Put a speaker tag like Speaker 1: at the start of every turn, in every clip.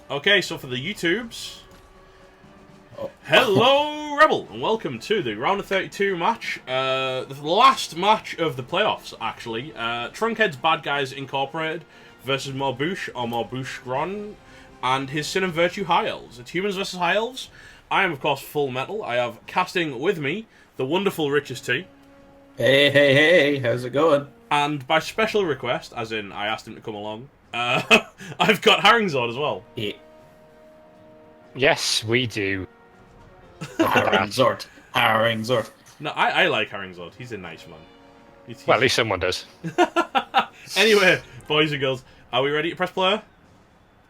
Speaker 1: Okay, so for the YouTubes, hello Rebel, and welcome to the round of 32 match, the last match of the playoffs, actually. Trunkhead's Bad Guys Incorporated versus Morbush, or Morbushgron, and his Sin and Virtue High Elves. It's Humans versus High Elves. I am, of course, Full Metal. I have casting with me the wonderful Richest T.
Speaker 2: Hey, how's it going?
Speaker 1: And by special request, as in I asked him to come along, I've got Haringzord as well.
Speaker 2: Yeah.
Speaker 3: Yes, we do.
Speaker 2: Haringzord.
Speaker 1: No, I like Haringzord. He's a nice man.
Speaker 3: Well, at least someone does.
Speaker 1: Anyway, boys and girls, are we ready to press play?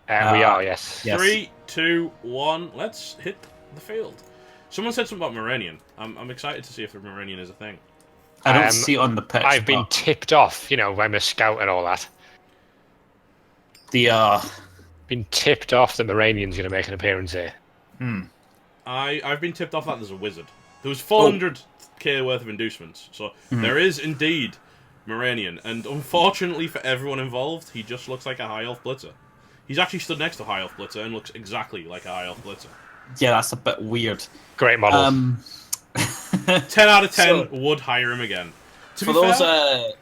Speaker 3: We are, yes.
Speaker 1: 3, 2, 1, let's hit the field. Someone said something about Moranion. I'm excited to see if the Moranion is a thing.
Speaker 2: I don't see it on the pitch.
Speaker 3: I've been tipped off, I'm a scout and all that. Been tipped off that Moranian's going to make an appearance here.
Speaker 1: I've been tipped off that there's a wizard. There was 400k worth of inducements, so there is indeed Moranion, and unfortunately for everyone involved, he just looks like a High Elf Blitzer. He's actually stood next to High Elf Blitzer and looks exactly like a High Elf Blitzer.
Speaker 2: Yeah, that's a bit weird.
Speaker 3: Great model.
Speaker 1: 10 out of 10 would hire him again.
Speaker 2: For those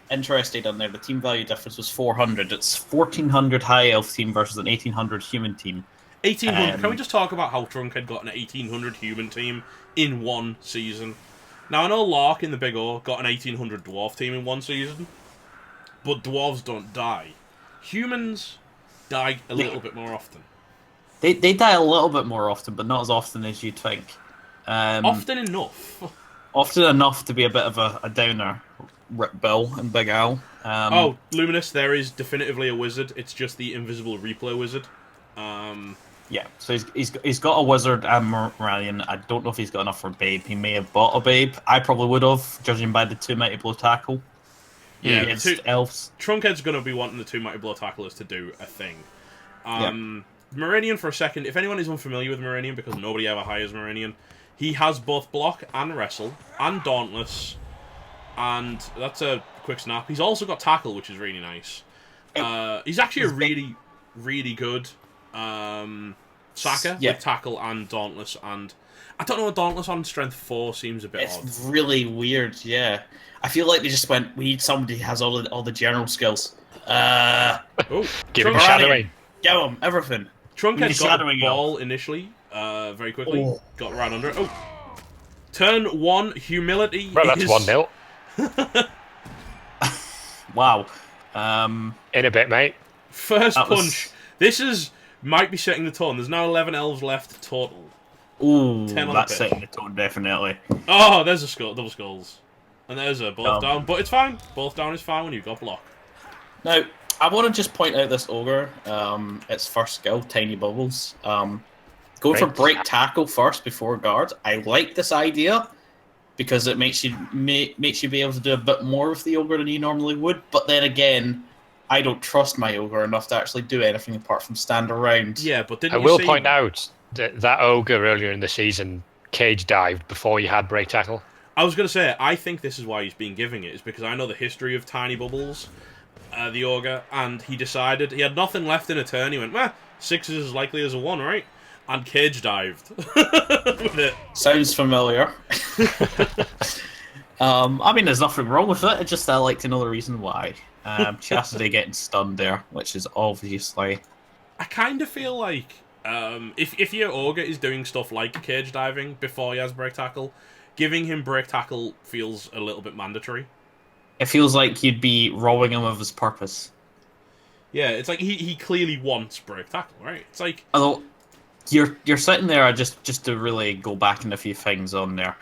Speaker 2: interested on there, the team value difference was 400. It's 1,400 High Elf team versus an 1,800 human team.
Speaker 1: 1,800. Can we just talk about how Trunk had got an 1,800 human team in one season? Now, I know Lark in the Big O got an 1,800 dwarf team in one season, but dwarves don't die. Humans die a little bit more often.
Speaker 2: They die a little bit more often, but not as often as you'd think.
Speaker 1: Often enough.
Speaker 2: Often enough to be a bit of a downer. ReBBL and Big Al.
Speaker 1: Oh, Luminous, there is definitively a wizard. It's just the invisible replay wizard.
Speaker 2: Yeah, so he's got a wizard and Moranion. I don't know if he's got enough for Babe. He may have bought a Babe. I probably would have, judging by the 2 Mighty Blow tackle.
Speaker 1: Yeah,
Speaker 2: against elves.
Speaker 1: Trunkhead's going to be wanting the 2 Mighty Blow tacklers to do a thing. Moranion, for a second, if anyone is unfamiliar with Moranion, because nobody ever hires Moranion, he has both block and wrestle and dauntless, and that's a quick snap. He's also got tackle, which is really nice. He's actually a really, really good Saka with tackle and dauntless, and I don't know, dauntless on strength 4 seems a bit odd.
Speaker 2: It's really weird, yeah. I feel like they just went, we need somebody who has all the general skills.
Speaker 3: Give him shadowing.
Speaker 2: Give him everything.
Speaker 1: Trunkhead got the ball initially, very quickly. Got right under it. Turn 1, humility.
Speaker 3: Well, that's 1-0.
Speaker 2: Wow.
Speaker 3: In a bit, mate.
Speaker 1: First punch. This might be setting the tone. There's now 11 elves left total.
Speaker 2: Ooh,
Speaker 1: 10 on
Speaker 2: that's
Speaker 1: the pitch.
Speaker 2: setting the tone, definitely.
Speaker 1: Oh, there's a skull, double skulls. And there's a both down, but it's fine. Both down is fine when you've got block.
Speaker 2: Now, I want to just point out this ogre. Its first skill, Tiny Bubbles. Go for break tackle first before guard. I like this idea because it makes you be able to do a bit more with the ogre than you normally would. But then again, I don't trust my ogre enough to actually do anything apart from stand around.
Speaker 1: Yeah, but
Speaker 3: I will point out that ogre earlier in the season cage dived before you had break tackle.
Speaker 1: I was going to say, I think this is why he's been giving it, is because I know the history of Tiny Bubbles, the ogre, and he decided he had nothing left in a turn. He went, 6 is as likely as a 1, right? And cage dived with it.
Speaker 2: Sounds familiar. I mean, there's nothing wrong with it. It's just I like to know the reason why. Chastity getting stunned there, which is obviously...
Speaker 1: I kind of feel like if your ogre is doing stuff like cage diving before he has break tackle, giving him break tackle feels a little bit mandatory.
Speaker 2: It feels like you'd be robbing him of his purpose.
Speaker 1: Yeah, it's like he clearly wants break tackle, right? It's like...
Speaker 2: Although, you're sitting there, just to really go back in a few things on there.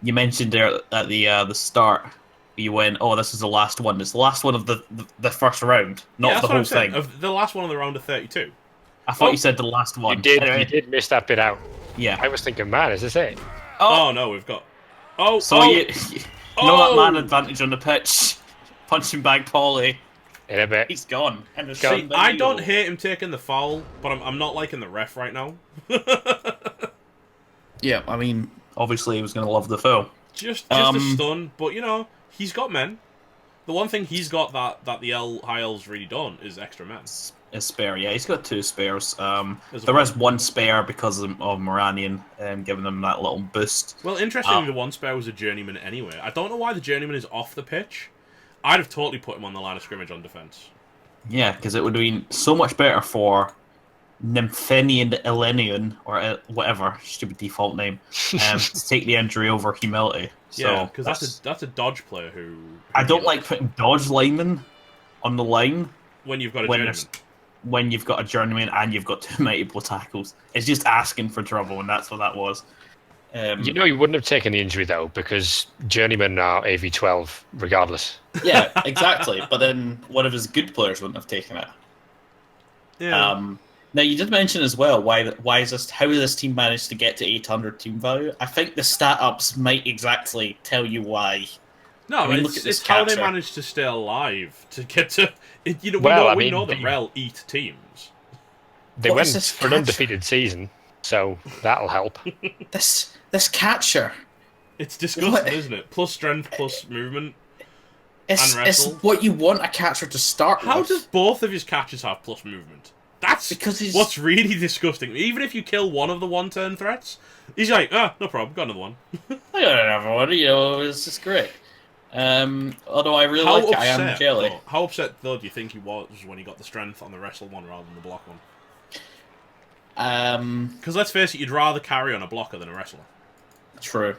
Speaker 2: You mentioned there at the start, you went, oh, this is the last one. It's the last one of the first round, not the whole thing.
Speaker 1: Of the last one of the round of 32.
Speaker 2: I thought you said the last one.
Speaker 3: You did miss that bit out.
Speaker 2: Yeah.
Speaker 3: I was thinking, man, is this it?
Speaker 1: Oh no, we've got...
Speaker 2: You know that man advantage on the pitch, punching bag Polly.
Speaker 3: In a bit.
Speaker 2: He's gone.
Speaker 1: I don't hate him taking the foul, but I'm not liking the ref right now.
Speaker 2: Yeah, I mean, obviously he was going to love the foul.
Speaker 1: Just a stun, but he's got men. The one thing he's got that the High Elves really don't is extra men.
Speaker 2: His spare, yeah, he's got 2 spares.
Speaker 1: There's
Speaker 2: There is 1 spare because of Moranian, giving them that little boost.
Speaker 1: Well, interestingly, the 1 spare was a journeyman anyway. I don't know why the journeyman is off the pitch. I'd have totally put him on the line of scrimmage on defense.
Speaker 2: Yeah, because it would have been so much better for Nymphenian Elenian, or whatever, stupid default name, to take the injury over humility. So
Speaker 1: Yeah, because that's a dodge player who
Speaker 2: I don't like putting dodge linemen on the line
Speaker 1: when you've got a journeyman.
Speaker 2: When you've got a journeyman and you've got 2 mighty blow tackles. It's just asking for trouble, and that's what that was.
Speaker 3: You know, you wouldn't have taken the injury, though, because journeymen are AV12 regardless.
Speaker 2: Yeah, exactly. But then one of his good players wouldn't have taken it.
Speaker 1: Yeah.
Speaker 2: Now, you did mention as well, how has this team managed to get to 800 team value? I think the stat ups might exactly tell you why.
Speaker 1: No, it's how they managed to stay alive to get to. We know that ReBBL eat teams.
Speaker 3: They went for an undefeated season, so that'll help.
Speaker 2: This catcher.
Speaker 1: It's disgusting, isn't it? Plus strength, plus movement, and wrestle.
Speaker 2: It's what you want a catcher to start with.
Speaker 1: How does both of his catchers have plus movement? That's because what's really disgusting. Even if you kill one of the 1-turn threats, he's like, no problem, got another one.
Speaker 2: I got another one, it's just great. Although I really like it, I am jelly.
Speaker 1: How upset, though, do you think he was when he got the strength on the wrestle one rather than the block one? Because let's face it, you'd rather carry on a blocker than a wrestler.
Speaker 2: True.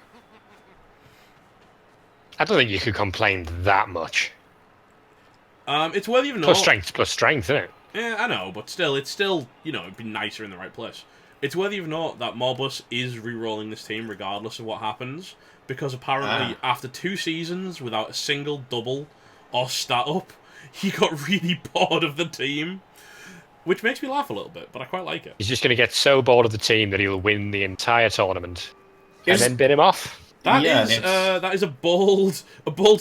Speaker 3: I don't think you could complain that much.
Speaker 1: It's worthy of note.
Speaker 3: Plus strength, isn't it?
Speaker 1: Yeah, I know, but still, it'd be nicer in the right place. It's worthy of note that Morbus is re-rolling this team regardless of what happens, because apparently after 2 seasons without a single double or stat up, he got really bored of the team, which makes me laugh a little bit, but I quite like it.
Speaker 3: He's just going to get so bored of the team that he'll win the entire tournament and then bid him off.
Speaker 1: That is a bold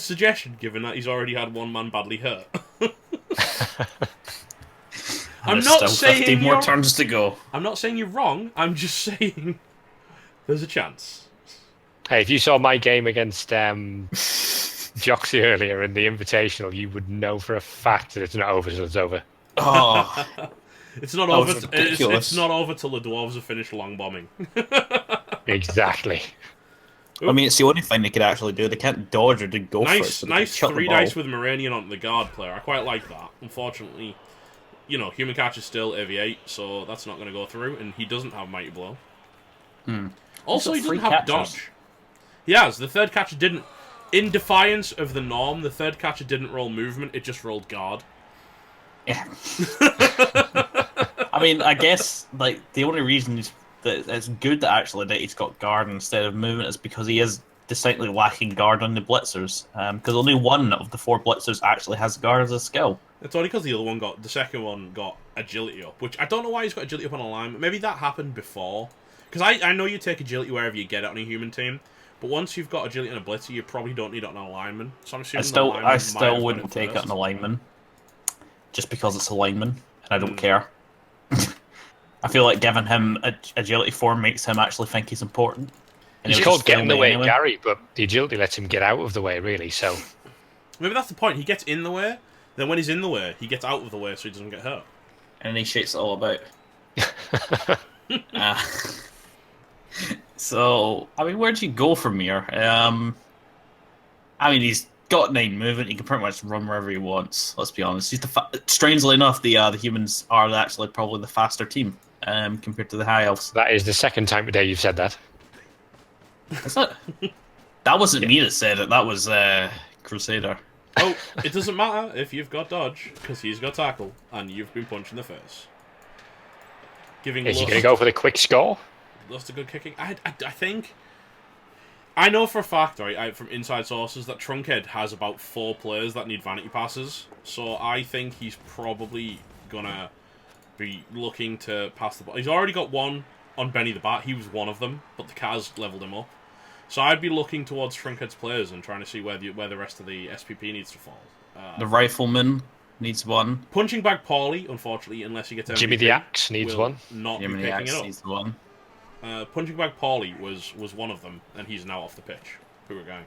Speaker 1: suggestion, given that he's already had 1 man badly hurt. I'm not saying
Speaker 2: 15 more turns to go.
Speaker 1: I'm not saying you're wrong. I'm just saying there's a chance.
Speaker 3: Hey, if you saw my game against Joxy earlier in the Invitational, you would know for a fact that it's not over till it's over.
Speaker 2: Oh,
Speaker 1: it's not over. It's not over till the dwarves have finished long bombing.
Speaker 3: Exactly.
Speaker 2: I mean, it's the only thing they could actually do. They can't dodge or go for it. So
Speaker 1: nice 3 dice with Moranian onto the guard player. I quite like that. Unfortunately, Human Catch is still AV8, so that's not going to go through, and he doesn't have Mighty Blow. Also, he doesn't have Dodge. He has. The third catcher didn't... In defiance of the norm, the third catcher didn't roll movement, it just rolled guard.
Speaker 2: Yeah. I mean, I guess, the only reason that it's good that he's got guard instead of movement is because he is distinctly lacking guard on the blitzers. Because only 1 of the 4 blitzers actually has guard as a skill.
Speaker 1: It's only because the second one got agility up, which I don't know why he's got agility up on alignment. Maybe that happened before. Because I know you take agility wherever you get it on a human team, but once you've got agility on a blitzer, you probably don't need it on an alignment. So I'm assuming
Speaker 2: I still wouldn't take it on a lineman, just because it's a lineman, and I don't care. I feel like giving him agility 4 makes him actually think he's important.
Speaker 3: He's called get in the way, Gary, but the agility lets him get out of the way, really. So
Speaker 1: maybe that's the point. He gets in the way. Then when he's in the way, he gets out of the way so he doesn't get hurt.
Speaker 2: And he shakes it all about. So, I mean, where'd you go from here? I mean, he's got 9 movement. He can pretty much run wherever he wants. Let's be honest. Strangely enough, the humans are actually probably the faster team compared to the high elves.
Speaker 3: That is the second time today you've said that.
Speaker 2: Is that? That wasn't me that said it. That was Crusader.
Speaker 1: Oh, it doesn't matter if you've got dodge, because he's got tackle, and you've been punched in the face.
Speaker 3: Is he going to go for the quick score?
Speaker 1: Lost a good kicking. I think... I know for a fact, right, from inside sources, that Trunkhead has about 4 players that need vanity passes, so I think he's probably going to be looking to pass the ball. He's already got 1 on Benny the Bat. He was one of them, but the Kaz leveled him up. So I'd be looking towards Trunkhead's players and trying to see where the rest of the SPP needs to fall.
Speaker 2: The Rifleman needs 1.
Speaker 1: Punching Bag Paulie, unfortunately, unless he gets MVP,
Speaker 3: Jimmy the Axe needs 1.
Speaker 1: Not
Speaker 2: Jimmy
Speaker 1: be
Speaker 2: the
Speaker 1: picking
Speaker 2: Axe
Speaker 1: it up.
Speaker 2: needs 1.
Speaker 1: Punching Bag Paulie was one of them, and he's now off the pitch. Who are going?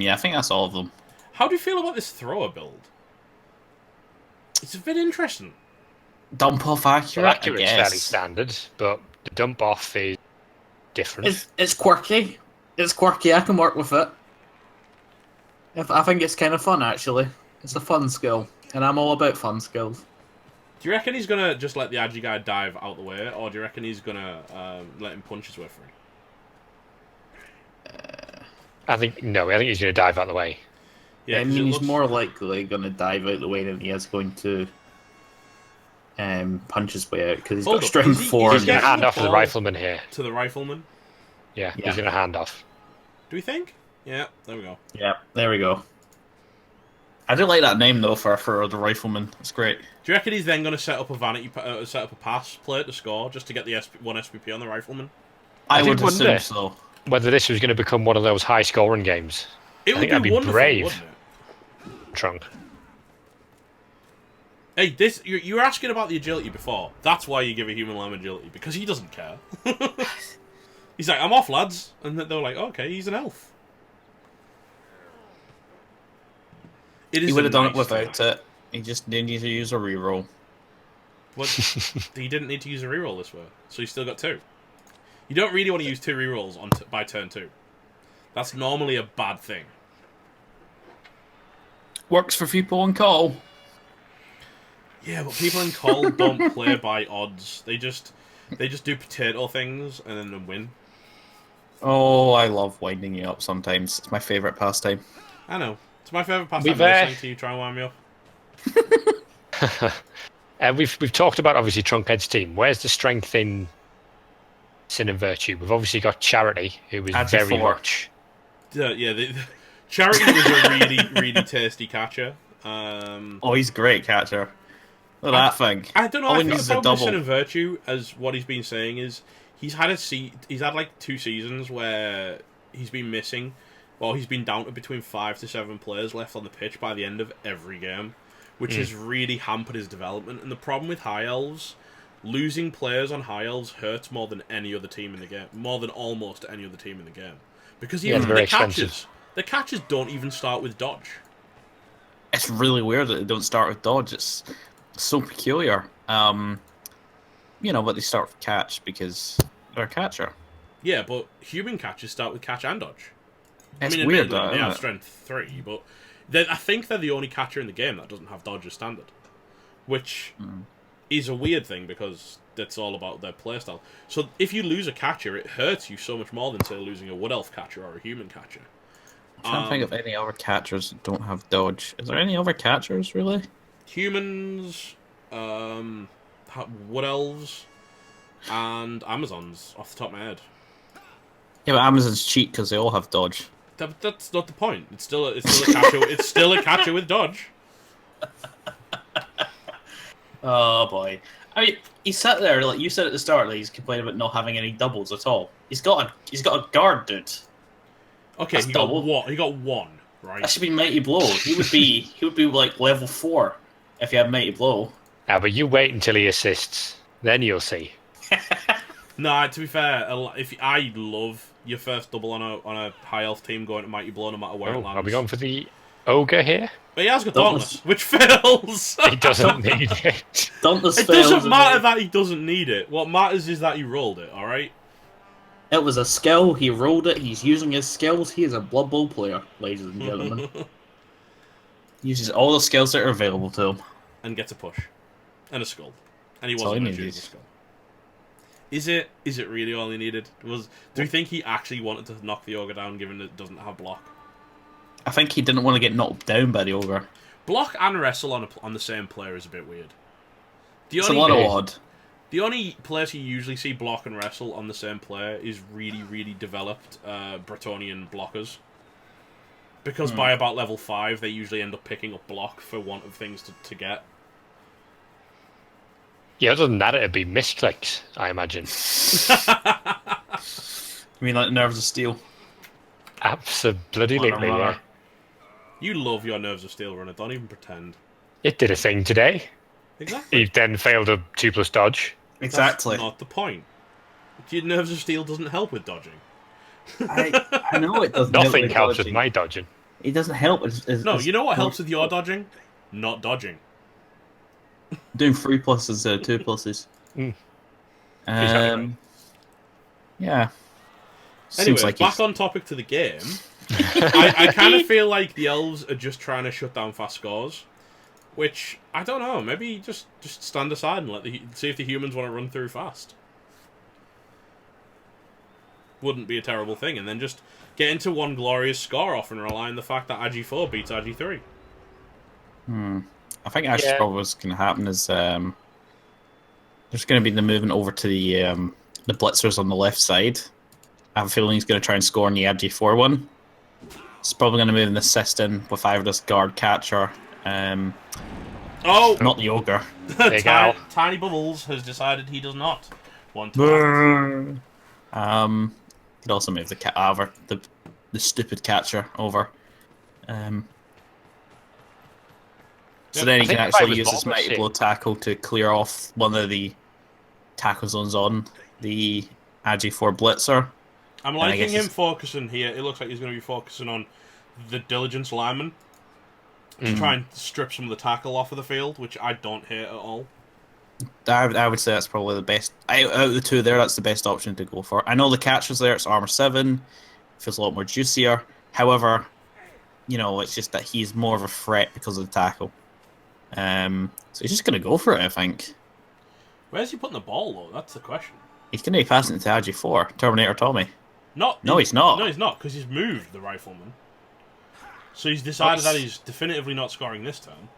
Speaker 2: Yeah, I think that's all of them.
Speaker 1: How do you feel about this thrower build? It's a bit interesting.
Speaker 2: Dump off accurate.
Speaker 3: Well, accurate's fairly standard, but the dump off is different.
Speaker 2: It's quirky. It's quirky. I can work with it. I think it's kind of fun, actually. It's a fun skill, and I'm all about fun skills.
Speaker 1: Do you reckon he's gonna just let the Agi guy dive out the way, or do you reckon he's gonna let him punch his way through?
Speaker 3: I think he's going to dive out the way.
Speaker 1: Yeah,
Speaker 2: I mean, he's more likely going to dive out the way than he is going to punch his way out, because he's got strength 4.
Speaker 3: He's going to hand off to the rifleman here.
Speaker 1: To the rifleman?
Speaker 3: Yeah, he's going to hand off.
Speaker 1: Do we think? Yeah, there we go.
Speaker 2: Yeah, there we go. I do like that name, though, for the rifleman. It's great.
Speaker 1: Do you reckon he's then going to set up a pass play to score, just to get the one SPP on the rifleman?
Speaker 2: I would assume so.
Speaker 3: Whether this was going to become one of those high-scoring games.
Speaker 1: It would be wonderful,
Speaker 3: brave,
Speaker 1: wouldn't it?
Speaker 3: Trunk.
Speaker 1: Hey, you were asking about the agility before. That's why you give a human lamb agility, because he doesn't care. He's like, I'm off, lads. And they're like, okay, he's an elf.
Speaker 2: He would have done it without it. He just didn't need to use a reroll.
Speaker 1: What? He didn't need to use a reroll this way, so he still got 2. You don't really want to use 2 rerolls by turn 2. That's normally a bad thing.
Speaker 2: Works for people on call.
Speaker 1: Yeah, but people in call don't play by odds. They just do potato things and then win.
Speaker 2: Oh, I love winding you up sometimes. It's my favourite pastime.
Speaker 1: I know. It's my favourite pastime listening to you try and wind me up.
Speaker 3: We've talked about, obviously, Trunkhead's team. Where's the strength in Sin and Virtue? We've obviously got Charity, who was very much...
Speaker 1: Yeah, Charity was a really, really tasty catcher.
Speaker 2: Oh, he's a great catcher. Look at that thing.
Speaker 1: I don't know. I think the problem with Sin and
Speaker 2: double.
Speaker 1: Virtue, as what he's been saying, is he's had like 2 seasons where he's been missing. Well, he's been down to between 5 to 7 players left on the pitch by the end of every game, which has really hampered his development. And the problem with High Elves, losing players on High Elves hurts more than any other team in the game, more than almost any other team in the game, because even the catches don't even start with dodge.
Speaker 2: It's really weird that they don't start with dodge. It's so peculiar. But they start with catch because they're a catcher.
Speaker 1: Yeah, but human catches start with catch and dodge.
Speaker 2: It's weird, though.
Speaker 1: They have strength 3, but I think they're the only catcher in the game that doesn't have dodge as standard, which is a weird thing because that's all about their playstyle. So if you lose a catcher, it hurts you so much more than, say, losing a Wood Elf catcher or a human catcher.
Speaker 2: I'm trying to think of any other catchers that don't have dodge. Is there any other catchers, really?
Speaker 1: Humans, Wood Elves, and Amazons, off the top of my head.
Speaker 2: Yeah, but Amazons cheat because they all have dodge.
Speaker 1: That's not the point. It's still a catcher. It's still a catcher with dodge.
Speaker 2: Oh boy! I mean, he sat there like you said at the start. Like, he's complaining about not having any doubles at all. He's got a guard, dude.
Speaker 1: Okay,
Speaker 2: That's
Speaker 1: he
Speaker 2: double.
Speaker 1: got what? He got 1, right?
Speaker 2: That should be Mighty Blow. He would be like level 4 if he had Mighty Blow.
Speaker 3: But you wait until he assists, then you'll see.
Speaker 1: No, to be fair, if I love your first double on a high elf team going to Mighty Blow no matter where it lands.
Speaker 3: Are we going for the ogre here?
Speaker 1: But he has got Dauntless, which fails.
Speaker 3: He doesn't need it.
Speaker 2: Dauntless
Speaker 1: it doesn't matter that he doesn't need it. What matters is that he rolled it, alright?
Speaker 2: It was a skill, he rolled it, he's using his skills, he is a Blood Bowl player, ladies and gentlemen. Uses all the skills that are available to him.
Speaker 1: And gets a push. And a skull. And he
Speaker 2: That's all
Speaker 1: wasn't
Speaker 2: he
Speaker 1: going to choose
Speaker 2: needs.
Speaker 1: a skull. Is it really all he needed? Do you think he actually wanted to knock the ogre down given it doesn't have block?
Speaker 2: I think he didn't want to get knocked down by the ogre.
Speaker 1: Block and wrestle on the same player is a bit weird.
Speaker 2: It's a lot of odd.
Speaker 1: The only players you usually see block and wrestle on the same player is really, really developed Bretonian blockers. Because by about level 5, they usually end up picking up block for want of things to get.
Speaker 3: Yeah, other than that, it'd be misclicks, I imagine.
Speaker 2: You mean like Nerves of Steel?
Speaker 3: Absolutely, yeah.
Speaker 1: You love your Nerves of Steel runner, don't even pretend.
Speaker 3: It did a thing today.
Speaker 1: Exactly.
Speaker 3: He then failed a 2+ dodge.
Speaker 2: Exactly.
Speaker 1: That's not the point. Your Nerves of Steel doesn't help with dodging.
Speaker 2: I know it doesn't.
Speaker 3: Nothing helps with my dodging.
Speaker 2: It doesn't help.
Speaker 1: No, you know what helps with your dodging? Not dodging.
Speaker 2: Doing 3+ instead of 2+.
Speaker 3: Mm.
Speaker 2: Yeah.
Speaker 1: Anyway,
Speaker 2: Seems like
Speaker 1: back
Speaker 2: he's...
Speaker 1: on topic to the game. I kind of feel like the elves are just trying to shut down fast scores, which I don't know. Maybe just stand aside and see if the humans want to run through fast. Wouldn't be a terrible thing, and then just get into one glorious score off and rely on the fact that Agi4 beats Agi3.
Speaker 2: I think actually probably what's going to happen is there's going to be the movement over to the blitzers on the left side. I have a feeling he's going to try and score on the Agi4 one. He's probably going to move an assist in with either this guard catcher. Not the ogre.
Speaker 1: Tiny Bubbles has decided he does not want to.
Speaker 2: Could also move the over the stupid catcher over. So then he can actually use his Mighty Blow tackle to clear off one of the tackle zones on the Agi4 blitzer.
Speaker 1: I'm liking him focusing here. It looks like he's going to be focusing on the Diligence lineman to try and strip some of the tackle off of the field, which I don't hate at all.
Speaker 2: I would say that's probably the best. Out of the two there, that's the best option to go for. I know the catcher's there, it's armor 7, feels a lot more juicier. However, it's just that he's more of a threat because of the tackle. So he's just going to go for it, I think.
Speaker 1: Where's he putting the ball, though? That's the question.
Speaker 2: He's going to be passing it to Agi4, Terminator Tommy.
Speaker 1: No,
Speaker 2: he's not.
Speaker 1: No, he's not, because he's moved the rifleman. So he's decided that he's definitively not scoring this turn.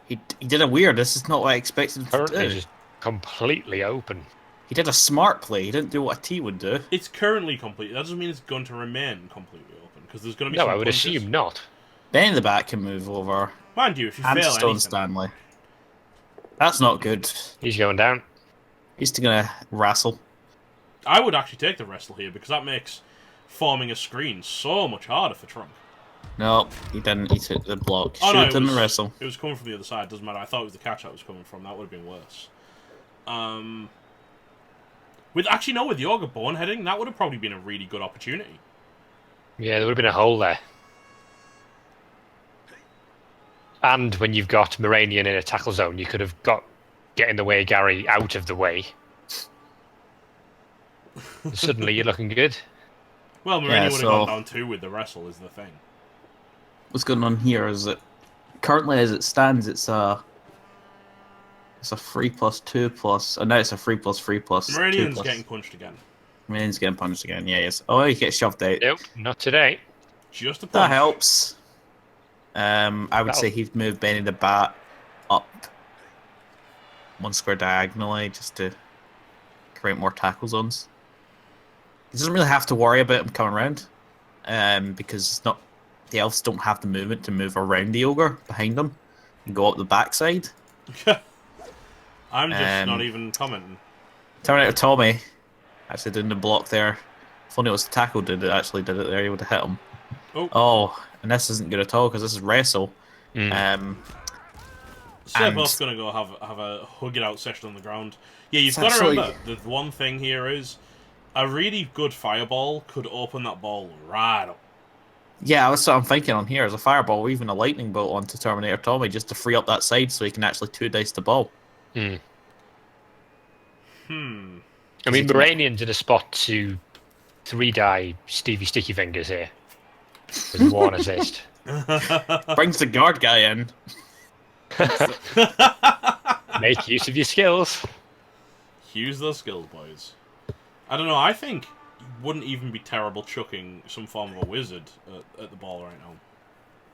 Speaker 2: He did a weird. This is not what I expected him to do.
Speaker 3: Just completely open.
Speaker 2: He did a smart play. He didn't do what a T would do.
Speaker 1: It's currently complete. That doesn't mean it's going to remain completely open, because there's going to be
Speaker 3: No, I would assume not.
Speaker 2: Then in the back can move over.
Speaker 1: Mind you, if you fail anything...
Speaker 2: Stanley. That's not good.
Speaker 3: He's going down.
Speaker 2: He's going to wrestle.
Speaker 1: I would actually take the wrestle here, because that makes forming a screen so much harder for Trunk.
Speaker 2: No, he didn't. He took the block.
Speaker 1: The
Speaker 2: wrestle.
Speaker 1: It was coming from the other side. Doesn't matter. I thought it was the catch that was coming from. That would have been worse. With the Ogre boneheading, that would have probably been a really good opportunity.
Speaker 3: Yeah, there would have been a hole there. And when you've got Moranian in a tackle zone, you could have got getting the way Gary out of the way. Suddenly you're looking good.
Speaker 1: Well, Moranian would have gone down too with the wrestle, is the thing.
Speaker 2: What's going on here is that currently, as it stands, it's a 3+2+, and now it's a 3+3+.
Speaker 1: Moranian's getting punched again.
Speaker 2: Moranian's getting punched again. Yeah, yes. Oh, he gets shoved out.
Speaker 3: Nope, not today.
Speaker 1: Just a punch.
Speaker 2: That helps. I would say he'd move Benny the Bat up one square diagonally just to create more tackle zones. He doesn't really have to worry about him coming around, because it's not. The elves don't have the movement to move around the ogre behind them and go up the backside.
Speaker 1: I'm just not even commenting.
Speaker 2: Terminator Tommy actually doing the block there. If only it was the tackle did it there, he would have hit him. Oh, and this isn't good at all because this is wrestle.
Speaker 1: So they're both going to go have a hug it out session on the ground. Yeah, you've got to remember, the one thing here is a really good fireball could open that ball right up.
Speaker 2: Yeah, that's what I'm thinking on here. Is a fireball or even a lightning bolt onto Terminator Tommy just to free up that side so he can actually 2-dice the ball.
Speaker 3: I mean, Moranian's in a spot to 3-die Stevie Sticky Fingers here. With 1 assist.
Speaker 2: Brings the guard guy in.
Speaker 3: Make use of your skills.
Speaker 1: Use those skills, boys. I don't know, I think wouldn't even be terrible chucking some form of a wizard at the ball right now.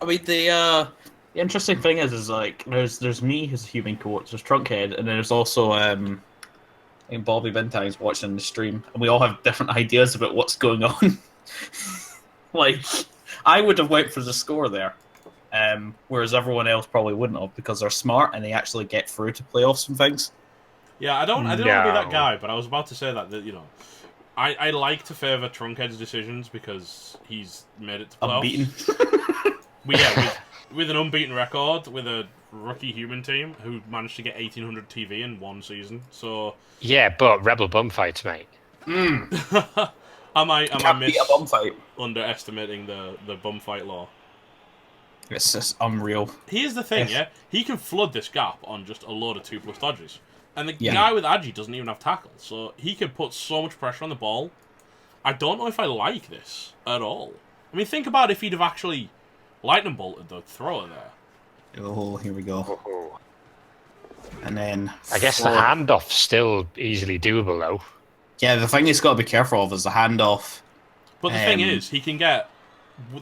Speaker 2: I mean, the interesting thing is like there's me who's a human coach, there's Trunkhead, and then there's also Bobby Bentime's watching the stream, and we all have different ideas about what's going on. Like, I would have went for the score there, whereas everyone else probably wouldn't have because they're smart and they actually get through to playoffs and things.
Speaker 1: Yeah, I didn't want to be that guy, but I was about to say that I like to favour Trunkhead's decisions because he's made it to playoffs.
Speaker 2: Unbeaten.
Speaker 1: With an unbeaten record, with a rookie human team who managed to get 1800 TV in one season. So
Speaker 3: yeah, but Rebel bum fights, mate.
Speaker 1: Am I
Speaker 2: beat a bum fight.
Speaker 1: underestimating the bum fight law?
Speaker 2: It's just unreal.
Speaker 1: Here's the thing,
Speaker 2: Yes.
Speaker 1: yeah? He can flood this gap on just a load of 2+ dodges. And the
Speaker 2: Yeah.
Speaker 1: guy with Agi doesn't even have tackle, so he can put so much pressure on the ball. I don't know if I like this at all. I mean, think about if he'd have actually lightning bolted the thrower there.
Speaker 2: Oh, here we go.
Speaker 3: Oh.
Speaker 2: And then...
Speaker 3: I guess the handoff's still easily doable, though.
Speaker 2: Yeah, the thing he's got to be careful of is the handoff.
Speaker 1: But the thing is, he can get,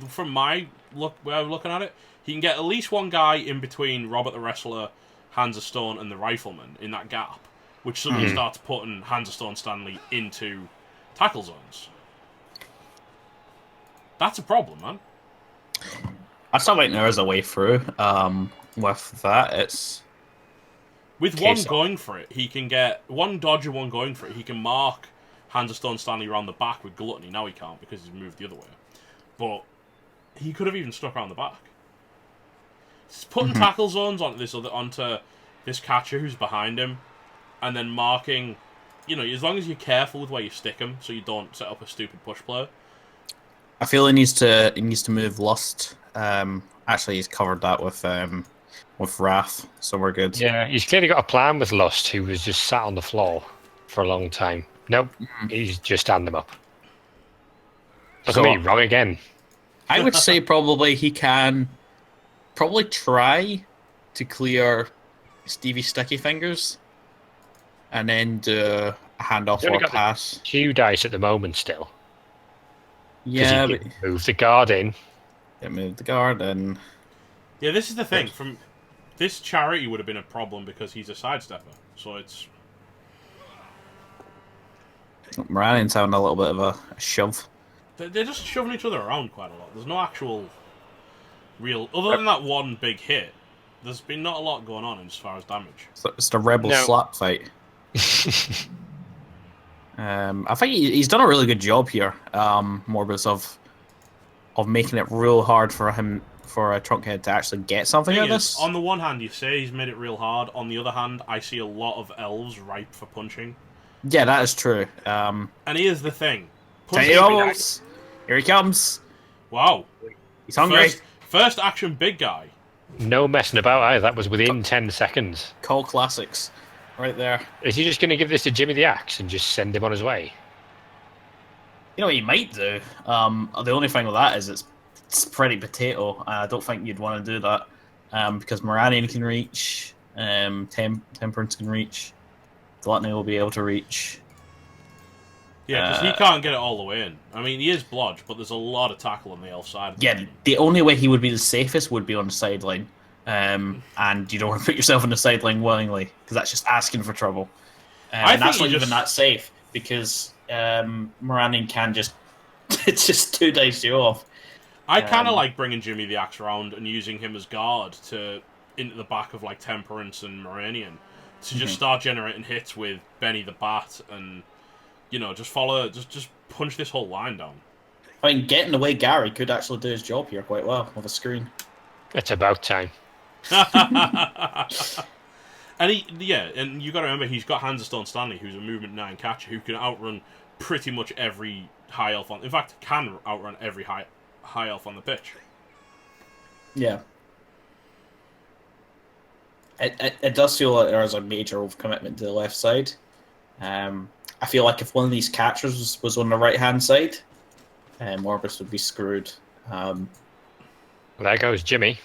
Speaker 1: from my way of looking at it, he can get at least one guy in between Robert the Wrestler, Hands of Stone, and the Rifleman in that gap, which suddenly starts putting Hands of Stone Stanley into tackle zones. That's a problem, man.
Speaker 2: I still think there is a way through with that. It's...
Speaker 1: With one going for it, he can get one dodge and one going for it. He can mark Hands of Stone Stanley around the back with Gluttony. Now he can't because he's moved the other way. But he could have even stuck around the back. He's putting tackle zones onto this catcher who's behind him, and then marking. You know, as long as you're careful with where you stick him, so you don't set up a stupid push play.
Speaker 2: I feel he needs to move Lust. Actually, he's covered that with Wrath, so we're good.
Speaker 3: Yeah, he's clearly got a plan with Lust, who was just sat on the floor for a long time. Nope, he's just stand them up. Look at me, wrong again.
Speaker 2: I would say probably he can try to clear Stevie Sticky Fingers and then do a handoff or a pass.
Speaker 3: Q dice at the moment still.
Speaker 2: Yeah,
Speaker 3: but move the guard in.
Speaker 2: Yeah, move the guard and...
Speaker 1: Yeah, this is the thing. From this charity would have been a problem because he's a sidestepper, so it's...
Speaker 2: Moranian's having a little bit of a shove.
Speaker 1: They're just shoving each other around quite a lot. There's no actual real... Other than that one big hit, there's been not a lot going on as far as damage.
Speaker 2: It's the Rebel slap fight. I think he's done a really good job here, Morbus, of making it real hard for a Trunkhead to actually get something out of this.
Speaker 1: On the one hand, you say he's made it real hard. On the other hand, I see a lot of elves ripe for punching.
Speaker 2: Yeah, that is true.
Speaker 1: And here's the thing.
Speaker 2: Here he comes.
Speaker 1: Wow.
Speaker 2: He's hungry.
Speaker 1: First action big guy.
Speaker 3: No messing about either. That was within 10 seconds.
Speaker 2: Call classics. Right there.
Speaker 3: Is he just going to give this to Jimmy the Axe and just send him on his way?
Speaker 2: You know what he might do? The only thing with that is it's pretty potato. I don't think you'd want to do that because Moranian can reach, Temperance can reach, Gluttony will be able to reach.
Speaker 1: Yeah, because he can't get it all the way in. I mean, he is blodged, but there's a lot of tackle on the elf side.
Speaker 2: Yeah, the only way he would be the safest would be on the sideline. And you don't want to put yourself on the sideline willingly, because that's just asking for trouble. And that's not even that safe, because Moranian can just... it's just 2 dice you off.
Speaker 1: I kind of like bringing Jimmy the Axe around and using him as guard into the back of like Temperance and Moranian to just start generating hits with Benny the Bat and... You know, just punch this whole line down.
Speaker 2: I mean, getting away Gary could actually do his job here quite well with a screen.
Speaker 3: It's about time.
Speaker 1: And and you got to remember he's got Hands of Stone Stanley, who's a movement 9 catcher who can outrun pretty much every high elf on. In fact, can outrun every high elf on the pitch.
Speaker 2: Yeah. It does feel like there is a major overcommitment to the left side. I feel like if one of these catchers was on the right-hand side, Morbus would be screwed.
Speaker 3: Well, there goes Jimmy.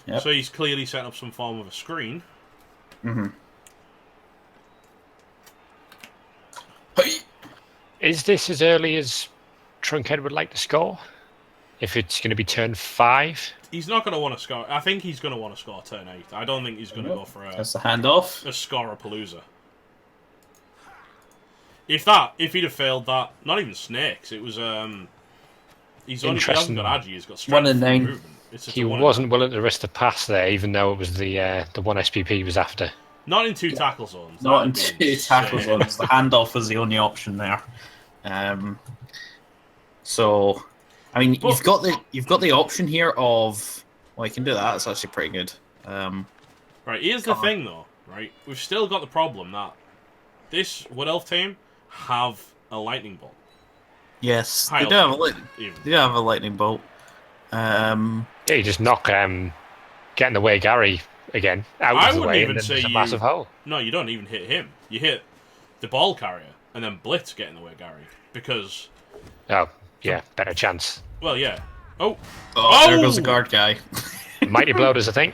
Speaker 1: Yep. So he's clearly setting up some form of a screen.
Speaker 3: Is this as early as Trunkhead would like to score? If it's going to be turn 5?
Speaker 1: He's not going to want to score. I think he's going to want to score turn 8. I don't think he's going to go for
Speaker 2: that's the handoff.
Speaker 1: A score-a-palooza. If he'd have failed that, not even snakes. It was he hasn't got agi. He's got strength
Speaker 2: 1 in 9.
Speaker 1: movement.
Speaker 3: He wasn't willing to risk the pass there, even though it was the one SPP he was after.
Speaker 1: Not in 2 tackle zones.
Speaker 2: Not in 2 tackle zones. The handoff was the only option there. So, I mean, you've got the option here of you can do that. That's actually pretty good.
Speaker 1: Right. Here's the thing, though. Right, we've still got the problem that this Wood Elf team have a lightning bolt.
Speaker 2: Yes, they do have a lightning bolt.
Speaker 3: Yeah, you just knock get in the way Gary again, out
Speaker 1: I
Speaker 3: of the
Speaker 1: wouldn't
Speaker 3: way,
Speaker 1: even
Speaker 3: and then
Speaker 1: say
Speaker 3: there's a
Speaker 1: you.
Speaker 3: massive hole.
Speaker 1: No, you don't even hit him. You hit the ball carrier, and then Blitz get in the way Gary because.
Speaker 3: Oh, yeah, better chance.
Speaker 1: Well, yeah. Oh.
Speaker 2: Oh, there goes the guard guy.
Speaker 3: Mighty blow does a thing.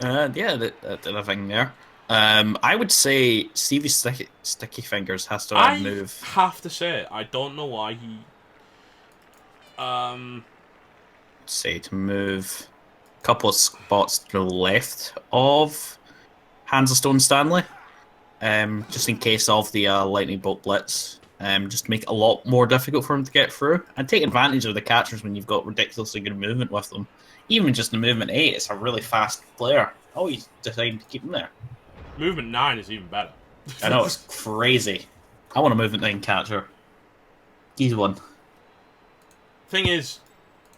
Speaker 2: Yeah, that did a thing there. I would say Stevie's sticky fingers has to
Speaker 1: I
Speaker 2: move.
Speaker 1: have to say, I don't know why he.
Speaker 2: Say to move a couple of spots to the left of Hands of Stone Stanley, just in case of the lightning bolt blitz, just to make it a lot more difficult for him to get through, and take advantage of the catchers when you've got ridiculously good movement with them. Even just the movement 8, it's a really fast player. Oh, he's decided to keep him there.
Speaker 1: Movement 9 is even better.
Speaker 2: I know, it's crazy. I want a movement 9 catcher. He's one.
Speaker 1: Thing is,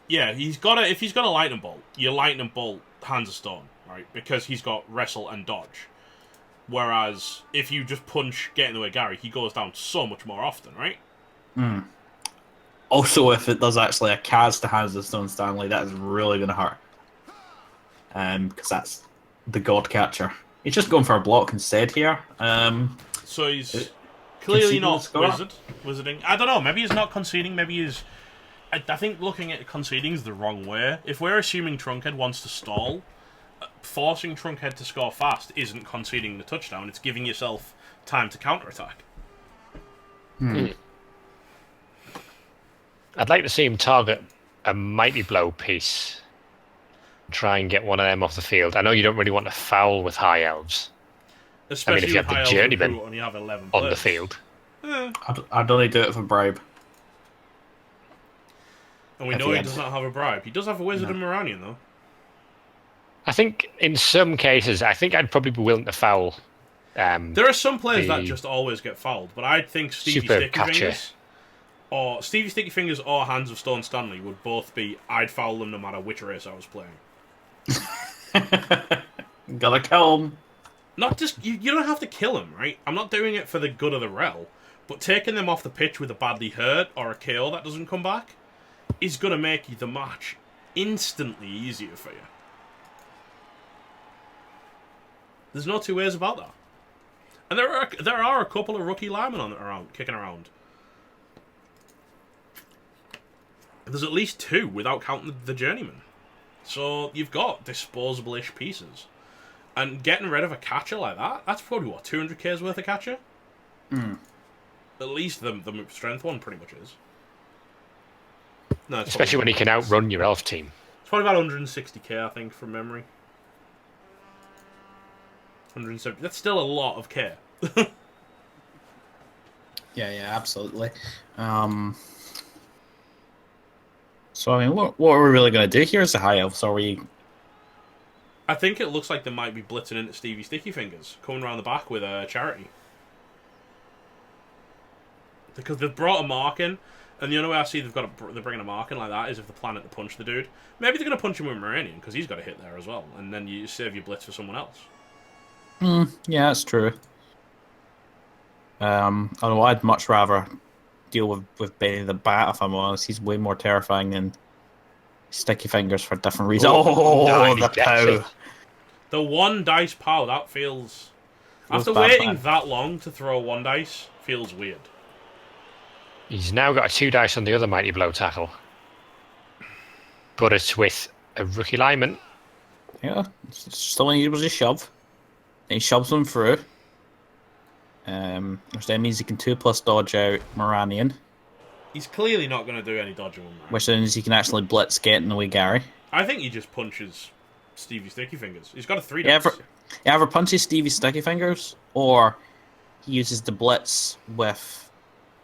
Speaker 1: yeah, if he's got a lightning bolt, you lightning bolt Hands of Stone, right? Because he's got wrestle and dodge. Whereas if you just punch, get in the way Gary, he goes down so much more often, right?
Speaker 2: Also, if it does actually a Kaz to Hands of Stone Stanley, that is really going to hurt. Because that's the God Catcher. He's just going for a block instead here.
Speaker 1: So he's clearly not wizarding. I don't know, maybe he's not conceding, maybe he's... I think looking at conceding is the wrong way. If we're assuming Trunkhead wants to stall, forcing Trunkhead to score fast isn't conceding the touchdown, it's giving yourself time to counterattack.
Speaker 3: I'd like to see him target a Mighty Blow piece. Try and get one of them off the field. I know you don't really want to foul with High Elves.
Speaker 1: Especially
Speaker 3: if you
Speaker 1: with
Speaker 3: have the
Speaker 1: High Elves
Speaker 3: Journeyman
Speaker 1: and you have 11
Speaker 3: on the
Speaker 1: players.
Speaker 3: field.
Speaker 2: I'd only do it for bribe.
Speaker 1: And we know he does not have a bribe. He does have a Wizard and Moranian, though.
Speaker 3: I think in some cases, I think I'd probably be willing to foul.
Speaker 1: There are some players that just always get fouled, but I think Stevie Sticky Fingers or Hands of Stone Stanley would both be, I'd foul them no matter which race I was playing.
Speaker 2: Gotta kill him.
Speaker 1: Not just, you don't have to kill him, right? I'm not doing it for the good of the rel, but taking them off the pitch with a badly hurt or a KO that doesn't come back is going to make the match instantly easier for you. There's no two ways about that. And there are a couple of rookie linemen kicking around. There's at least 2 without counting the journeyman. So you've got disposable-ish pieces. And getting rid of a catcher like that, that's probably, what, 200k's worth of catcher? At least the strength one pretty much is. No,
Speaker 3: especially when he can outrun your elf team.
Speaker 1: It's probably about 160k, I think, from memory. 170. That's still a lot of K.
Speaker 2: Yeah, absolutely. So, I mean, what are we really going to do here as a High Elves? Are we...
Speaker 1: I think it looks like they might be blitzing into Stevie Sticky Fingers, coming around the back with a Charity. Because they've brought a mark in, and the only way I see they're bringing a mark in like that is if they're planning to punch the dude. Maybe they're going to punch him with Moranian, because he's got a hit there as well, and then you save your blitz for someone else.
Speaker 2: Yeah, that's true. Although I'd much rather deal with Benny the Bat, if I'm honest. He's way more terrifying than Sticky Fingers for different reasons. The pow.
Speaker 1: The 1 dice pow, that feels... After waiting that long to throw 1 dice, feels weird.
Speaker 3: He's now got a 2 dice on the other Mighty Blow tackle. But it's with a rookie lineman.
Speaker 2: Yeah, still all he needed was a shove. And he shoves them through. Which then means he can 2+ dodge out Moranian.
Speaker 1: He's clearly not going to do any dodging with Moranian.
Speaker 2: Which then means he can actually blitz get in the way Gary.
Speaker 1: I think he just punches Stevie Sticky Fingers. He's got a 3 dice.
Speaker 2: He either punches Stevie Sticky Fingers, or he uses the blitz with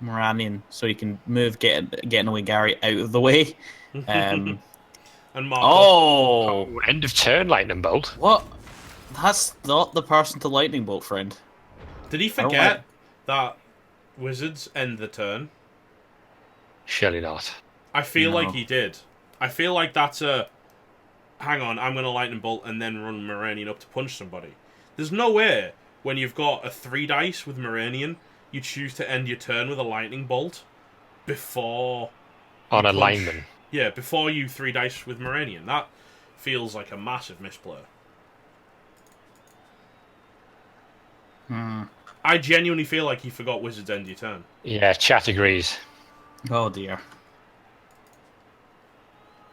Speaker 2: Moranian so he can move, get in the way Gary out of the way.
Speaker 1: And Mark
Speaker 3: end of turn lightning bolt.
Speaker 2: What? That's not the person to lightning bolt, friend.
Speaker 1: Did he forget that wizards end the turn?
Speaker 3: Surely not.
Speaker 1: I feel like he did. I feel like that's a... Hang on, I'm going to lightning bolt and then run Moranian up to punch somebody. There's no way, when you've got a 3 dice with Moranian, you choose to end your turn with a lightning bolt before...
Speaker 3: On a lineman.
Speaker 1: Yeah, before you 3 dice with Moranion. That feels like a massive misplay. I genuinely feel like he forgot Wizards end your turn.
Speaker 3: Yeah, chat agrees.
Speaker 2: Oh dear.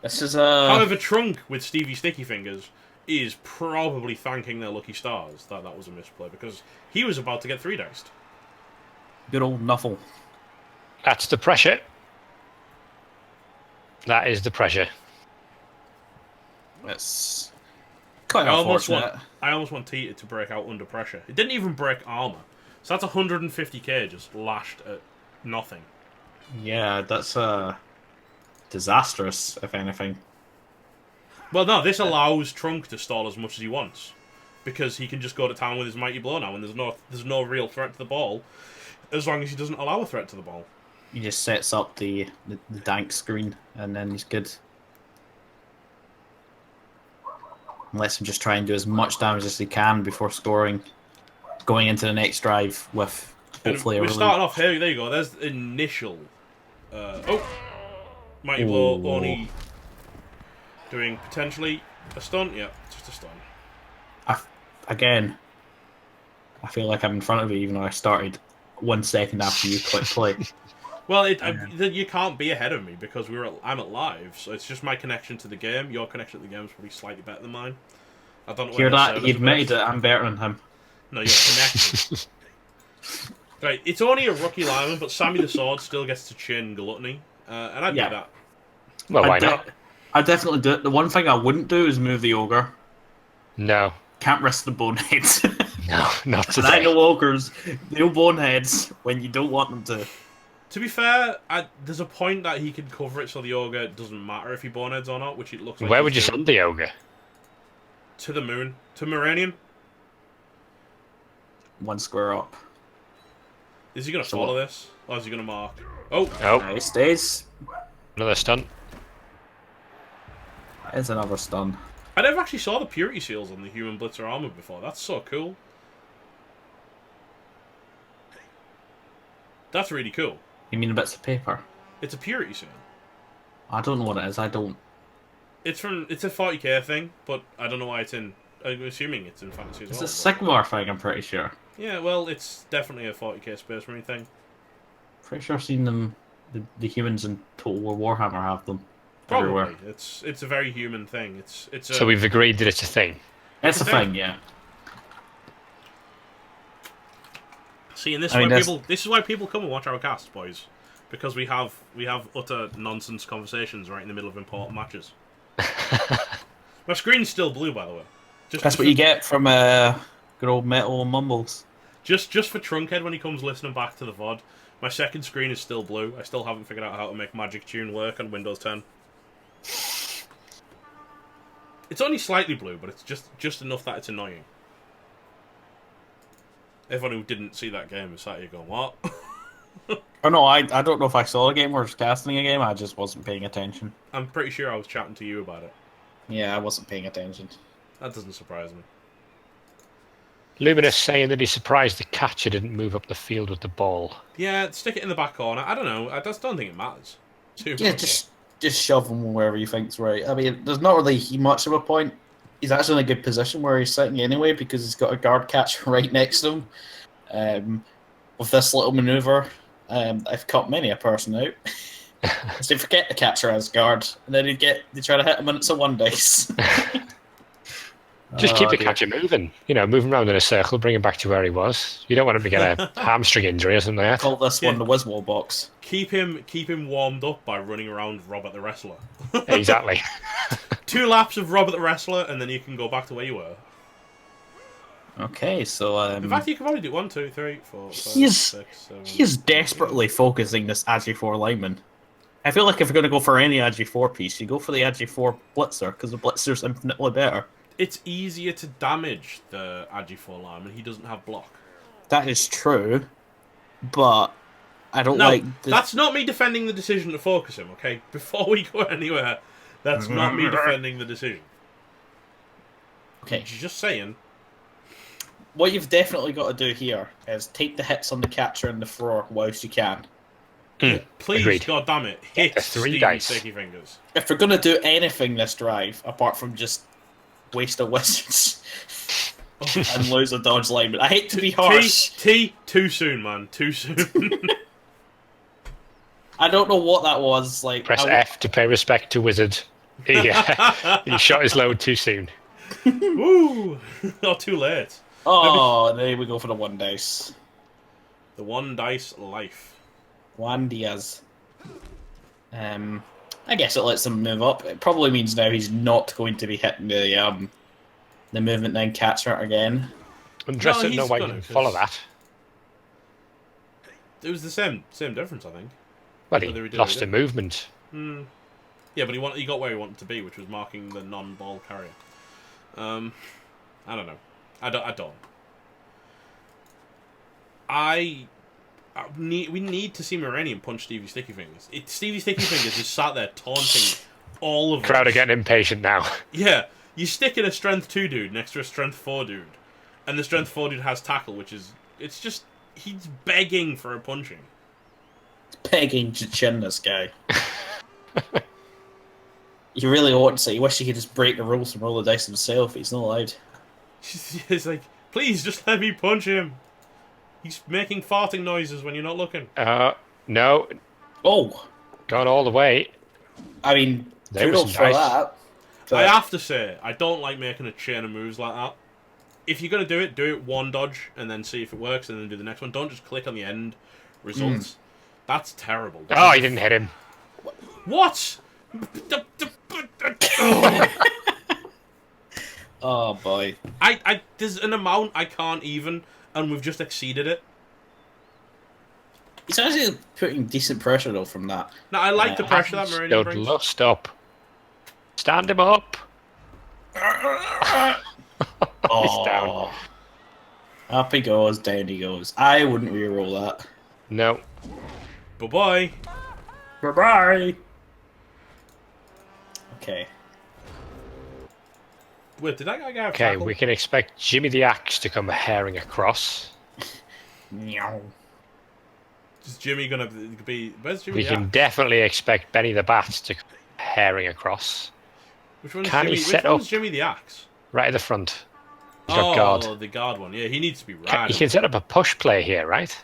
Speaker 2: This is
Speaker 1: However, Trunk with Stevie Sticky Fingers is probably thanking their lucky stars that that was a misplay, because he was about to get 3 diced.
Speaker 2: good old Nuffle.
Speaker 3: That's the pressure. That is the pressure.
Speaker 2: It's quite
Speaker 1: I almost
Speaker 2: unfortunate.
Speaker 1: want Tita to break out under pressure. It didn't even break armor, so that's 150k just lashed at nothing.
Speaker 2: Yeah, that's disastrous, if anything.
Speaker 1: Well, no, this allows Trunk to stall as much as he wants, because he can just go to town with his Mighty Blow now, and there's no real threat to the ball, as long as he doesn't allow a threat to the ball.
Speaker 2: He just sets up the dank screen, and then he's good. Unless him just try and do as much damage as he can before scoring, going into the next drive with hopefully
Speaker 1: we're starting off here. There you go. There's the initial. Mighty Blow only doing potentially a stun. Yeah, just a stun.
Speaker 2: Again, I feel like I'm in front of you, even though I started 1 second after you clicked play.
Speaker 1: Well, you can't be ahead of me because I'm at live, so it's just my connection to the game. Your connection to the game is probably slightly better than mine. I don't know.
Speaker 2: Hear that? He admitted it. I'm better than him.
Speaker 1: No, your connection. Right, it's only a rookie lineman, but Sammy the Sword still gets to chin Gluttony, and I'd do that.
Speaker 3: Well, why not?
Speaker 2: I definitely do it. The one thing I wouldn't do is move the ogre.
Speaker 3: No.
Speaker 2: Can't risk the boneheads.
Speaker 3: No, not today.
Speaker 2: And I know ogres, no boneheads when you don't want them to.
Speaker 1: To be fair, there's a point that he can cover it so the ogre doesn't matter if he boneheads or not, which it looks like.
Speaker 3: Where would you send the ogre?
Speaker 1: To the moon. To Moranion.
Speaker 2: 1 square up.
Speaker 1: Is he going to follow this? Or is he going to mark? Oh!
Speaker 2: Nice days.
Speaker 3: Another stunt.
Speaker 2: There's another stun.
Speaker 1: I never actually saw the purity seals on the human blitzer armor before. That's so cool. That's really cool.
Speaker 2: You mean the bits of paper?
Speaker 1: It's a purity seal.
Speaker 2: I don't know what it is. I don't.
Speaker 1: It's a 40k thing, but I don't know why it's in. I'm assuming it's in fantasy as well.
Speaker 2: It's a Sigmar thing, I'm pretty sure.
Speaker 1: Yeah, well, it's definitely a 40k Space Marine thing.
Speaker 2: Pretty sure I've seen them. The humans in Total War Warhammer have them.
Speaker 1: Probably.
Speaker 2: Everywhere.
Speaker 1: It's a very human thing. It's
Speaker 3: So we've agreed that it's a thing.
Speaker 2: It's a thing, yeah.
Speaker 1: See, and this is why people come and watch our casts, boys, because we have utter nonsense conversations right in the middle of important matches. My screen's still blue, by the way.
Speaker 2: That's what you get from good old Metal and Mumbles.
Speaker 1: Just for Trunkhead when he comes listening back to the VOD. My second screen is still blue. I still haven't figured out how to make Magic Tune work on Windows 10. It's only slightly blue, but it's just enough that it's annoying. Everyone who didn't see that game is sat here going, what?
Speaker 2: Oh no, I don't know if I saw a game or was casting a game, I just wasn't paying attention.
Speaker 1: I'm pretty sure I was chatting to you about it.
Speaker 2: Yeah, I wasn't paying attention.
Speaker 1: That doesn't surprise me.
Speaker 3: Luminous saying that he's surprised the catcher didn't move up the field with the ball.
Speaker 1: Yeah, stick it in the back corner. I don't know. I just don't think it matters.
Speaker 2: Yeah, just shove him wherever you think's right. I mean, there's not really much of a point. He's actually in a good position where he's sitting anyway because he's got a guard catcher right next to him. With this little maneuver, I've cut many a person out. So they forget the catcher as guard, and then they try to hit him and it's a 1 dice.
Speaker 3: Just keep the catcher moving. Moving around in a circle, bring him back to where he was. You don't want him to get a hamstring injury or something like that.
Speaker 2: Call this one the Wizwall box.
Speaker 1: Keep him warmed up by running around Robert the Wrestler.
Speaker 3: Exactly.
Speaker 1: 2 laps of Robert the Wrestler, and then you can go back to where you were.
Speaker 2: Okay, so
Speaker 1: in fact, you can probably do 1, 2, 3, 4, 5, 6, 7.
Speaker 2: He is desperately focusing this Agi4 lineman. I feel like if you're going to go for any Agi4 piece, you go for the Agi4 Blitzer because the Blitzer's infinitely better.
Speaker 1: It's easier to damage the Agi4 lineman. He doesn't have block.
Speaker 2: That is true, but I don't like.
Speaker 1: That's not me defending the decision to focus him. Okay, before we go anywhere, that's not me defending the decision.
Speaker 2: Okay,
Speaker 1: just saying.
Speaker 2: What you've definitely got to do here is take the hits on the catcher and the thrower whilst you can.
Speaker 1: Please,
Speaker 3: Agreed.
Speaker 1: God damn it, hit
Speaker 3: the 3
Speaker 1: Stevie
Speaker 3: dice.
Speaker 1: Sticky Fingers.
Speaker 2: If we're gonna do anything this drive, apart from just waste a wizards and lose a dodge lineman, I hate to be harsh.
Speaker 1: Too soon, man. Too soon.
Speaker 2: I don't know what that was. Like,
Speaker 3: Press F to pay respect to Wizard. Yeah, he shot his load too soon.
Speaker 1: Woo! Not too late.
Speaker 2: Oh, there we go for the 1 dice.
Speaker 1: The 1 dice life.
Speaker 2: Juan Diaz. I guess it lets him move up. It probably means now he's not going to be hitting the movement 9 catcher again.
Speaker 3: Interested to know why you didn't follow that.
Speaker 1: It was the same difference, I think.
Speaker 3: Well, he lost the movement.
Speaker 1: Yeah, but he got where he wanted to be, which was marking the non-ball carrier. I don't know. We need to see Moranian punch Stevie Sticky Fingers. Stevie Sticky Fingers is sat there taunting all of
Speaker 3: Crowd
Speaker 1: us.
Speaker 3: are getting impatient now.
Speaker 1: Yeah, you stick in a Strength 2 dude next to a Strength 4 dude, and the Strength 4 dude has tackle, which is... It's just... He's begging for a punching.
Speaker 2: Begging to chin this guy. You really want to say, you wish he could just break the rules and roll the dice himself. He's not allowed.
Speaker 1: It's like, please, just let me punch him. He's making farting noises when you're not looking.
Speaker 3: No.
Speaker 2: Oh!
Speaker 3: Gone all the way.
Speaker 2: I mean,
Speaker 3: There was
Speaker 2: kudos
Speaker 3: some
Speaker 2: for
Speaker 3: dice.
Speaker 2: that.
Speaker 1: I have to say, I don't like making a chain of moves like that. If you're going to do it 1 dodge, and then see if it works, and then do the next one. Don't just click on the end results. That's terrible.
Speaker 3: Oh, he didn't hit him.
Speaker 1: What?
Speaker 2: Oh, boy.
Speaker 1: There's an amount I can't even, and we've just exceeded it.
Speaker 2: He's actually putting decent pressure, though, from that.
Speaker 1: Now, I like the pressure that Meridian
Speaker 3: Stood
Speaker 1: brings.
Speaker 3: lust up. Stand him up. He's down.
Speaker 2: Up he goes, down he goes. I wouldn't re-roll that.
Speaker 3: No.
Speaker 1: Bye-bye.
Speaker 2: Bye-bye! Okay.
Speaker 1: Wait, did that guy get
Speaker 3: Okay,
Speaker 1: tackled?
Speaker 3: we can expect Jimmy the Axe to come herring across.
Speaker 2: Meow.
Speaker 1: Is Jimmy gonna be... Where's Jimmy?
Speaker 3: We
Speaker 1: the
Speaker 3: can
Speaker 1: Axe?
Speaker 3: definitely expect Benny the Bat to come herring across.
Speaker 1: Which one's
Speaker 3: Can he
Speaker 1: Jimmy?
Speaker 3: set
Speaker 1: Which one's
Speaker 3: up-
Speaker 1: Jimmy the Axe?
Speaker 3: Right at the front. He's got guard.
Speaker 1: The guard one. Yeah, he needs to be rad.
Speaker 3: He can set up a push play here, right?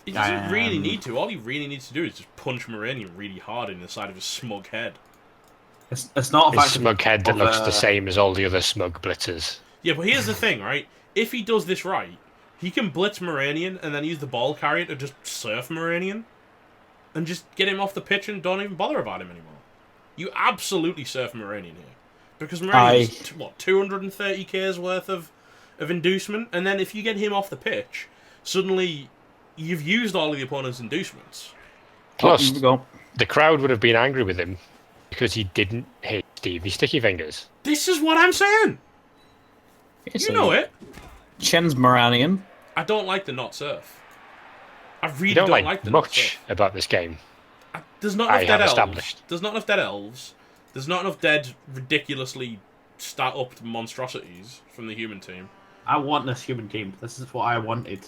Speaker 1: He doesn't really need to. All he really needs to do is just punch Moranian really hard in the side of his smug head.
Speaker 2: It's not a
Speaker 3: His
Speaker 2: fact
Speaker 3: smug head that
Speaker 2: of,
Speaker 3: looks the same as all the other smug blitzers.
Speaker 1: Yeah, but here's the thing, right? If he does this right, he can blitz Moranian and then use the ball carrier to just surf Moranian and just get him off the pitch and don't even bother about him anymore. You absolutely surf Moranian here. Because Moranian's, 230k's worth of inducement, and then if you get him off the pitch, suddenly you've used all of the opponent's inducements.
Speaker 3: Plus, the crowd would have been angry with him because he didn't hit Stevie Sticky Fingers.
Speaker 1: This is what I'm saying! You know it.
Speaker 2: Chin's Moranian.
Speaker 1: I don't like the not surf. I really
Speaker 3: You don't
Speaker 1: like the not
Speaker 3: much
Speaker 1: surf.
Speaker 3: about this game.
Speaker 1: There's not enough
Speaker 3: I
Speaker 1: dead
Speaker 3: have
Speaker 1: elves.
Speaker 3: established.
Speaker 1: There's not enough dead elves. There's not enough dead, ridiculously stat-upped monstrosities from the human team.
Speaker 2: I want this human team. This is what I wanted.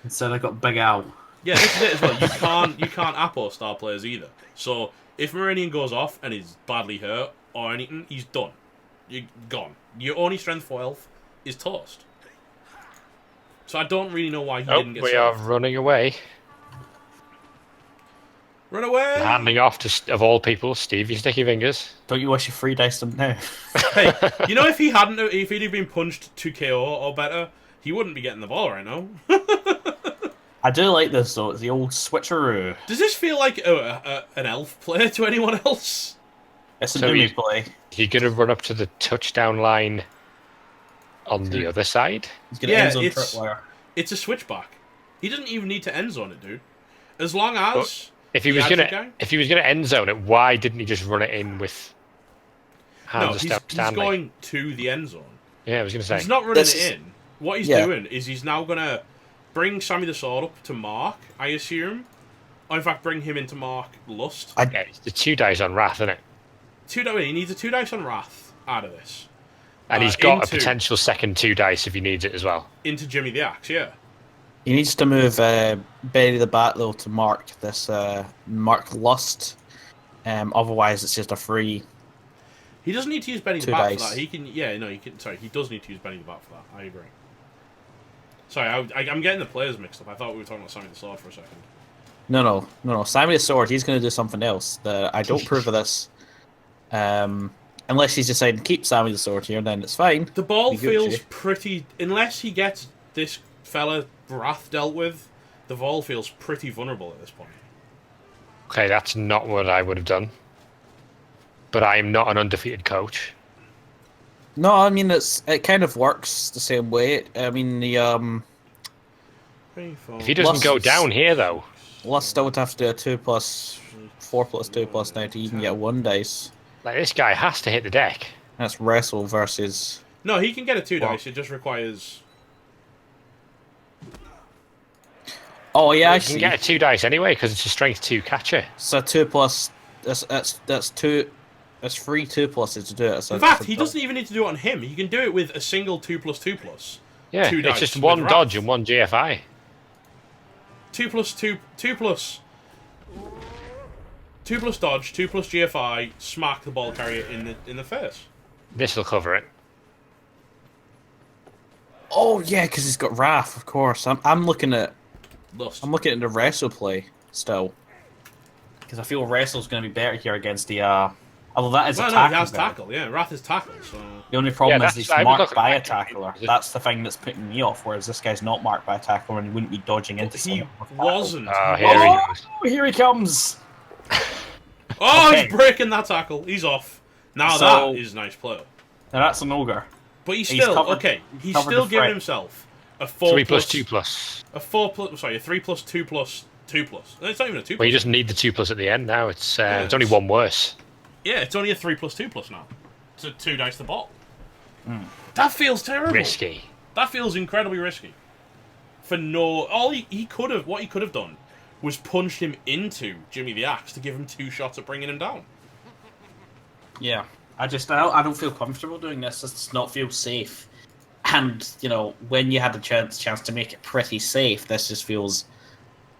Speaker 2: Instead, I got Big Al.
Speaker 1: Yeah, this is it as well. You can't Apo star players either. So if Moranian goes off and is badly hurt or anything, he's done. You're gone. Your only strength 4 health is toast. So I don't really know why he didn't get
Speaker 3: We are
Speaker 1: served.
Speaker 3: running away.
Speaker 1: Run away!
Speaker 3: Handing off to, of all people, Stevie Sticky Fingers.
Speaker 2: Don't you wish you free diced him now?
Speaker 1: Hey, you know if he'd have been punched to KO or better, he wouldn't be getting the ball right now.
Speaker 2: I do like this though. It's the old switcheroo.
Speaker 1: Does this feel like an elf play to anyone else?
Speaker 2: It's a
Speaker 3: So
Speaker 2: Doomy play.
Speaker 3: He's going to run up to the touchdown line on the other side.
Speaker 2: He's gonna end zone tripwire.
Speaker 1: It's a switchback. He doesn't even need to end zone it, dude. As long as
Speaker 3: If he was gonna end zone it, why didn't he just run it in with hands
Speaker 1: he's
Speaker 3: standing?
Speaker 1: going to the end zone.
Speaker 3: Yeah, I was gonna say.
Speaker 1: He's not running it in. What he's
Speaker 2: Yeah.
Speaker 1: doing is he's now gonna bring Sammy the Sword up to Mark, I assume. Or in fact, bring him into Mark Lust.
Speaker 3: Yeah, it's the 2 dice on Wrath, isn't it?
Speaker 1: He needs a 2 dice on Wrath out of this.
Speaker 3: And he's got a potential second 2 dice if he needs it as well.
Speaker 1: Into Jimmy the Axe, yeah.
Speaker 2: He needs to move Bury the Bat though to mark this mark Lust. Otherwise, it's just a free.
Speaker 1: He doesn't need to use Benny the
Speaker 2: 2
Speaker 1: Bat
Speaker 2: dice.
Speaker 1: for that. He can, yeah, no, he can. Sorry, he does need to use Benny the Bat for that. I agree. Sorry, I'm getting the players mixed up. I thought we were talking about Sammy the Sword for a second.
Speaker 2: No. Sammy the Sword, he's going to do something else that I don't approve of this. Unless he's deciding to keep Sammy the Sword here, then it's fine.
Speaker 1: The ball feels pretty... Unless he gets this fella Wrath dealt with, the ball feels pretty vulnerable at this point.
Speaker 3: Okay, that's not what I would have done. But I am not an undefeated coach.
Speaker 2: No, I mean, it kind of works the same way. I mean, the...
Speaker 3: If he doesn't go down here, though...
Speaker 2: Lust still would have to do a 4+2+9 to even get 1 dice.
Speaker 3: Like, this guy has to hit the deck.
Speaker 2: That's Wrestle versus...
Speaker 1: No, he can get a 2 dice. It just requires...
Speaker 2: Oh, yeah,
Speaker 3: He can get a 2 dice anyway, because it's a strength 2 catcher.
Speaker 2: So 2+... That's 2... That's 3 2+s to do it. So
Speaker 1: in fact, he doesn't even need to do it on him. He can do it with a single 2+2+.
Speaker 3: Yeah,
Speaker 1: 2 dice
Speaker 3: it's just 1 dodge and 1 GFI.
Speaker 1: 2+2... 2+ dodge, 2+ GFI, smack the ball carrier in the face.
Speaker 3: This will cover it.
Speaker 2: Oh yeah, because he's got Wrath, of course. I'm looking at
Speaker 1: Lust.
Speaker 2: I'm looking at the Wrestle play still. Because I feel Wrestle's going to be better here against the although that is a tackle.
Speaker 1: No, he has tackle, yeah. Wrath is tackle, so...
Speaker 2: The only problem is he's marked by a
Speaker 3: tackler.
Speaker 2: tackler. That's the thing that's putting me off, whereas this guy's not marked by a tackler and he wouldn't be dodging into
Speaker 1: He
Speaker 2: someone.
Speaker 1: wasn't.
Speaker 2: Here he comes!
Speaker 1: Oh,
Speaker 2: Okay.
Speaker 1: he's breaking that tackle. He's off. Now
Speaker 2: So-
Speaker 1: that is nice play.
Speaker 2: Now that's an ogre.
Speaker 1: But he's
Speaker 2: He's
Speaker 1: still...
Speaker 2: covered-
Speaker 1: okay, he's
Speaker 2: covered
Speaker 1: still
Speaker 2: the
Speaker 1: giving
Speaker 2: threat.
Speaker 1: himself a 4+...
Speaker 3: 3+2+.
Speaker 1: A 4+... Sorry, a 3+2+2+. It's not even a 2+.
Speaker 3: Well, you just need the 2+ at the end now. It's
Speaker 1: Yeah,
Speaker 3: it's only 1 worse.
Speaker 1: Yeah, it's only a 3+2+ now. It's a 2 dice the ball. That feels terrible.
Speaker 3: Risky.
Speaker 1: That feels incredibly risky. For no... All he could have... What he could have done was punched him into Jimmy the Axe to give him 2 shots at bringing him down.
Speaker 2: Yeah. I don't feel comfortable doing this. It does not feel safe. And, you know, when you had the chance to make it pretty safe, this just feels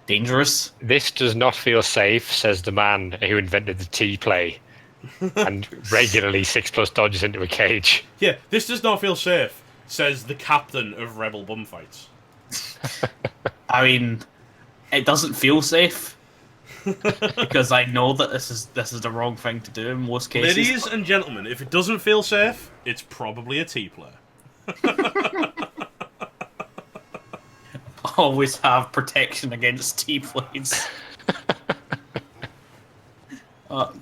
Speaker 2: dangerous.
Speaker 3: This does not feel safe, says the man who invented the T play and regularly 6+ dodges into a cage.
Speaker 1: Yeah, this does not feel safe, says the captain of Rebel Bumfights.
Speaker 2: I mean, it doesn't feel safe. Because I know that this is the wrong thing to do in most cases.
Speaker 1: Ladies and gentlemen, if it doesn't feel safe, it's probably a T play.
Speaker 2: Always have protection against T-plays.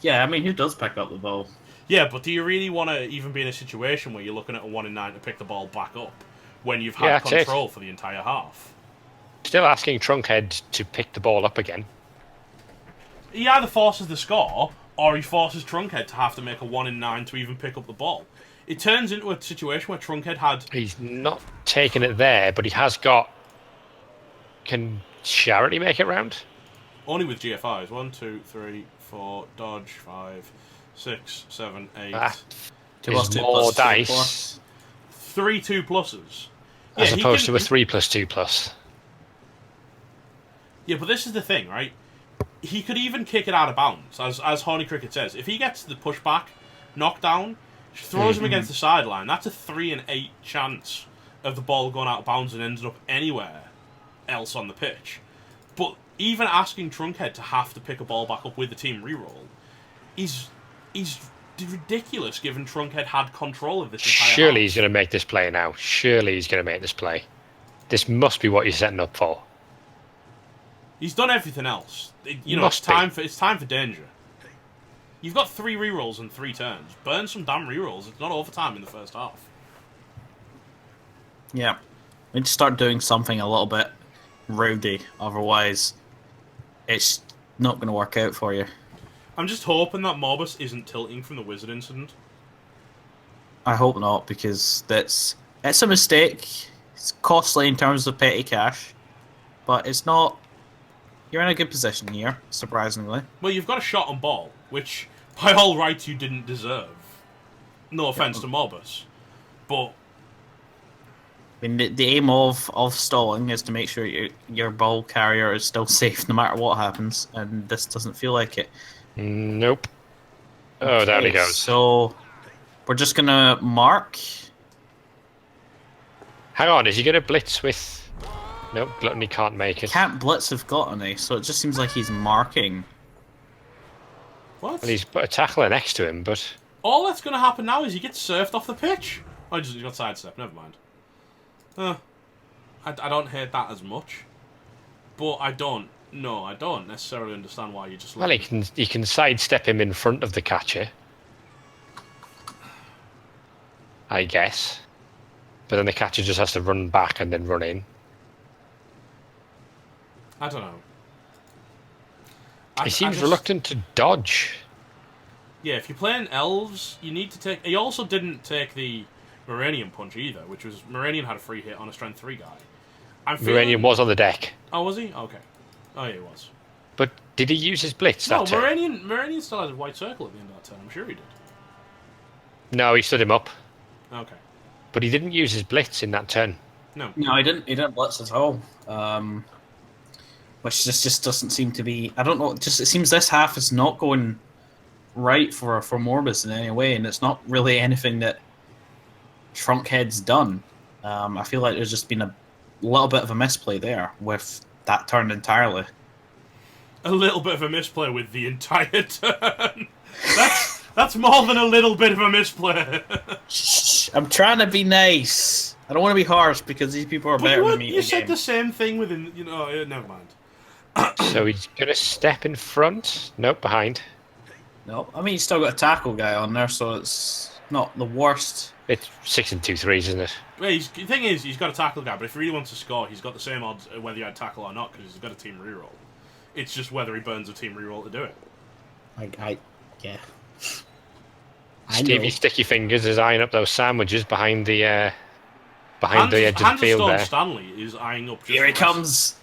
Speaker 2: Yeah, I mean, who does pick up the ball?
Speaker 1: Yeah, but do you really want to even be in a situation where you're looking at a 1 in 9 to pick the ball back up when you've had control for the entire half?
Speaker 3: Still asking Trunkhead to pick the ball up again.
Speaker 1: He either forces the score, or he forces Trunkhead to have to make a 1 in 9 to even pick up the ball. It turns into a situation where Trunkhead had...
Speaker 3: He's not taking it there, but he has got... Can Charity make it round?
Speaker 1: Only with GFIs. 1, 2, 3, 4, dodge, 5, 6, 7, 8...
Speaker 3: There's more dice.
Speaker 1: 3 2+s.
Speaker 3: As opposed to a 3+2+.
Speaker 1: Yeah, but this is the thing, right? He could even kick it out of bounds, as Horny Cricket says. If he gets the pushback knockdown, throws him against the sideline, that's a 3 in 8 chance of the ball going out of bounds and ending up anywhere else on the pitch. But even asking Trunkhead to have to pick a ball back up with the team reroll is ridiculous, given Trunkhead had control of this entire
Speaker 3: Surely he's going to make this play now. Surely he's going to make this play. This must be what you're setting up for.
Speaker 1: He's done everything else. It's time for danger. You've got 3 rerolls in 3 turns. Burn some damn rerolls. It's not overtime in the first half.
Speaker 2: Yeah. We need to start doing something a little bit rowdy, otherwise it's not going to work out for you.
Speaker 1: I'm just hoping that Morbus isn't tilting from the Wizard incident.
Speaker 2: I hope not, because it's a mistake. It's costly in terms of petty cash, but it's not... You're in a good position here, surprisingly.
Speaker 1: Well, you've got a shot on ball, which, by all rights, you didn't deserve. No offense to Morbus. But
Speaker 2: I mean, the aim of stalling is to make sure your ball carrier is still safe no matter what happens, and this doesn't feel like it.
Speaker 3: Nope. Oh, down he goes.
Speaker 2: So we're just gonna mark.
Speaker 3: Hang on, is he gonna blitz with? Nope, Gluttony can't make it.
Speaker 2: Can't blitz with Gluttony, so it just seems like he's marking.
Speaker 1: What?
Speaker 3: Well, he's put a tackler next to him, but
Speaker 1: All that's going to happen now is he gets surfed off the pitch. Oh, he got sidestep. Never mind. I don't hate that as much, but I don't necessarily understand why you just.
Speaker 3: Well, he can sidestep him in front of the catcher, I guess. But then the catcher just has to run back and then run in.
Speaker 1: I don't know.
Speaker 3: He seems reluctant to dodge.
Speaker 1: Yeah, if you're playing elves, you need to take. He also didn't take the Moranian punch either, which was Moranian had a free hit on a strength 3 guy.
Speaker 3: Moranian was on the deck.
Speaker 1: Oh, was he? Okay. Oh, yeah, he was.
Speaker 3: But did he use his blitz
Speaker 1: No,
Speaker 3: that turn?
Speaker 1: Moranian still has a white circle at the end of that turn. I'm sure he did.
Speaker 3: No, he stood him up.
Speaker 1: Okay.
Speaker 3: But he didn't use his blitz in that turn.
Speaker 1: No.
Speaker 2: No, he didn't. He didn't blitz at all. Which just doesn't seem to be. I don't know. Just it seems this half is not going right for Morbus in any way, and it's not really anything that Trunkhead's done. I feel like there's just been a little bit of a misplay there with that turn entirely.
Speaker 1: A little bit of a misplay with the entire turn. That's more than a little bit of a misplay.
Speaker 2: Shh, I'm trying to be nice. I don't want to be harsh because these people are better than me.
Speaker 1: You said the same thing within. Never mind.
Speaker 3: So he's gonna step in front. Nope, behind.
Speaker 2: No, I mean he's still got a tackle guy on there, so it's not the worst.
Speaker 3: It's 6 and 2 3s, isn't it?
Speaker 1: Well, the thing is, he's got a tackle guy, but if he really wants to score, he's got the same odds whether he had tackle or not because he's got a team reroll. It's just whether he burns a team reroll to do it.
Speaker 2: Yeah.
Speaker 3: Stevie Sticky Fingers is eyeing up those sandwiches behind the edge of the field there.
Speaker 1: Stanley is eyeing up.
Speaker 2: Here he comes.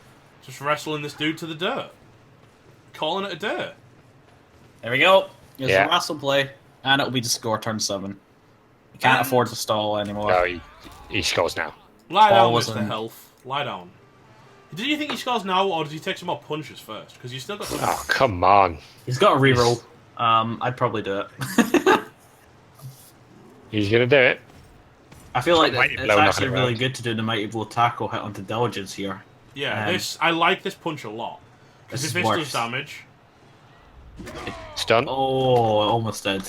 Speaker 1: Just wrestling this dude to the dirt. Calling it a dirt.
Speaker 2: There we go. Here's the wrestle play. And it'll be the score turn 7. You can't afford to stall anymore.
Speaker 3: No, he scores now.
Speaker 1: Lie down, Mr. Health. Lie down. Do you think he scores now, or does he take some more punches first? Because he's still got.
Speaker 3: Oh, come on.
Speaker 2: He's got a reroll. I'd probably do it.
Speaker 3: He's gonna do it.
Speaker 2: I feel like it's actually really good to do the Mighty Blow tackle hit onto Diligence here.
Speaker 1: Yeah, I like this punch a lot. Because if this does damage...
Speaker 3: Stun.
Speaker 2: Oh, almost dead.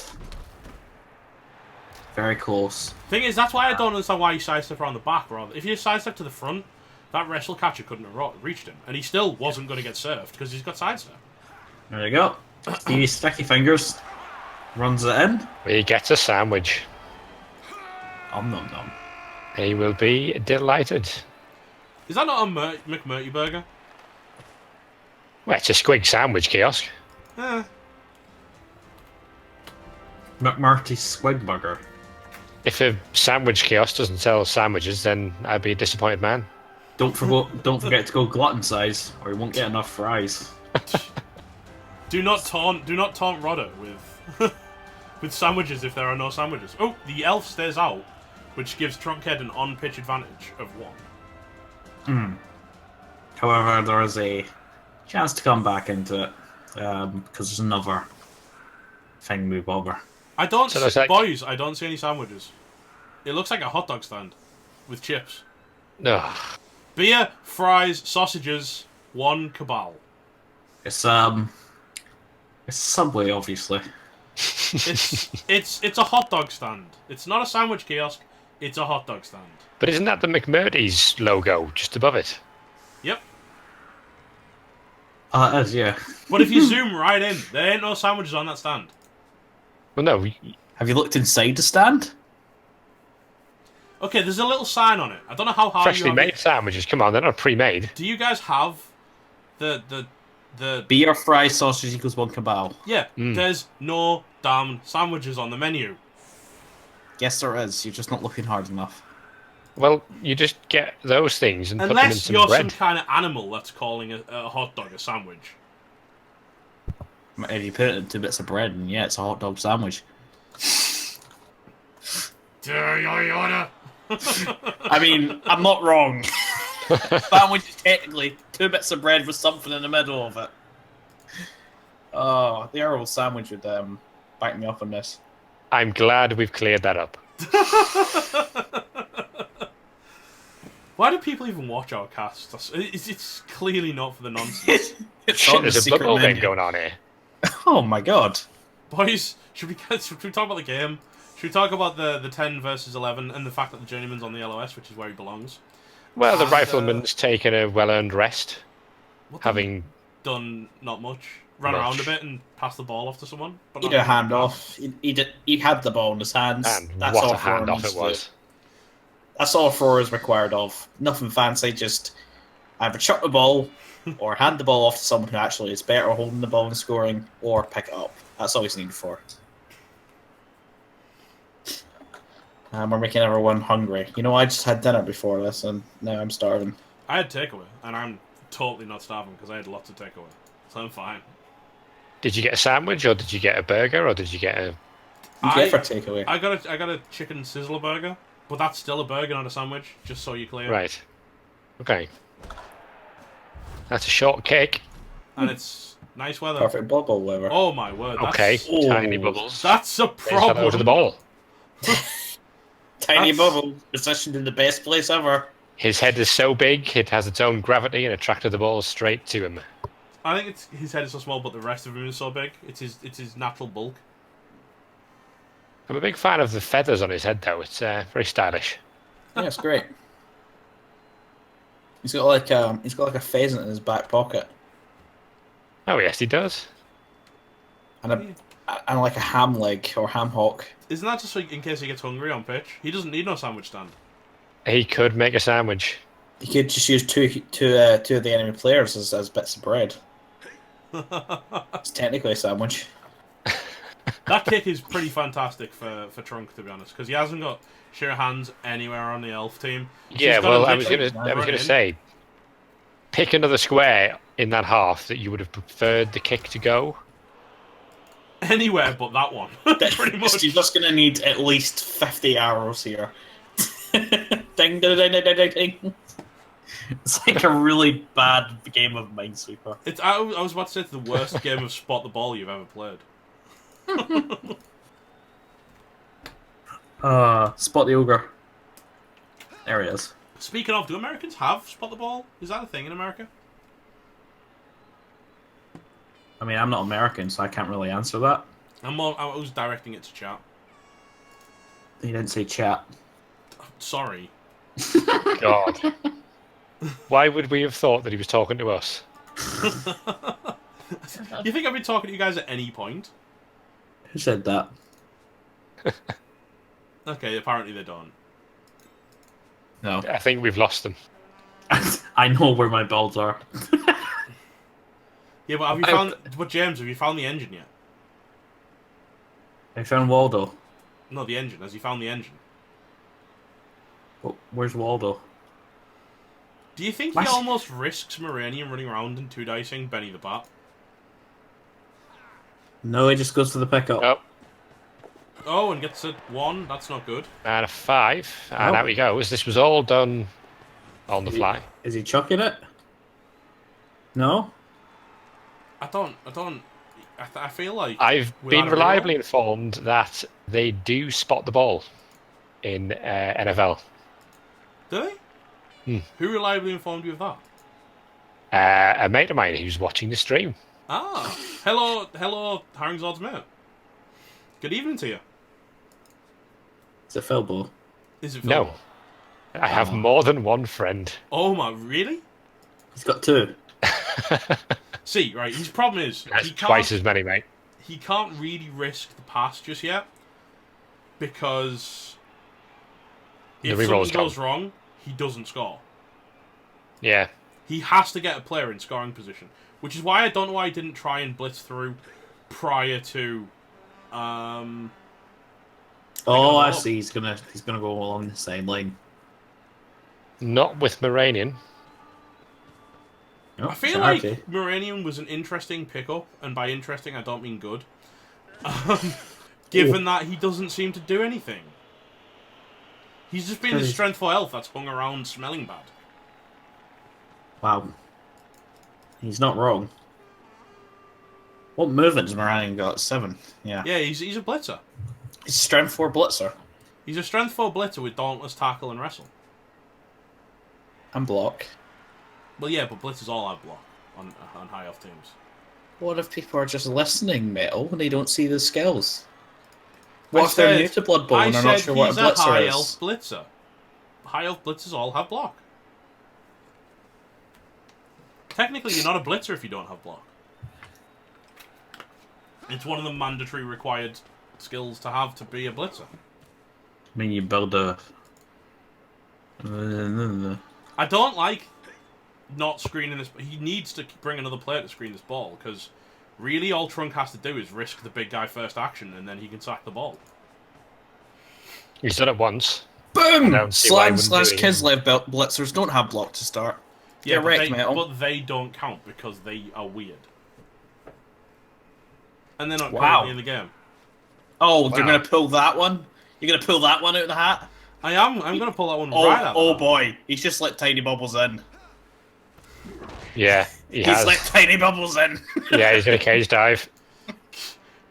Speaker 2: Very close.
Speaker 1: Thing is, that's why I don't understand why you sidestep around the back. Rather, if you sidestep to the front, that wrestle catcher couldn't have reached him. And he still wasn't going to get served because he's got sidestep.
Speaker 2: There you go. Stevie Sticky Fingers runs it in.
Speaker 3: He gets a sandwich.
Speaker 2: Nom.
Speaker 3: He will be delighted.
Speaker 1: Is that not a McMurty burger?
Speaker 3: Well, it's a squig sandwich kiosk.
Speaker 2: McMurty's Squig Burger.
Speaker 3: If a sandwich kiosk doesn't sell sandwiches, then I'd be a disappointed man.
Speaker 2: Don't forget to go glutton size, or you won't get enough fries.
Speaker 1: Do not taunt Rodder with with sandwiches if there are no sandwiches. Oh, the elf stays out, which gives Trunkhead an on-pitch advantage of 1.
Speaker 2: However, there is a chance to come back into it because there's another thing move over.
Speaker 1: I don't see any sandwiches. It looks like a hot dog stand with chips.
Speaker 3: Ugh.
Speaker 1: Beer, fries, sausages, 1 Cabal.
Speaker 2: It's Subway, obviously.
Speaker 1: It's a hot dog stand. It's not a sandwich kiosk. It's a hot dog stand.
Speaker 3: But isn't that the McMurdy's logo just above it?
Speaker 1: Yep.
Speaker 2: It is, yeah.
Speaker 1: But if you zoom right in, there ain't no sandwiches on that stand.
Speaker 3: Well, no.
Speaker 2: Have you looked inside the stand?
Speaker 1: Okay, there's a little sign on it. I don't know how hard
Speaker 3: Freshly made sandwiches. Come on, they're not pre-made.
Speaker 1: Do you guys have the
Speaker 2: beer, fry, sausage equals 1 Cabal?
Speaker 1: Yeah, there's no damn sandwiches on the menu.
Speaker 2: Yes, there is. You're just not looking hard enough.
Speaker 3: Well, you just get those things and put them in some bread.
Speaker 1: Unless you're some kind of animal that's calling a hot dog a sandwich.
Speaker 2: If you put it in 2 bits of bread, and it's a hot dog sandwich.
Speaker 1: Do your order.
Speaker 2: I mean, I'm not wrong. Sandwich is technically 2 bits of bread with something in the middle of it. Oh, the Earl sandwich would back me up on this.
Speaker 3: I'm glad we've cleared that up.
Speaker 1: Why do people even watch our casts? It's clearly not for the nonsense.
Speaker 3: Shit, there's a Blood Bowl game going on here.
Speaker 2: Oh my god.
Speaker 1: Boys, should we talk about the game? Should we talk about the 10 versus 11 and the fact that the journeyman's on the LOS, which is where he belongs?
Speaker 3: Well, the rifleman's taken a well-earned rest, having
Speaker 1: done not much. Ran around a bit and passed the ball off to someone. But
Speaker 2: he did a handoff. He had the ball in his hands.
Speaker 3: And
Speaker 2: that's
Speaker 3: what
Speaker 2: all
Speaker 3: a handoff it was.
Speaker 2: That's all Thor is required of. Nothing fancy, just either chuck the ball or hand the ball off to someone who actually is better at holding the ball and scoring, or pick it up. That's all he's needed for. And we're making everyone hungry. You know, I just had dinner before this, and now I'm starving.
Speaker 1: I had takeaway, and I'm totally not starving because I had lots of takeaway, so I'm fine.
Speaker 3: Did you get a sandwich, or did you get a burger, or did you get a...
Speaker 2: You get for takeaway.
Speaker 1: I got a chicken sizzler burger, but that's still a burger, not a sandwich, just so you're clear.
Speaker 3: Right. Okay. That's a short cake.
Speaker 1: And it's nice weather.
Speaker 2: Perfect bubble weather.
Speaker 1: Oh my word.
Speaker 3: Okay, tiny bubbles.
Speaker 1: That's a problem.
Speaker 3: Over the ball.
Speaker 2: Tiny bubble, positioned in the best place ever.
Speaker 3: His head is so big, it has its own gravity and attracted the ball straight to him.
Speaker 1: I think his head is so small, but the rest of him is so big. It's his natural bulk.
Speaker 3: I'm a big fan of the feathers on his head, though. It's very stylish.
Speaker 2: Yeah, it's great. He's got like a pheasant in his back pocket,
Speaker 3: Oh yes, he does.
Speaker 2: and like a ham leg or ham hock.
Speaker 1: Isn't that just so in case he gets hungry on pitch? He doesn't need no sandwich stand.
Speaker 3: He could make a sandwich.
Speaker 2: You could just use two of the enemy players as bits of bread. It's technically a sandwich.
Speaker 1: That kick is pretty fantastic for Trunk, to be honest, because he hasn't got sure hands anywhere on the elf team. So
Speaker 3: Yeah, well, I was gonna say, pick another square in that half that you would have preferred the kick to go.
Speaker 1: Anywhere but that one, pretty much.
Speaker 2: You're just gonna need at least 50 arrows here. Ding, ding, ding, ding, ding, ding. It's like a really bad game of Minesweeper.
Speaker 1: I was about to say it's the worst game of spot the ball you've ever played.
Speaker 2: Spot the ogre. There he is.
Speaker 1: Speaking of, do Americans have spot the ball? Is that a thing in America?
Speaker 2: I mean, I'm not American, so I can't really answer that.
Speaker 1: I was directing it to chat.
Speaker 2: You didn't say chat.
Speaker 1: Sorry.
Speaker 3: God. Why would we have thought that he was talking to us?
Speaker 1: You think I've been talking to you guys at any point?
Speaker 2: Who said that?
Speaker 1: Okay, apparently they don't.
Speaker 2: No.
Speaker 3: I think we've lost them.
Speaker 2: I know where my balls are.
Speaker 1: Yeah, but have you found? But James, have you found the engine yet?
Speaker 2: I found Waldo.
Speaker 1: No, the engine. Has he found the engine?
Speaker 2: Well, where's Waldo?
Speaker 1: Do you think he almost risks Moranium running around and two-dicing Benny the Bat?
Speaker 2: No, he just goes for the pickup.
Speaker 3: Nope.
Speaker 1: Oh, and gets a 1. That's not good.
Speaker 3: And a 5. And out he goes. This was all done on the fly.
Speaker 2: Is he chucking it? No?
Speaker 1: I feel like...
Speaker 3: I've been reliably informed that they do spot the ball in NFL.
Speaker 1: Do they? Who reliably informed you of that?
Speaker 3: A mate of mine who's watching the stream.
Speaker 1: Ah, hello, Haringzord's mate. Good evening to you.
Speaker 2: It's a Philbo.
Speaker 1: Is it Philbo?
Speaker 3: No. I have more than one friend.
Speaker 1: Oh my, really?
Speaker 2: He's got 2.
Speaker 1: See, right, his problem is...
Speaker 3: That's twice as many, mate.
Speaker 1: He can't really risk the pass just yet, because if something goes wrong, he doesn't score.
Speaker 3: Yeah.
Speaker 1: He has to get a player in scoring position, which is why I don't know why he didn't try and blitz through prior to...
Speaker 2: I see. He's gonna go along the sideline.
Speaker 3: Not with Moranian.
Speaker 2: No,
Speaker 1: I feel like Moranium was an interesting pickup, and by interesting I don't mean good. Given that he doesn't seem to do anything. He's just been the strength 4 elf that's hung around smelling bad.
Speaker 2: Wow. He's not wrong. What movement does Moranion got? 7. Yeah.
Speaker 1: Yeah, he's a blitzer.
Speaker 2: He's strength 4 blitzer.
Speaker 1: He's a strength 4 blitzer with dauntless, tackle, and wrestle.
Speaker 2: And block.
Speaker 1: Well, yeah, but blitzers all have block on high elf teams.
Speaker 2: What if people are just listening, Metal, and they don't see the skills? What if they're new to Blood Bowl and they're not sure what a blitzer is?
Speaker 1: High elf blitzer. High elf blitzers all have block. Technically, you're not a blitzer if you don't have block. It's one of the mandatory required skills to have to be a blitzer.
Speaker 2: I mean, you build a...
Speaker 1: I don't like not screening this. He needs to bring another player to screen this ball, because really all Trunk has to do is risk the big guy first action, and then he can sack the ball.
Speaker 3: He's done it once.
Speaker 2: Boom! Slams slash Kislev blitzers don't have block to start.
Speaker 1: Yeah,
Speaker 2: Metal.
Speaker 1: but they don't count because they are weird. And they're not
Speaker 2: wow.
Speaker 1: currently in the game.
Speaker 2: Oh, wow. You're going to pull that one? You're going to pull that one out of the hat?
Speaker 1: I am. I'm going to pull that one right out.
Speaker 2: Oh boy, he's just let Tiny Bubbles in.
Speaker 3: Yeah,
Speaker 2: he's let Tiny Bubbles in.
Speaker 3: Yeah, he's going to cage dive.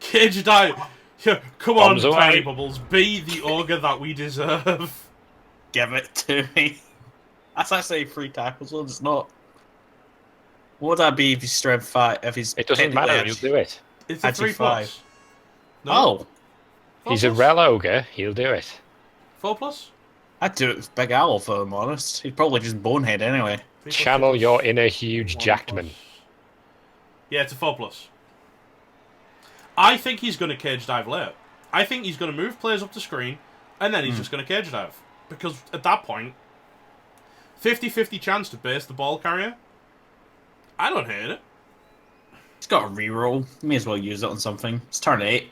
Speaker 1: Cage dive. Yeah, come
Speaker 3: Bombs
Speaker 1: on,
Speaker 3: away.
Speaker 1: Tiny Bubbles. Be the ogre that we deserve.
Speaker 2: Give it to me. That's actually 3 tackles, well, it's not. What would that be if he's strength 5? If he's
Speaker 3: it doesn't matter, he'll do it.
Speaker 1: It's a 3+. No?
Speaker 2: Oh.
Speaker 3: He's a rel ogre, he'll do it.
Speaker 1: 4+?
Speaker 2: I'd do it with Big Owl, if I'm honest. He'd probably just bonehead anyway.
Speaker 3: Channel your inner huge Jackman.
Speaker 1: Yeah, it's a 4+. I think he's going to cage dive late. I think he's going to move players up the screen, and then he's just going to cage dive. Because at that point, 50-50 chance to base the ball carrier. I don't hate it.
Speaker 2: He's got a reroll. May as well use it on something. It's turn 8.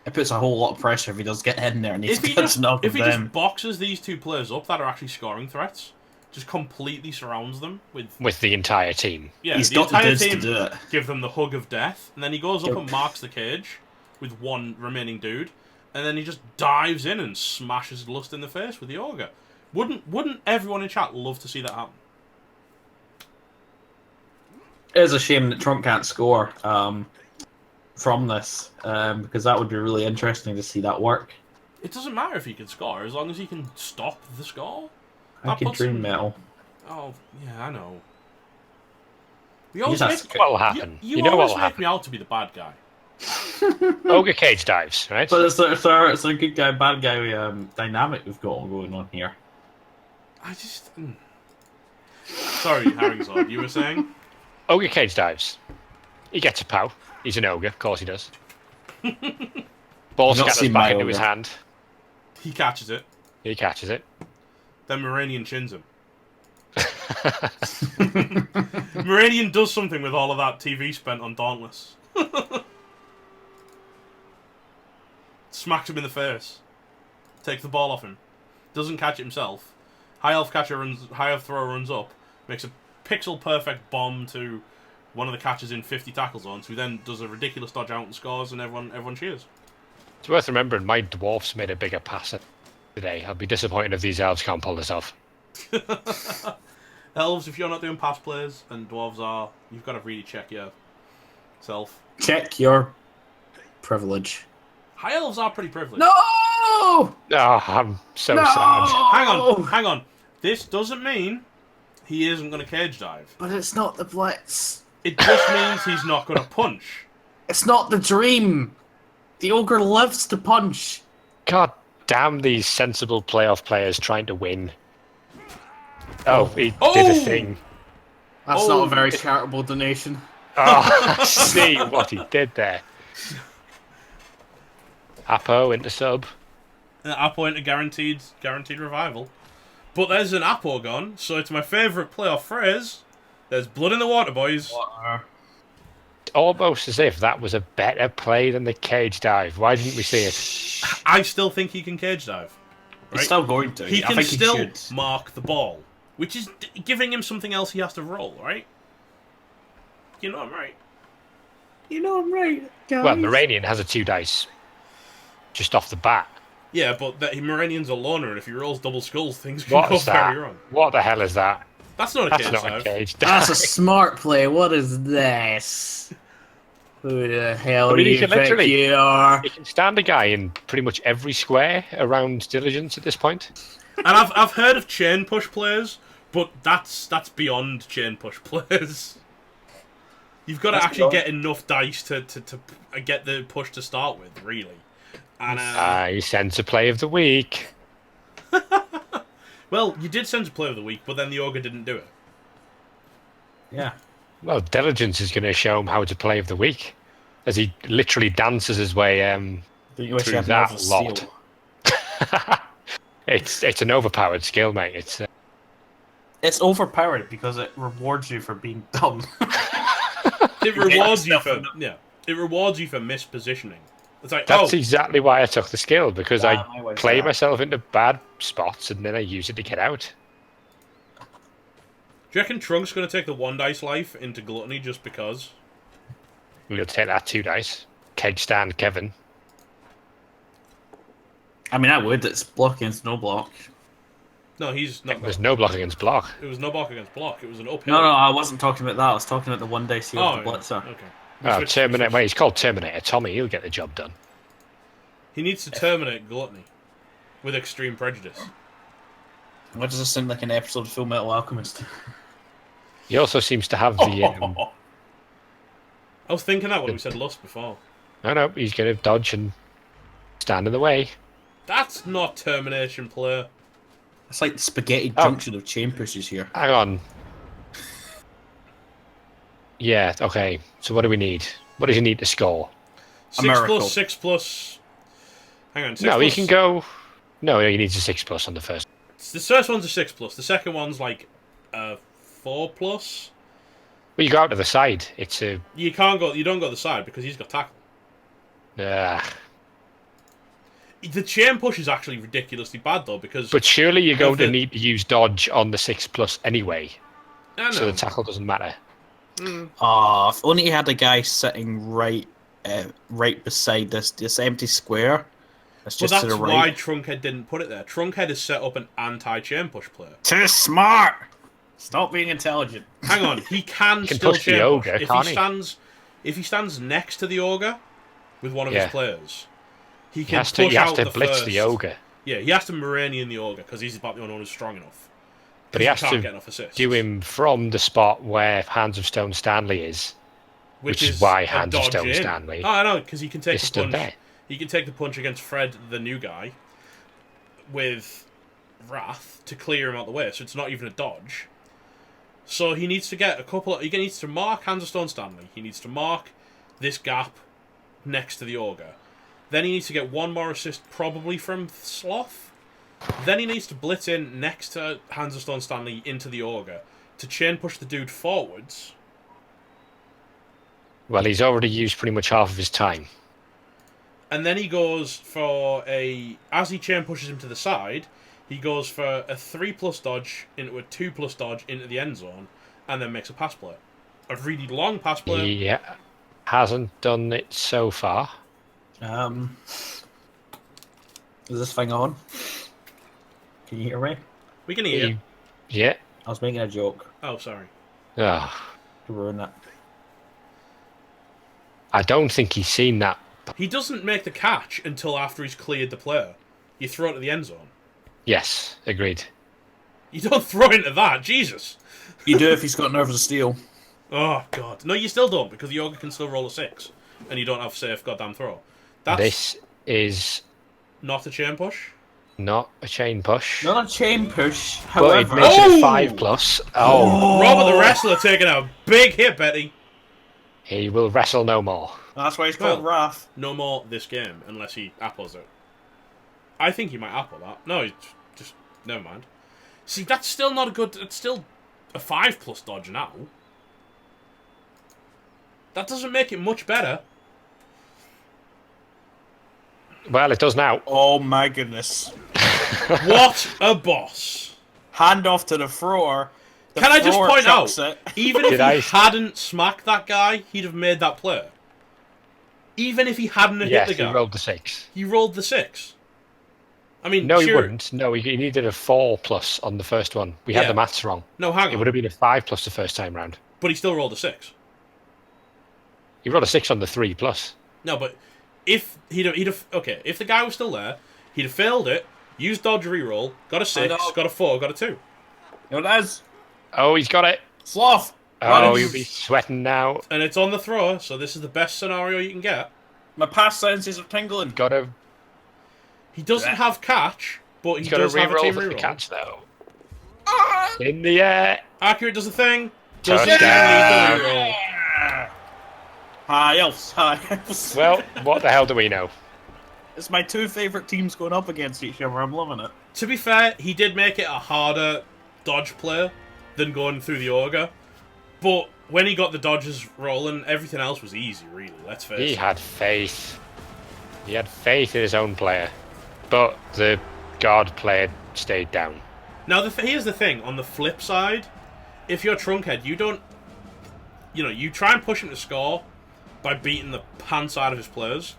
Speaker 2: It puts a whole lot of pressure if he does get in there and he's
Speaker 1: if he just boxes these 2 players up that are actually scoring threats, just completely surrounds them with
Speaker 3: the entire team.
Speaker 1: Yeah,
Speaker 2: he's
Speaker 1: the
Speaker 2: got
Speaker 1: entire
Speaker 2: the
Speaker 1: team
Speaker 2: to do it.
Speaker 1: Give them the hug of death, and then he goes up and marks the cage with 1 remaining dude, and then he just dives in and smashes Lust in the face with the ogre. Wouldn't everyone in chat love to see that happen?
Speaker 2: It is a shame that Trump can't score from this, because that would be really interesting to see that work.
Speaker 1: It doesn't matter if he can score, as long as he can stop the score.
Speaker 2: I can dream Metal.
Speaker 1: Oh, yeah, I know.
Speaker 3: What will happen?
Speaker 1: You
Speaker 3: know what
Speaker 1: always
Speaker 3: will
Speaker 1: make
Speaker 3: happen.
Speaker 1: me out to be the bad guy.
Speaker 3: Ogre cage dives, right?
Speaker 2: But it's a good guy, bad guy dynamic we've got going on here.
Speaker 1: I just... Sorry, Harrington, you were saying?
Speaker 3: Ogre cage dives. He gets a pow. He's an ogre, of course he does. Ball scatters back into his hand.
Speaker 1: He catches it.
Speaker 3: He catches it.
Speaker 1: Then Moranion chins him. Moranion does something with all of that TV spent on Dauntless. Smacks him in the face. Takes the ball off him. Doesn't catch it himself. High elf thrower runs up. Makes a pixel perfect bomb to one of the catchers in 50 tackle zones, who then does a ridiculous dodge out and scores, and everyone cheers.
Speaker 3: It's worth remembering my dwarfs made a bigger pass today. I'll be disappointed if these elves can't pull this off.
Speaker 1: Elves, if you're not doing pass plays, and dwarves are, you've got to really check yourself.
Speaker 2: Check your privilege.
Speaker 1: High elves are pretty privileged.
Speaker 2: No!
Speaker 3: Oh, I'm so sad.
Speaker 1: Hang on. This doesn't mean he isn't going to cage dive.
Speaker 2: But it's not the blitz.
Speaker 1: It just means he's not going to punch.
Speaker 2: It's not the dream. The ogre loves to punch.
Speaker 3: God damn these sensible playoff players trying to win. Oh, he did a thing.
Speaker 2: That's not a very charitable donation.
Speaker 3: Oh, see what he did there. Apo into sub.
Speaker 1: Apo into guaranteed revival. But there's an Apo gone, so it's my favourite playoff phrase. There's blood in the water, boys.
Speaker 2: Water.
Speaker 3: Almost as if that was a better play than the cage dive. Why didn't we see it?
Speaker 1: I still think he can cage dive. Right?
Speaker 2: He's still going to.
Speaker 1: He can still mark the ball, which is giving him something else he has to roll, right? You know I'm right.
Speaker 2: You know I'm right, guys.
Speaker 3: Well, Moranion has a 2 dice just off the bat.
Speaker 1: Yeah, but Moranian's a loner, and if he rolls double skulls, things can
Speaker 3: What
Speaker 1: go
Speaker 3: is that?
Speaker 1: very wrong.
Speaker 3: What the hell is that?
Speaker 1: That's not a
Speaker 3: That's
Speaker 1: cage
Speaker 3: not
Speaker 1: dive.
Speaker 3: a cage
Speaker 4: That's a
Speaker 3: dive.
Speaker 4: smart play. What is this? Who the hell
Speaker 3: I mean,
Speaker 4: do
Speaker 3: he
Speaker 4: you
Speaker 3: can
Speaker 4: think
Speaker 3: literally-
Speaker 4: you are?
Speaker 3: You can stand a guy in pretty much every square around Diligence at this point.
Speaker 1: And I've heard of chain push players, but that's beyond chain push players. You've got to
Speaker 2: That's
Speaker 1: actually
Speaker 2: beyond-
Speaker 1: get enough dice to get the push to start with, really. And
Speaker 3: He sends a play of the week.
Speaker 1: well, you did send a play of the week, but then the ogre didn't do it.
Speaker 4: Yeah.
Speaker 3: Well, Diligence is going to show him how to play of the week, as he literally dances his way
Speaker 2: Don't you wish you
Speaker 3: through
Speaker 2: had more of
Speaker 3: that
Speaker 2: a
Speaker 3: lot.
Speaker 2: steal?
Speaker 3: It's an overpowered skill, mate.
Speaker 2: It's overpowered because it rewards you for being dumb.
Speaker 1: It rewards you
Speaker 2: yourself
Speaker 1: for
Speaker 2: in
Speaker 1: it rewards you for mispositioning. It's like
Speaker 3: That's exactly why I took the skill, because
Speaker 2: my
Speaker 3: I
Speaker 2: wife's
Speaker 3: play
Speaker 2: that.
Speaker 3: myself into bad spots and then I use it to get out.
Speaker 1: do you reckon Trunk's going to take the 1 dice life into Gluttony just because?
Speaker 3: We'll take that 2 dice. Keg stand, Kevin.
Speaker 4: I mean, I would. It's block against no block.
Speaker 1: No, he's not.
Speaker 3: There's no block against block.
Speaker 1: It was no block against block. It was an uphill.
Speaker 4: No, I wasn't talking about that. I was talking about the 1 dice here
Speaker 1: Oh,
Speaker 4: with the
Speaker 1: yeah.
Speaker 4: blitzer.
Speaker 1: Okay.
Speaker 3: Oh, Terminator. Wait, he's called Terminator. Tommy, he'll get the job done.
Speaker 1: He needs to terminate Gluttony with extreme prejudice.
Speaker 2: Why does this sound like an episode of Full Metal Alchemist?
Speaker 3: He also seems to have the...
Speaker 1: I was thinking that when we said lust before.
Speaker 3: No, he's going to dodge and stand in the way.
Speaker 1: That's not termination play.
Speaker 2: It's like the spaghetti
Speaker 3: Oh.
Speaker 2: junction of chain pushes here.
Speaker 3: Hang on. Yeah, okay. So what do we need? What does he need to score?
Speaker 1: 6
Speaker 2: miracle.
Speaker 1: plus 6 plus. Hang on. 6
Speaker 3: No,
Speaker 1: plus...
Speaker 3: he can go... No, he needs a 6+ on the first.
Speaker 1: The first one's a 6 plus. The second one's like a 4 plus.
Speaker 3: Well, you go out to the side. It's a...
Speaker 1: You can't go. You don't go to the side because he's got tackle. The chain push is actually ridiculously bad though because.
Speaker 3: But surely you're going to
Speaker 1: the-
Speaker 3: need to use dodge on the 6+ anyway,
Speaker 1: I
Speaker 3: so
Speaker 1: know.
Speaker 3: the tackle doesn't matter.
Speaker 2: Oh, if only you had a guy sitting right beside this empty square. That's
Speaker 1: But
Speaker 2: just to
Speaker 1: that's
Speaker 2: the
Speaker 1: why
Speaker 2: right.
Speaker 1: Trunkhead didn't put it there. Trunkhead is set up an anti-chain push player.
Speaker 2: Too smart. Stop being intelligent.
Speaker 1: Hang on, he can
Speaker 3: Can
Speaker 1: still
Speaker 3: push the
Speaker 1: chain
Speaker 3: ogre,
Speaker 1: push.
Speaker 3: can't he?
Speaker 1: If he stands next to the ogre with one of
Speaker 3: Yeah.
Speaker 1: his players, he
Speaker 3: He
Speaker 1: can
Speaker 3: has to,
Speaker 1: push
Speaker 3: he has
Speaker 1: out
Speaker 3: to
Speaker 1: the
Speaker 3: blitz
Speaker 1: first.
Speaker 3: the ogre,
Speaker 1: Yeah, he has to Moranian the ogre because he's about the only one who's strong enough.
Speaker 3: but he has
Speaker 1: can't
Speaker 3: to
Speaker 1: get enough assists.
Speaker 3: do him from the spot where Hands of Stone Stanley is. which is why
Speaker 1: a
Speaker 3: Hands of
Speaker 1: dodge
Speaker 3: Stone
Speaker 1: in.
Speaker 3: Stanley
Speaker 1: Oh, I know, because he can take
Speaker 3: is
Speaker 1: the
Speaker 3: stood
Speaker 1: punch.
Speaker 3: there.
Speaker 1: He can take the punch against Fred, the new guy, with Wrath to clear him out the way. So it's not even a dodge. So he needs to get a couple. He needs to mark Hands of Stone Stanley. He needs to mark this gap next to the ogre. Then he needs to get one more assist, probably from Sloth. Then he needs to blitz in next to Hands of Stone Stanley into the ogre to chain push the dude forwards.
Speaker 3: Well, he's already used pretty much half of his time.
Speaker 1: And then he goes for as he chain pushes him to the side, he goes for a 3+ dodge into a 2+ dodge into the end zone, and then makes a pass play. A really long pass play.
Speaker 3: He hasn't done it so far.
Speaker 2: Is this thing on? Can you hear me?
Speaker 1: We can hear.
Speaker 3: Yeah.
Speaker 2: I was making a joke
Speaker 1: Oh, sorry.
Speaker 3: Oh,
Speaker 2: to ruin that.
Speaker 3: I don't think he's seen that.
Speaker 1: He doesn't make the catch until after he's cleared the player. You throw it to the end zone.
Speaker 3: Yes, agreed.
Speaker 1: You don't throw into that, Jesus.
Speaker 2: You do if he's got nerves of steel.
Speaker 1: Oh, God. No, you still don't, because the ogre can still roll a 6, and you don't have safe goddamn throw. That's
Speaker 3: This is
Speaker 1: not a chain push.
Speaker 3: not a chain push,
Speaker 2: Not a chain push,
Speaker 3: but it
Speaker 2: however.
Speaker 3: makes
Speaker 1: Oh!
Speaker 3: it 5+. Oh,
Speaker 1: Robert the Wrestler taking a big hit, Betty.
Speaker 3: he will wrestle no more.
Speaker 2: That's why he's called
Speaker 1: Well.
Speaker 2: Wrath.
Speaker 1: No more this game, unless he apples it. I think he might apple that. No, he just... Never mind. See, that's still not a good... It's still a 5+ dodge now. That doesn't make it much better.
Speaker 3: Well, it does now.
Speaker 2: Oh my goodness.
Speaker 1: What a boss.
Speaker 2: Hand off to the thrower. The
Speaker 1: Can I just
Speaker 2: thrower
Speaker 1: point out,
Speaker 2: chucks it.
Speaker 1: even if
Speaker 3: Did
Speaker 1: he
Speaker 3: I-
Speaker 1: hadn't smacked that guy, he'd have made that play. Even if he hadn't hit
Speaker 3: Yes,
Speaker 1: the
Speaker 3: he
Speaker 1: guy.
Speaker 3: rolled the 6.
Speaker 1: He rolled the 6. I mean,
Speaker 3: No, he
Speaker 1: sure.
Speaker 3: wouldn't. No, he needed a 4+ on the first one. We had
Speaker 1: Yeah.
Speaker 3: the maths wrong.
Speaker 1: No, hang
Speaker 3: It
Speaker 1: on.
Speaker 3: would have been a 5+ the first time round.
Speaker 1: But he still rolled a 6.
Speaker 3: He rolled a 6 on the 3+.
Speaker 1: No, but if he'd have okay, if the guy was still there, he'd have failed it, used dodge reroll, got a 6, got a 4, got a 2.
Speaker 2: No, it is.
Speaker 3: Oh, he's got it.
Speaker 2: Sloth.
Speaker 3: Oh, you'll be sweating now.
Speaker 1: And it's on the thrower, so this is the best scenario you can get.
Speaker 2: My past senses are tingling.
Speaker 3: Got to.
Speaker 1: He doesn't have catch, but he
Speaker 3: He's got to
Speaker 1: does have a
Speaker 3: reroll
Speaker 1: team
Speaker 3: for the
Speaker 1: reroll.
Speaker 3: catch though. In the air.
Speaker 1: Accurate does the thing. Doesn't
Speaker 3: Touchdown.
Speaker 1: need the reroll.
Speaker 2: Hi, elves. Hi, elves.
Speaker 3: Well, what the hell do we know?
Speaker 2: It's my two favourite teams going up against each other. I'm loving it.
Speaker 1: To be fair, he did make it a harder dodge play than going through the ogre. But when he got the dodges rolling, everything else was easy, really. Let's face it.
Speaker 3: He had faith. He had faith in his own player. But the guard player stayed down.
Speaker 1: Now, here's the thing. On the flip side, if you're Trunkhead, you don't... you try and push him to score by beating the pants out of his players.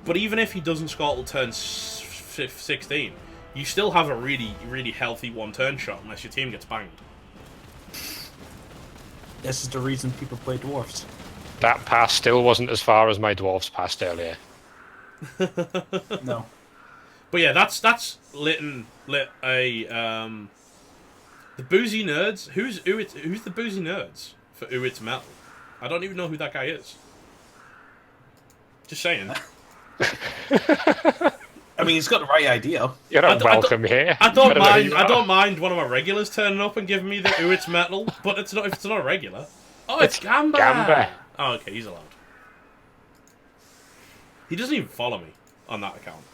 Speaker 1: But even if he doesn't score till turn 16, you still have a really, really healthy one-turn shot unless your team gets banged.
Speaker 2: This is the reason people play dwarves.
Speaker 3: That pass still wasn't as far as my dwarves passed earlier.
Speaker 2: No.
Speaker 1: But yeah, that's lit a the boozy nerds. Who's the boozy nerds for FullMetalCOS? I don't even know who that guy is. Just saying.
Speaker 2: I mean, he's got the right idea.
Speaker 3: You're not welcome here.
Speaker 1: I don't mind one of my regulars turning up and giving me the FullMetalCOS, but it's not if it's not a regular. Oh, it's Gamba.
Speaker 3: Gamba.
Speaker 1: Oh, okay, he's allowed. He doesn't even follow me on that account.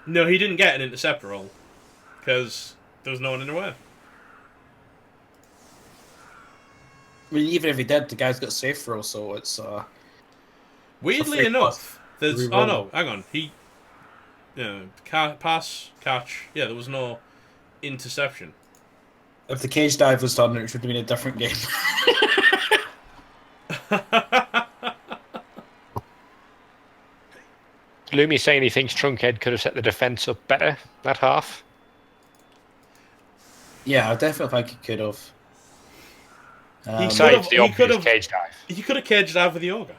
Speaker 1: No, he didn't get an intercept roll because there was no one in the way.
Speaker 2: I mean, even if he did, the guy's got safe throw, so it's
Speaker 1: Weirdly enough, there's no, hang on, pass, catch. Yeah, there was no interception.
Speaker 2: If the cage dive was done, it should have been a different game.
Speaker 3: Loomy saying he thinks Trunkhead could have set the defence up better that half.
Speaker 2: Yeah, I definitely think he could have.
Speaker 3: Besides the obvious cage dive.
Speaker 1: He could have caged dive with the ogre.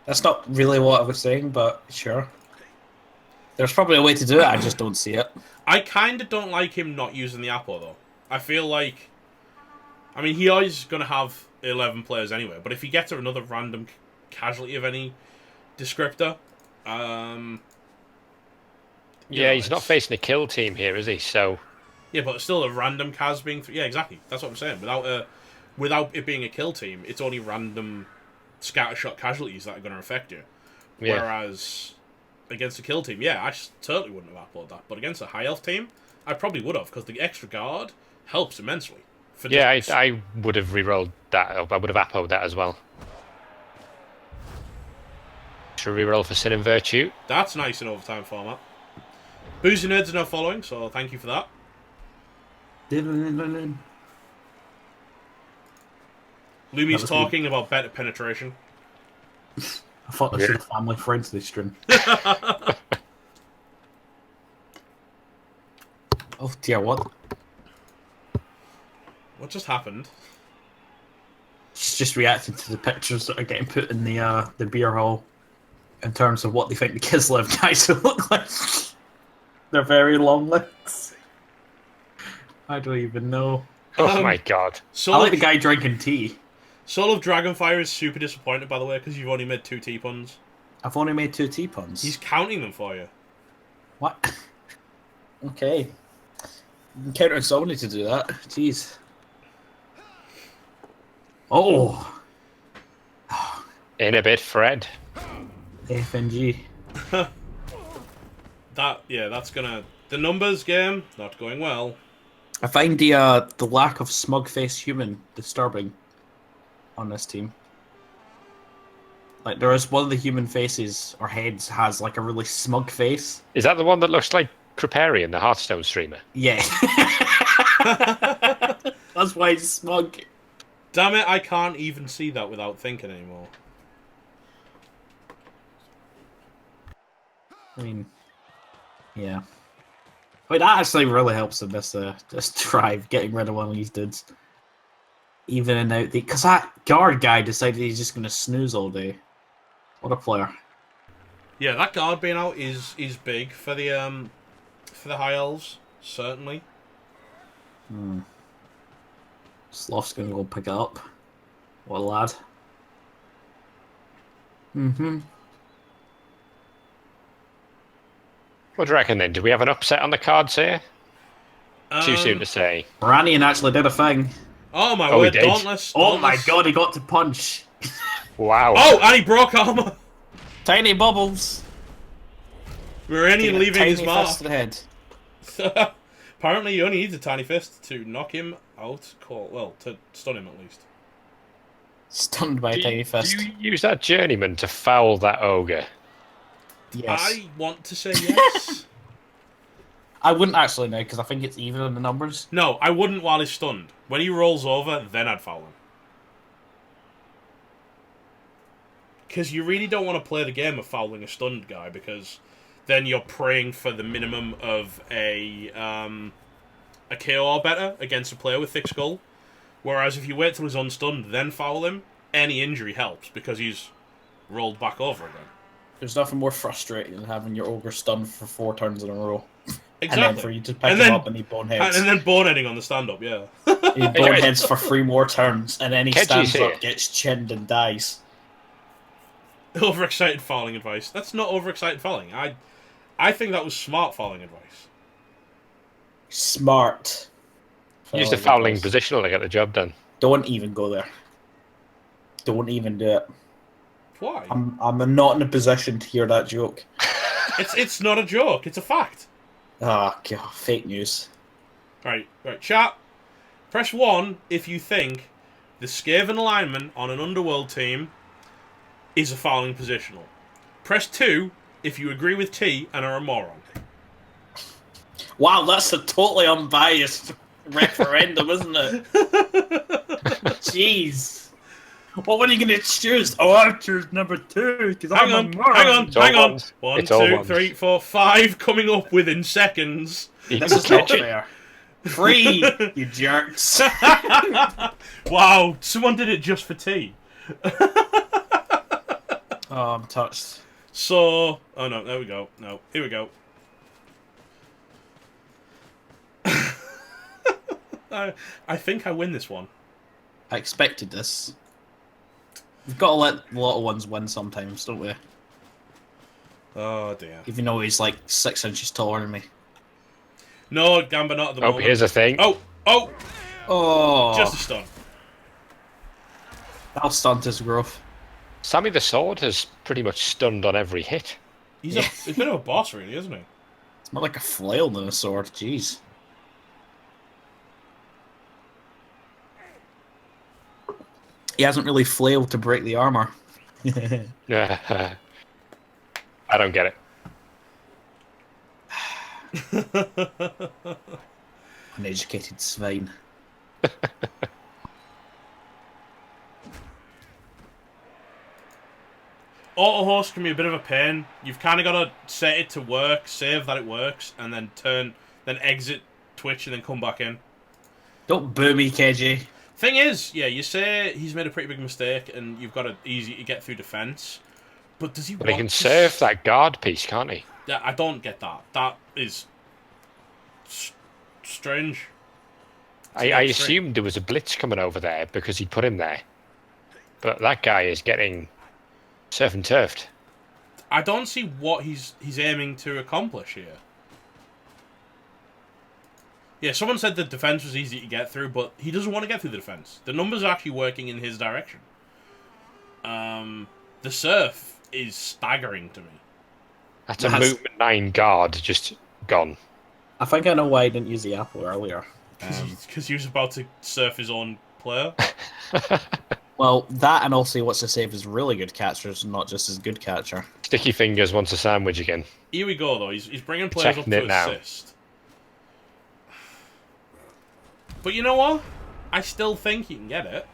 Speaker 2: That's not really what I was saying, but sure. There's probably a way to do it, I just don't see it.
Speaker 1: I kind of don't like him not using the Apple, though. I feel like... I mean, he always going to have 11 players anyway, but if he gets another random casualty of any descriptor...
Speaker 3: yeah, he's not facing a kill team here, is he? So...
Speaker 1: Yeah, but it's still a random Kaz being... Yeah, exactly. That's what I'm saying. Without it being a kill team, it's only random scattershot casualties that are going to affect you. Yeah. Whereas... against a kill team, yeah, I certainly wouldn't have uploaded that. But against a high elf team, I probably would have, because the extra guard helps immensely.
Speaker 3: Yeah, I would have re-rolled that. I would have appoed that as well. Should re-roll for Sin and Virtue.
Speaker 1: That's nice in overtime format. Boozy Nerds are now following, so thank you for that. Lumi's talking about better penetration.
Speaker 2: I thought this was a family friendly stream. Oh dear, what?
Speaker 1: What just happened?
Speaker 2: She's just reacting to the pictures that are getting put in the beer hall in terms of what they think the Kislev guys will look like. They're very long legs. I don't even know.
Speaker 3: Oh my god.
Speaker 2: I like the guy drinking tea.
Speaker 1: Soul of Dragonfire is super disappointed, by the way, because you've only made 2 tea puns.
Speaker 2: I've only made 2 tea puns.
Speaker 1: He's counting them for you.
Speaker 2: What? Okay. I'm counting somebody to do that. Jeez. Oh.
Speaker 3: In a bit, Fred.
Speaker 2: FNG.
Speaker 1: That's gonna... The numbers game, not going well.
Speaker 2: I find the lack of smug-faced human disturbing on this team. Like, there is one of the human faces, or heads, has like a really smug face.
Speaker 3: Is that the one that looks like Kriparian, the Hearthstone streamer?
Speaker 2: Yeah. That's why he's smug.
Speaker 1: Damn it, I can't even see that without thinking anymore.
Speaker 2: I mean, yeah. I mean, that actually really helps in this drive, getting rid of one of these dudes. Evening out the... Because that guard guy decided he's just going to snooze all day. What a player.
Speaker 1: Yeah, that guard being out is big for the high elves, certainly.
Speaker 2: Sloth's going to go pick it up. What a lad. Mm-hmm.
Speaker 3: What do you reckon then? Do we have an upset on the cards here? Too soon to say.
Speaker 2: Ranian actually did a thing.
Speaker 1: Oh my
Speaker 3: Oh, he
Speaker 1: word,
Speaker 3: did.
Speaker 1: Dauntless.
Speaker 2: Oh my
Speaker 1: Dauntless.
Speaker 2: god, he got to punch.
Speaker 3: Wow.
Speaker 1: Oh, and he broke armor.
Speaker 2: Tiny bubbles.
Speaker 1: Meridian leaving his mark.
Speaker 2: Fist to the head.
Speaker 1: Apparently, you only need a tiny fist to knock him out. Well, to stun him at least.
Speaker 2: Stunned by a tiny fist.
Speaker 3: Do you use that journeyman to foul that ogre?
Speaker 2: Yes.
Speaker 1: I want to say yes.
Speaker 2: I wouldn't actually know, because I think it's even in the numbers.
Speaker 1: No, I wouldn't while he's stunned. When he rolls over, then I'd foul him. Because you really don't want to play the game of fouling a stunned guy, because then you're praying for the minimum of a KO or better against a player with thick skull. Whereas if you wait till he's unstunned, then foul him, any injury helps, because he's rolled back over again.
Speaker 2: There's nothing more frustrating than having your ogre stunned for 4 turns in a row.
Speaker 1: Exactly.
Speaker 2: And then for you to pick him up and he boneheads.
Speaker 1: And then boneheading on the stand-up, yeah.
Speaker 2: He boneheads for 3 more turns, and then he
Speaker 3: Kedgie's
Speaker 2: stands
Speaker 3: here.
Speaker 2: up, gets chinned, and dies.
Speaker 1: Overexcited fouling advice. That's not overexcited fouling. I think that was smart fouling advice.
Speaker 2: Smart.
Speaker 3: Use the fouling positional to get the job done.
Speaker 2: Don't even go there. Don't even do it.
Speaker 1: Why?
Speaker 2: I'm not in a position to hear that joke.
Speaker 1: It's not a joke. It's a fact.
Speaker 2: Ah, God, fake news.
Speaker 1: Right, chat. Press 1 if you think the Skaven alignment on an Underworld team is a fouling positional. Press 2 if you agree with T and are a moron.
Speaker 2: Wow, that's a totally unbiased referendum, isn't it? Jeez. What were you going to choose? Oh, I choose number 2 because I'm a moron.
Speaker 1: Hang on.
Speaker 3: Ones.
Speaker 1: 1,
Speaker 3: It's all
Speaker 1: 2,
Speaker 3: ones.
Speaker 1: 3, 4, 5 coming up within seconds.
Speaker 2: This is not fair. 3, you jerks.
Speaker 1: Wow, someone did it just for T.
Speaker 2: Oh, I'm touched.
Speaker 1: So, oh no, there we go. No, here we go. I think I win this one.
Speaker 2: I expected this. We've got to let the little ones win sometimes, don't we?
Speaker 1: Oh dear.
Speaker 2: Even though he's like 6 inches taller than me.
Speaker 1: No, Gamba not at the
Speaker 3: Oh,
Speaker 1: moment.
Speaker 3: here's a thing.
Speaker 1: Oh!
Speaker 2: Oh,
Speaker 1: Just a stun.
Speaker 2: that'll stunt his growth.
Speaker 3: Sammy the Sword has pretty much stunned on every hit.
Speaker 1: He's a bit of a boss, really, isn't he?
Speaker 2: It's more like a flail than a sword. Jeez. He hasn't really flailed to break the armor.
Speaker 3: I don't get it.
Speaker 2: Uneducated swine.
Speaker 1: Auto host can be a bit of a pain. You've kind of got to set it to work, save that it works, and then exit Twitch and then come back in.
Speaker 2: Don't boo me, KG.
Speaker 1: Thing is, yeah, you say he's made a pretty big mistake, and you've got it easy to get through defense. But does he?
Speaker 3: But he
Speaker 1: want
Speaker 3: can
Speaker 1: to
Speaker 3: serve that guard piece, can't he?
Speaker 1: Yeah, I don't get that. That is strange.
Speaker 3: I assumed there was a blitz coming over there because he put him there. But that guy is getting surf and turfed.
Speaker 1: I don't see what he's aiming to accomplish here. Yeah, someone said the defense was easy to get through, but he doesn't want to get through the defense. The numbers are actually working in his direction. The surf is staggering to me.
Speaker 3: That's a movement 9 guard just gone.
Speaker 2: I think I know why I didn't use the apple earlier.
Speaker 1: Because he was about to surf his own player.
Speaker 2: Well, that and also he wants to save his really good catchers, not just his good catcher.
Speaker 3: Sticky Fingers wants a sandwich again.
Speaker 1: Here we go, though. He's bringing players
Speaker 3: Checking
Speaker 1: up
Speaker 3: it
Speaker 1: to
Speaker 3: now.
Speaker 1: assist. But you know what? I still think he can get it.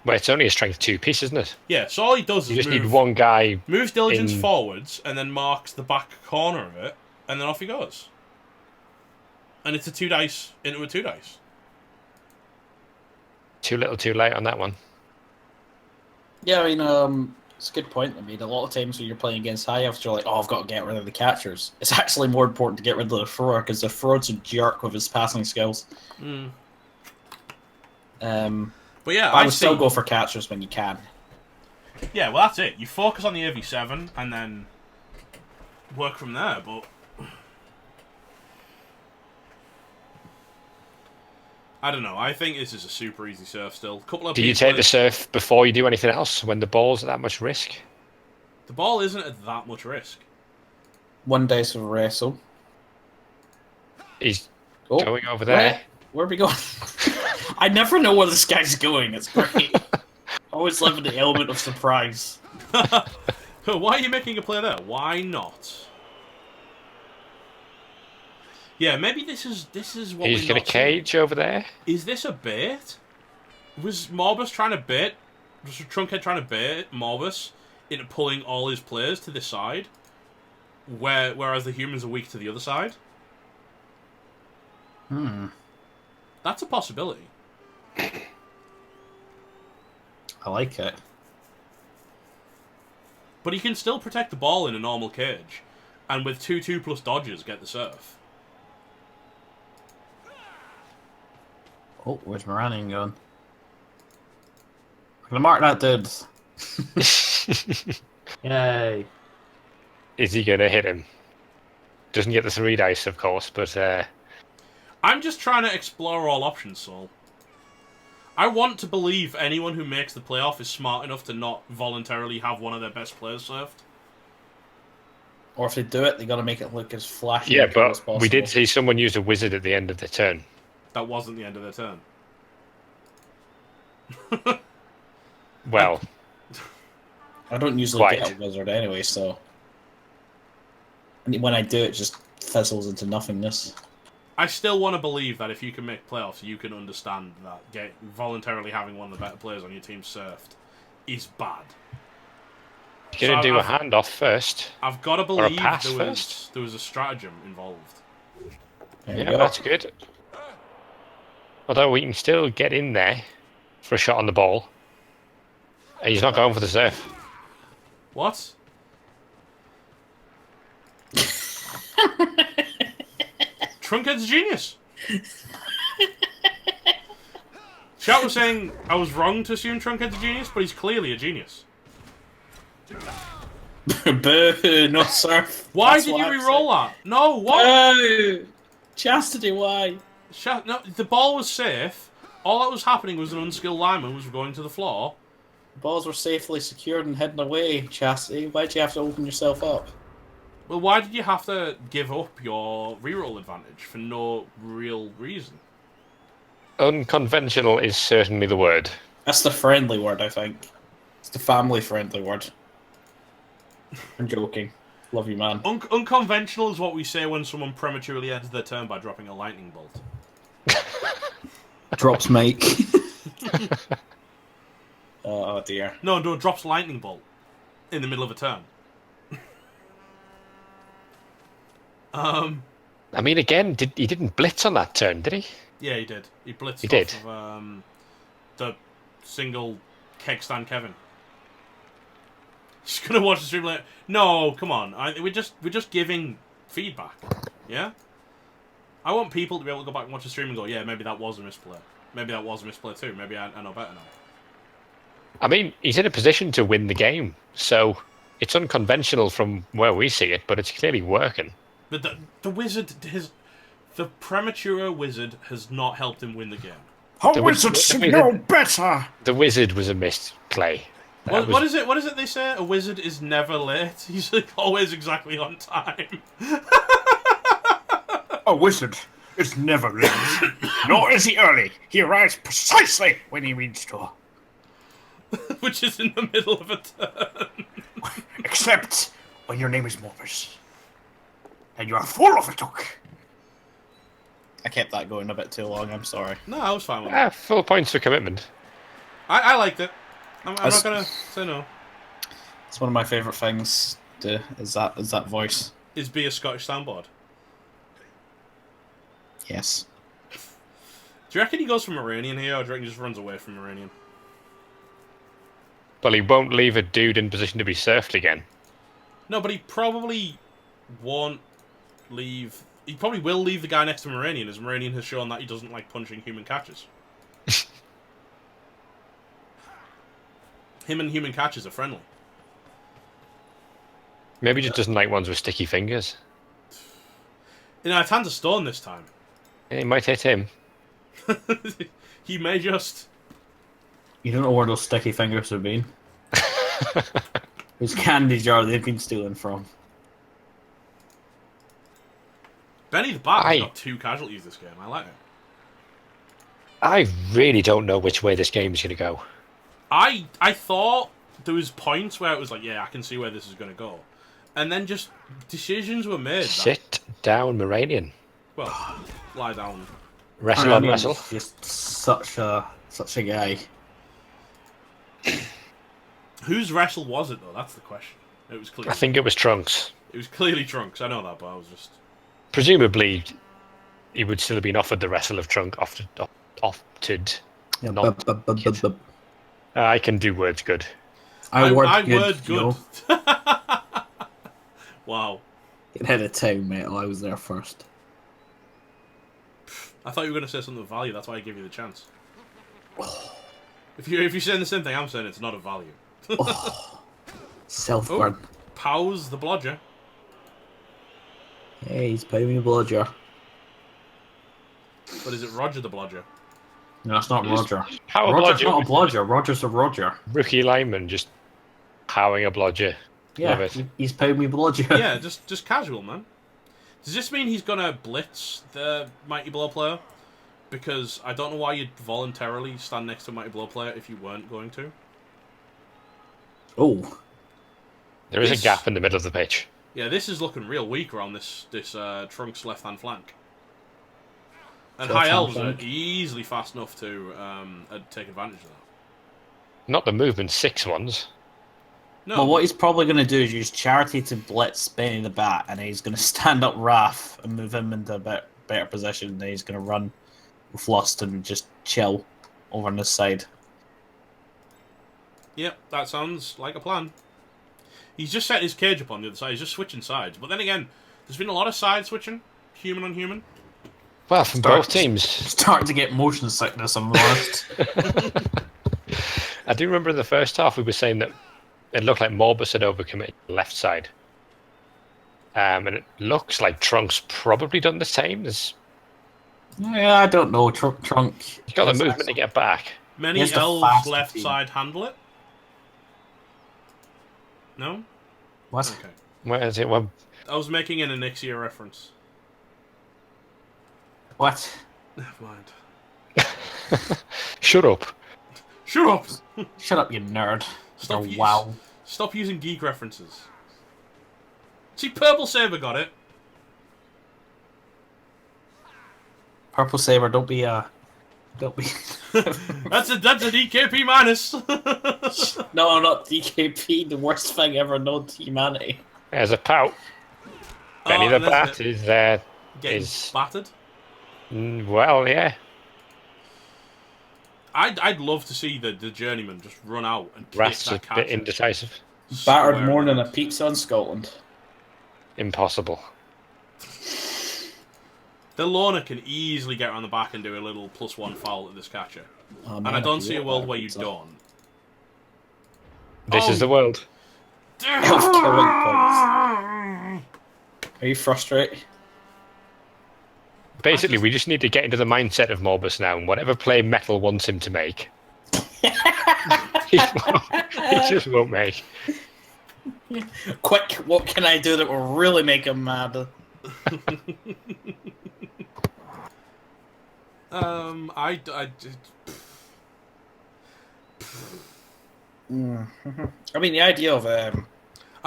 Speaker 3: Well, it's only a strength 2 piece, isn't it?
Speaker 1: Yeah, so all he does
Speaker 3: You
Speaker 1: is
Speaker 3: just need one guy.
Speaker 1: moves diligence
Speaker 3: in-
Speaker 1: forwards and then marks the back corner of it, and then off he goes. And it's a 2 dice into a 2 dice.
Speaker 3: Too little, too late on that one.
Speaker 2: Yeah, I mean, it's a good point. I mean, a lot of times when you're playing against high elves, you're like, oh, I've got to get rid of the catchers. It's actually more important to get rid of the thrower, because the thrower's a jerk with his passing skills.
Speaker 1: But yeah,
Speaker 2: I would still go for catchers when you can.
Speaker 1: Yeah, well, that's it. You focus on the AV7 and then work from there, but I don't know. I think this is a super easy surf still.
Speaker 3: Do you take the surf before you do anything else when the ball's at that much risk?
Speaker 1: The ball isn't at that much risk.
Speaker 2: 1 dice of wrestle.
Speaker 3: He's going over there.
Speaker 2: Where are we going? I never know where this guy's going. It's great. Always live in the element of surprise.
Speaker 1: Why are you making a play there? Why not? Yeah, maybe this is what
Speaker 3: He's got a cage over there.
Speaker 1: Is this a bait? Was Morbus trying to bait? Was Trunkhead trying to bait Morbus into pulling all his players to this side, whereas the humans are weak to the other side? That's a possibility.
Speaker 2: I like it.
Speaker 1: But he can still protect the ball in a normal cage, and with 2/2 plus dodges, get the surf.
Speaker 2: Oh, where's Moranian going? I'm gonna mark that dude.
Speaker 4: Yay.
Speaker 3: Is he going to hit him? Doesn't get the 3 dice, of course, but...
Speaker 1: I'm just trying to explore all options, Saul. I want to believe anyone who makes the playoff is smart enough to not voluntarily have one of their best players surfed.
Speaker 2: Or if they do it, they gotta make it look as flashy
Speaker 3: Yeah,
Speaker 2: as possible.
Speaker 3: but we did see someone use a wizard at the end of the turn.
Speaker 1: That wasn't the end of their turn.
Speaker 3: Well...
Speaker 2: I don't usually get a wizard anyway, so... And when I do, it just fizzles into nothingness.
Speaker 1: I still want to believe that if you can make playoffs, you can understand that voluntarily having one of the better players on your team surfed is bad.
Speaker 3: You're going to do a handoff first.
Speaker 1: I've got to believe
Speaker 3: there
Speaker 1: was a stratagem involved.
Speaker 3: Yeah, that's good. Although we can still get in there for a shot on the ball. And he's not going for the surf.
Speaker 1: What? Trunkhead's a genius. Shout was saying I was wrong to assume Trunkhead's a genius, but he's clearly a genius.
Speaker 2: Boo, no surf.
Speaker 1: Why did you re-roll that? No, what?
Speaker 2: Boo! Chastity, why?
Speaker 1: No, the ball was safe. All that was happening was an unskilled lineman was going to the floor.
Speaker 2: Balls were safely secured and hidden away, Chastity. Why'd you have to open yourself up?
Speaker 1: Well, why did you have to give up your reroll advantage for no real reason?
Speaker 3: Unconventional is certainly the word.
Speaker 2: That's the friendly word, I think. It's the family-friendly word. I'm joking. Love you, man.
Speaker 1: Unconventional is what we say when someone prematurely ends their turn by dropping a lightning bolt.
Speaker 2: Drops Mike. Oh dear.
Speaker 1: No, drops lightning bolt in the middle of a turn.
Speaker 3: I mean, again, he didn't blitz on that turn, did he?
Speaker 1: Yeah, he did. He blitzed
Speaker 3: He did.
Speaker 1: off of the single keg stand Kevin. He's gonna watch the stream later. No, come on. We're just giving feedback. Yeah. I want people to be able to go back and watch the stream and go, yeah, maybe that was a misplay. Maybe that was a misplay too. Maybe I know better now.
Speaker 3: I mean, he's in a position to win the game, so it's unconventional from where we see it, but it's clearly working.
Speaker 1: But the wizard, the premature wizard has not helped him win the game.
Speaker 5: The wizard should know better.
Speaker 3: The wizard was a missed play.
Speaker 1: What is it? What is it they say? A wizard is never late. He's like always exactly on time.
Speaker 5: A wizard is never late. Nor is he early. He arrives precisely when he means to.
Speaker 1: Which is in the middle of a turn.
Speaker 5: Except when your name is Morbus. And you are full of a talk.
Speaker 2: I kept that going a bit too long, I'm sorry.
Speaker 1: No, I was fine with it.
Speaker 3: Full points for commitment.
Speaker 1: I liked it. I'm not gonna say no.
Speaker 2: It's one of my favourite things. Is that voice?
Speaker 1: Is be a Scottish soundboard.
Speaker 2: Yes.
Speaker 1: Do you reckon he goes for Moranian here, or do you reckon he just runs away from Moranian?
Speaker 3: Well, he won't leave a dude in position to be surfed again.
Speaker 1: No, but he probably won't leave. He probably will leave the guy next to Moranian, as Moranian has shown that he doesn't like punching human catchers. Him and human catchers are friendly.
Speaker 3: Maybe he just doesn't like ones with sticky fingers.
Speaker 1: You know, it's hands of stone this time.
Speaker 3: It might hit him.
Speaker 1: He may just...
Speaker 2: You don't know where those sticky fingers have been. Whose candy jar they've been stealing from.
Speaker 1: Benny the Bat has got 2 casualties this game. I like it.
Speaker 3: I really don't know which way this game is going to go.
Speaker 1: I thought there was points where it was like, yeah, I can see where this is going to go. And then just decisions were made.
Speaker 3: Sit down, Moranian.
Speaker 1: Well, lie down.
Speaker 3: Wrestle on wrestle.
Speaker 2: Just such a guy.
Speaker 1: Whose wrestle was it, though? That's the question. It was clearly...
Speaker 3: I think it was Trunks.
Speaker 1: It was clearly Trunks. I know that, but I was just...
Speaker 3: Presumably, he would still have been offered the wrestle of Trunk. Opted.
Speaker 2: Yeah,
Speaker 3: Not. I can do words good.
Speaker 1: I
Speaker 2: word
Speaker 1: good.
Speaker 2: You know?
Speaker 1: Wow.
Speaker 2: Get ahead of time, mate. I was there first.
Speaker 1: I thought you were going to say something of value. That's why I give you the chance. If you're saying the same thing I'm saying, it's not of value.
Speaker 2: Self-guard.
Speaker 1: Pow's the blodger.
Speaker 2: Hey, he's paying me a blodger.
Speaker 1: But is it Roger the blodger?
Speaker 2: No, it's not Roger.
Speaker 3: How
Speaker 2: Roger's
Speaker 3: a
Speaker 2: not a blodger. Roger's a Roger.
Speaker 3: Rookie lineman just powering a blodger.
Speaker 2: Yeah,
Speaker 3: Love it.
Speaker 2: he's paying me blodger.
Speaker 1: Yeah, just casual, man. Does this mean he's gonna blitz the Mighty Blow player? Because I don't know why you'd voluntarily stand next to a Mighty Blow player if you weren't going to.
Speaker 2: Oh.
Speaker 3: There is a gap in the middle of the pitch.
Speaker 1: Yeah, this is looking real weak around this Trunks left-hand flank. And High Elves are easily fast enough to take advantage of that.
Speaker 3: Not the movement 6 ones.
Speaker 1: No.
Speaker 2: Well, what he's probably going to do is use Charity to blitz Benny the Bat, and he's going to stand up Raph and move him into a better position, and then he's going to run with Lust and just chill over on this side.
Speaker 1: Yep, that sounds like a plan. He's just setting his cage up on the other side. He's just switching sides. But then again, there's been a lot of side switching, human on human.
Speaker 3: Well, from both teams.
Speaker 2: Starting to get motion sickness, I'm honest.
Speaker 3: I do remember in the first half we were saying that it looked like Morbus had overcommitted the left side. And it looks like Trunk's probably done the same.
Speaker 2: Yeah, I don't know. Trunk.
Speaker 3: He's got the movement to get back.
Speaker 1: Many elves left side handle it? No?
Speaker 2: What?
Speaker 1: Okay.
Speaker 3: Where is it? Well,
Speaker 1: I was making an Onyxia reference.
Speaker 2: What?
Speaker 1: Never mind.
Speaker 3: Shut up.
Speaker 1: Shut up!
Speaker 2: Shut up, you nerd.
Speaker 1: Stop,
Speaker 2: wow.
Speaker 1: Stop using geek references. See, Purple Saber got it.
Speaker 2: Purple Saber, don't be
Speaker 1: that's a DKP minus.
Speaker 2: No, not DKP, the worst thing ever known to humanity.
Speaker 3: There's a pout. Benny the Bat is
Speaker 1: getting battered.
Speaker 3: Well, yeah.
Speaker 1: I'd love to see the journeyman just run out and kick
Speaker 3: Rats
Speaker 1: that
Speaker 3: a
Speaker 1: cat.
Speaker 3: bit indecisive.
Speaker 2: Battered more than a pizza in Scotland.
Speaker 3: Impossible.
Speaker 1: The Lorna can easily get around the back and do a little +1 foul at this catcher. And I don't see a world where you don't.
Speaker 3: This is the world.
Speaker 2: Are you frustrated?
Speaker 3: Basically, we just need to get into the mindset of Morbus now, and whatever play Metal wants him to make, he just won't make.
Speaker 2: Quick, what can I do that will really make him mad? I mean, the idea of
Speaker 1: I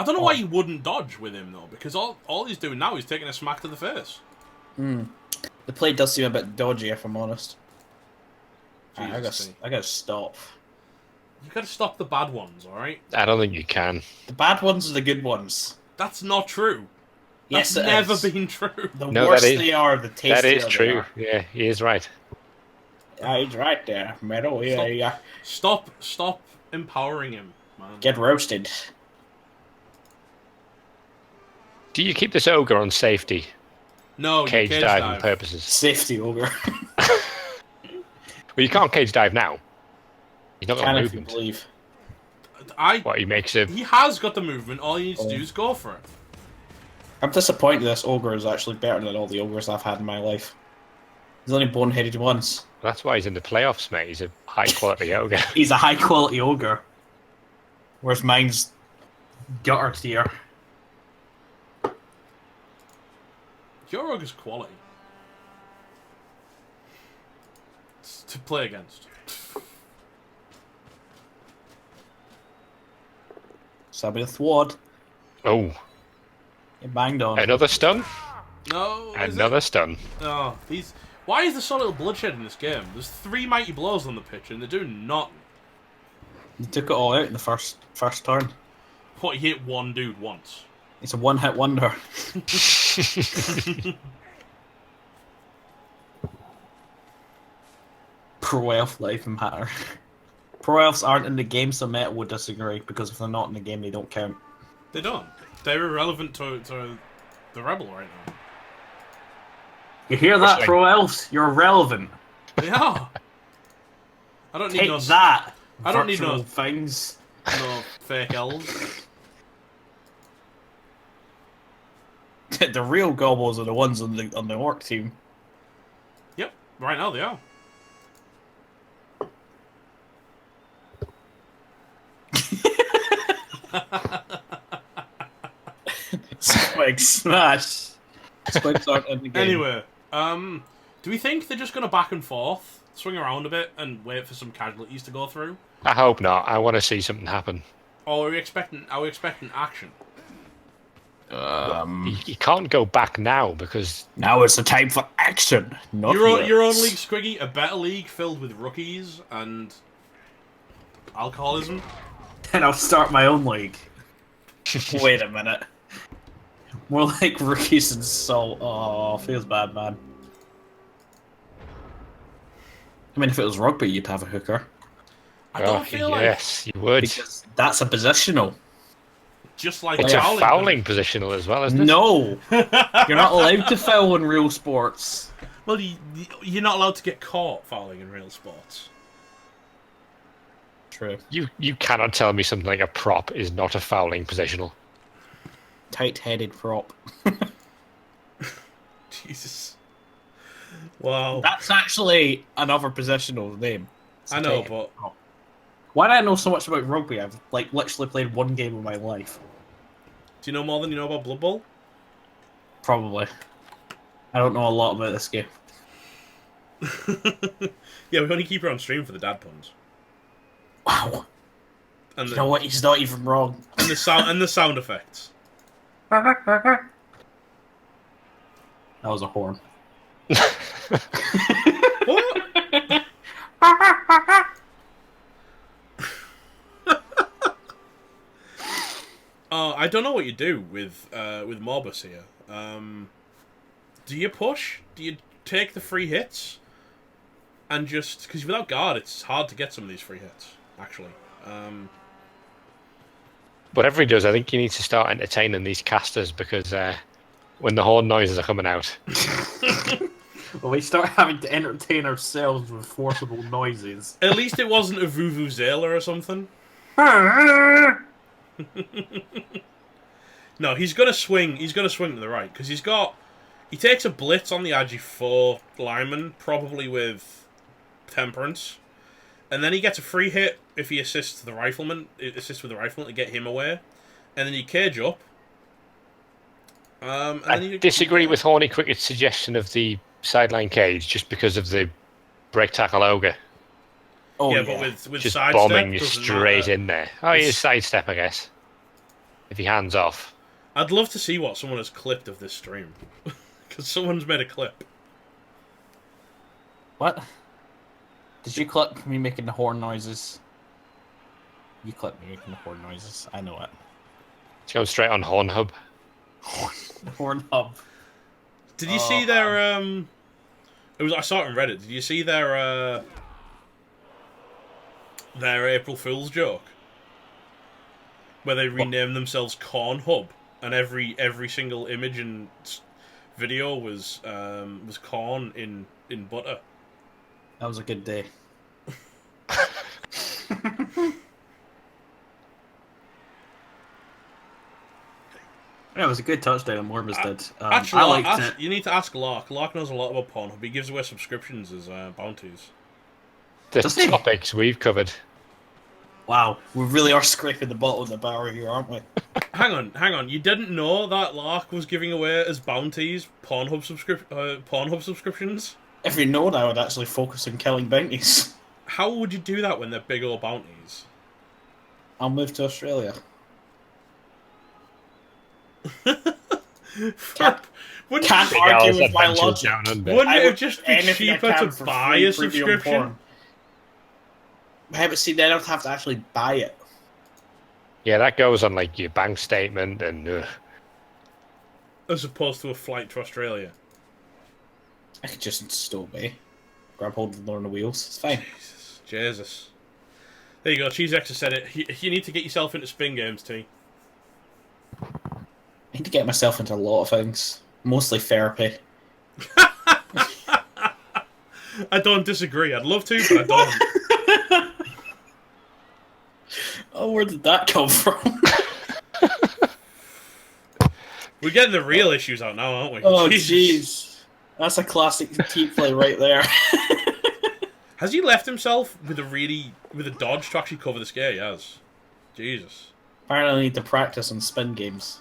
Speaker 1: don't know why you wouldn't dodge with him though, because all he's doing now is taking a smack to the face.
Speaker 2: The play does seem a bit dodgy, if I'm honest. I
Speaker 1: Jesus,
Speaker 2: gotta stop.
Speaker 1: You gotta stop the bad ones, alright?
Speaker 3: I don't think you can.
Speaker 2: The bad ones are the good ones.
Speaker 1: That's not true.
Speaker 2: Yes,
Speaker 1: That's never been true.
Speaker 2: The
Speaker 3: No,
Speaker 2: worse
Speaker 3: that is-
Speaker 2: they are, the tastier
Speaker 3: That is
Speaker 2: they
Speaker 3: true.
Speaker 2: are.
Speaker 3: Yeah, he is right.
Speaker 2: Yeah, he's right there, Meadow. Yeah,
Speaker 1: Stop.
Speaker 2: yeah.
Speaker 1: Stop empowering him, man.
Speaker 2: Get roasted.
Speaker 3: Do you keep this ogre on safety?
Speaker 1: No,
Speaker 3: Cage
Speaker 1: you
Speaker 3: diving purposes.
Speaker 2: Safety ogre.
Speaker 3: Well, you can't cage dive now. He's not got
Speaker 2: Can if you
Speaker 3: movement.
Speaker 2: believe.
Speaker 3: What, he makes a...
Speaker 1: He has got the movement. All he needs to do is go for it.
Speaker 2: I'm disappointed this ogre is actually better than all the ogres I've had in my life. He's only boneheaded once.
Speaker 3: That's why he's in the playoffs, mate. He's a high-quality ogre.
Speaker 4: He's a high quality ogre.
Speaker 2: Whereas mine's
Speaker 4: Gutter tier.
Speaker 1: Your ogre's quality. It's to play against.
Speaker 2: Sabby the Thwad.
Speaker 3: Oh,
Speaker 2: It banged on.
Speaker 3: another stun?
Speaker 1: No. is
Speaker 3: Another
Speaker 1: it?
Speaker 3: stun.
Speaker 1: Oh, these. Why is there so little bloodshed in this game? There's 3 mighty blows on the pitch, and they do not.
Speaker 2: You took it all out in the first turn.
Speaker 1: What, you hit one dude once?
Speaker 2: It's a one-hit wonder. Pro elf life matter. Pro elves aren't in the game, so Meta would disagree because if they're not in the game, they don't count.
Speaker 1: They don't. They're irrelevant to the rebel right now.
Speaker 4: You hear that, pro elves? You're irrelevant.
Speaker 1: They are. I don't need
Speaker 4: Take
Speaker 1: no.
Speaker 4: that.
Speaker 1: I don't need
Speaker 4: virtual
Speaker 1: no
Speaker 4: things.
Speaker 1: no fake elves.
Speaker 2: The real gobbles are the ones on the orc team.
Speaker 1: Yep, right now they are.
Speaker 2: Spike smash. Spikes aren't in the game.
Speaker 1: Anyway, do we think they're just gonna back and forth, swing around a bit, and wait for some casualties to go through?
Speaker 3: I hope not. I want to see something happen.
Speaker 1: Or are we expecting action?
Speaker 3: You can't go back now because
Speaker 2: Now it's the time for action. Not
Speaker 1: Your own
Speaker 2: words.
Speaker 1: league, Squiggy, a better league filled with rookies and alcoholism.
Speaker 4: Then I'll start my own league.
Speaker 2: Wait a minute. More like rookies and salt. Oh, feels bad, man. I mean, if it was rugby, you'd have a hooker.
Speaker 1: I don't feel like
Speaker 3: yes, you would.
Speaker 2: Because that's a positional.
Speaker 1: just like
Speaker 3: It's a
Speaker 1: fouling.
Speaker 3: fouling positional as well, isn't it?
Speaker 2: No! You're not allowed to foul in real sports.
Speaker 1: Well, you're not allowed to get caught fouling in real sports.
Speaker 2: True.
Speaker 3: You cannot tell me something like a prop is not a fouling positional.
Speaker 2: Tight-headed prop.
Speaker 1: Jesus. Wow.
Speaker 2: That's actually another positional name. It's
Speaker 1: I know,
Speaker 2: tight.
Speaker 1: but
Speaker 2: Why do I know so much about rugby? I've literally played one game of my life.
Speaker 1: do you know more than you know about Blood Bowl?
Speaker 2: Probably. I don't know a lot about this game.
Speaker 1: Yeah, we only keep her on stream for the dad puns.
Speaker 2: Wow.
Speaker 1: And
Speaker 2: You
Speaker 1: the,
Speaker 2: know what? He's not even wrong.
Speaker 1: and the sound effects.
Speaker 2: That was a horn.
Speaker 1: What? I don't know what you do with Morbus here. Do you push? Do you take the free hits? And just because without guard, it's hard to get some of these free hits. Actually,
Speaker 3: Whatever he does, I think he needs to start entertaining these casters because when the horn noises are coming out,
Speaker 4: Well, we start having to entertain ourselves with forcible noises.
Speaker 1: at least it wasn't a Vuvuzela or something. No, he's gonna swing. He's gonna swing to the right because he takes a blitz on the Agi 4 lineman, probably with Temperance, and then he gets a free hit if he assists with the rifleman to get him away, and then you cage up. And
Speaker 3: I
Speaker 1: then you
Speaker 3: disagree with Horny Cricket's suggestion of the sideline cage just because of the break tackle ogre.
Speaker 2: Oh,
Speaker 1: yeah, but with
Speaker 3: Just
Speaker 1: sidestep,
Speaker 3: bombing you
Speaker 1: doesn't
Speaker 3: straight
Speaker 1: matter.
Speaker 3: in there. Oh, he is sidestep, I guess. If he hands off.
Speaker 1: I'd love to see what someone has clipped of this stream, because someone's made a clip.
Speaker 2: What? Did you clip me making the horn noises?
Speaker 4: You clip me making the horn noises. I know it.
Speaker 3: Let's go straight on Hornhub.
Speaker 4: Horn hub.
Speaker 1: Did you see their I saw it on Reddit. Did you see their April Fool's joke? Where they renamed themselves Corn Hub, and every single image and video was corn in butter.
Speaker 4: That was a good day. Yeah, it was a good touchdown. Morbius did.
Speaker 1: Actually,
Speaker 4: I liked it.
Speaker 1: you need to ask Lark. Lark knows a lot about Pornhub. He gives away subscriptions as bounties.
Speaker 3: The
Speaker 4: Does he?
Speaker 3: topics we've covered.
Speaker 4: Wow, we really are scraping the bottom of the barrel here, aren't we?
Speaker 1: Hang on. You didn't know that Lark was giving away as bounties Pornhub subscriptions?
Speaker 2: If you know, I would actually focus on killing bounties.
Speaker 1: How would you do that when they're big old bounties?
Speaker 2: I'll move to Australia.
Speaker 1: Wouldn't
Speaker 2: Can't
Speaker 3: Big
Speaker 2: argue
Speaker 3: Al's
Speaker 2: with my
Speaker 3: Adventures
Speaker 2: logic.
Speaker 3: Down Under.
Speaker 1: Wouldn't
Speaker 2: I
Speaker 1: it
Speaker 2: would
Speaker 1: just be
Speaker 2: anything I
Speaker 1: cheaper
Speaker 2: can
Speaker 1: to
Speaker 2: for
Speaker 1: buy
Speaker 2: free
Speaker 1: a
Speaker 2: premium
Speaker 1: subscription?
Speaker 2: porn. Yeah, but see, then I'd have to actually buy it.
Speaker 3: Yeah, that goes on like your bank statement and.
Speaker 1: As opposed to a flight to Australia.
Speaker 2: I could just stow away. Grab hold of the on the wheels. It's fine.
Speaker 1: Jesus. There you go. Cheese X has said it. You need to get yourself into spin games, T.
Speaker 2: I need to get myself into a lot of things. Mostly therapy.
Speaker 1: I don't disagree. I'd love to, but I don't.
Speaker 2: Oh, where did that come from?
Speaker 1: We're getting the real issues out now, aren't we?
Speaker 2: Oh,
Speaker 1: Jesus.
Speaker 2: jeez. That's a classic team play right there.
Speaker 1: Has he left himself with a dodge to actually cover the scare? He has. Jesus.
Speaker 2: Apparently I need to practice on spin games.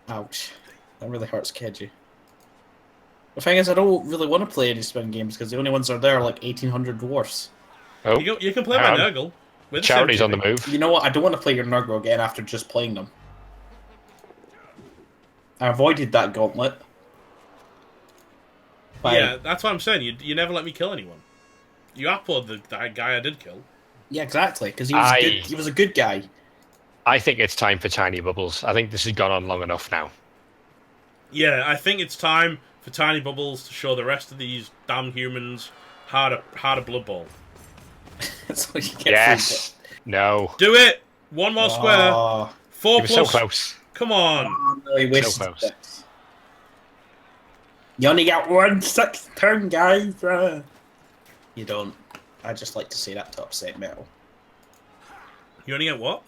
Speaker 2: Ouch. That really hurts Keji. The thing is, I don't really want to play any spin games because the only ones that are there are like 1800 dwarfs.
Speaker 3: Oh,
Speaker 1: You can play my Nurgle. With
Speaker 3: Charity's on the
Speaker 1: 70.
Speaker 3: move.
Speaker 2: You know what? I don't want to play your Nurgle again after just playing them. I avoided that gauntlet.
Speaker 1: Yeah, that's what I'm saying. You never let me kill anyone. You upload that guy I did kill.
Speaker 2: Yeah, exactly. Because he was a good guy.
Speaker 3: I think it's time for Tiny Bubbles. I think this has gone on long enough now.
Speaker 1: Yeah, I think it's time for Tiny Bubbles to show the rest of these damn humans how to Blood Bowl.
Speaker 2: That's what you get.
Speaker 3: Yes. No.
Speaker 1: Do it! One more square.
Speaker 2: Oh,
Speaker 1: 4
Speaker 3: You were
Speaker 1: plus.
Speaker 3: so close.
Speaker 1: Come on.
Speaker 2: no, he wasted
Speaker 3: close.
Speaker 2: 6. You only got 1 6 turn, guys. You don't. I just like to say that to upset metal.
Speaker 1: You only get what?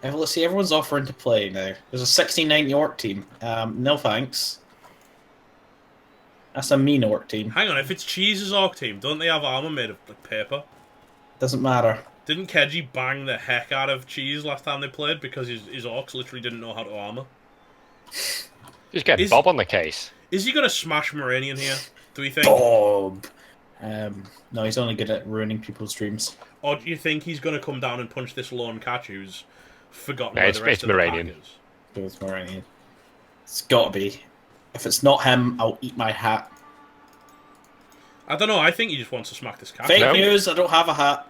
Speaker 2: Let's see, everyone's offering to play now. There's a 1690 orc team. No thanks. That's a mean orc team.
Speaker 1: Hang on, if it's Cheese's Orc team, don't they have armor made of like, paper?
Speaker 2: Doesn't matter.
Speaker 1: Didn't Keji bang the heck out of Cheese last time they played because his orcs literally didn't know how to armor?
Speaker 3: Just get Bob on the case.
Speaker 1: Is he going to smash Moranian here, do we think?
Speaker 2: Bob! No, he's only good at ruining people's dreams.
Speaker 1: Or do you think he's going to come down and punch this lone catch who's forgotten
Speaker 3: No,
Speaker 1: where
Speaker 3: it's
Speaker 1: the rest of the
Speaker 3: Moranian.
Speaker 1: pack is?
Speaker 2: It's Moranian. It's gotta be. If it's not him, I'll eat my hat.
Speaker 1: I don't know, I think he just wants to smack this catch.
Speaker 2: Fake
Speaker 3: No.
Speaker 2: news, I don't have a hat.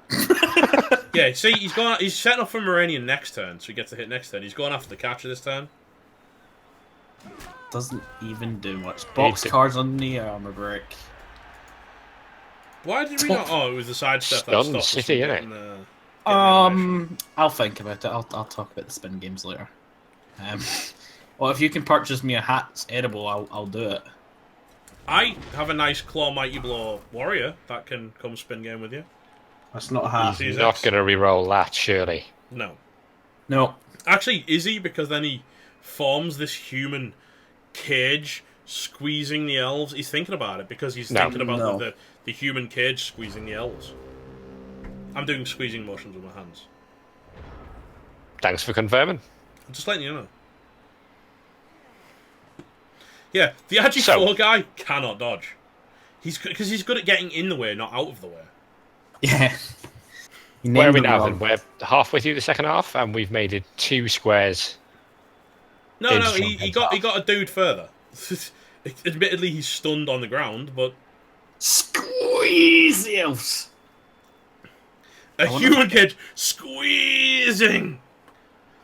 Speaker 1: Yeah, see, he's setting up for Moranian next turn, so he gets to hit next turn. He's going after the catcher this turn.
Speaker 4: Doesn't even do much. Box
Speaker 3: It's-
Speaker 4: cards on the armor break.
Speaker 1: Why did we not? Oh, it was the side step that
Speaker 3: Stun
Speaker 1: stopped us
Speaker 3: City,
Speaker 1: from
Speaker 3: innit?
Speaker 1: getting, getting animation.
Speaker 4: I'll think about it. I'll talk about the spin games later. Well, if you can purchase me a hat that's edible, I'll do it.
Speaker 1: I have a nice Claw Mighty Blow warrior that can come spin game with you.
Speaker 4: That's not a hat.
Speaker 1: He's-
Speaker 3: He's not going to re-roll that, surely.
Speaker 1: No.
Speaker 4: No.
Speaker 1: Actually, is he? Because then he forms this human cage squeezing the elves. He's thinking about it because he's
Speaker 3: No.
Speaker 1: thinking about
Speaker 4: No.
Speaker 1: the human cage squeezing the elves. I'm doing squeezing motions with my hands.
Speaker 3: Thanks for confirming.
Speaker 1: I'm just letting you know. Yeah, the Agi4
Speaker 3: So-
Speaker 1: guy cannot dodge. Because he's good at getting in the way, not out of the way.
Speaker 4: Yeah. You
Speaker 3: Where are
Speaker 4: named
Speaker 3: we
Speaker 4: them
Speaker 3: now
Speaker 4: wrong.
Speaker 3: then? We're halfway through the second half and we've made it 2 squares.
Speaker 1: No,
Speaker 3: It's
Speaker 1: no,
Speaker 3: from
Speaker 1: he got a dude further. Admittedly, he's stunned on the ground, but
Speaker 4: Squeeze the elves.
Speaker 1: A human cage squeezing.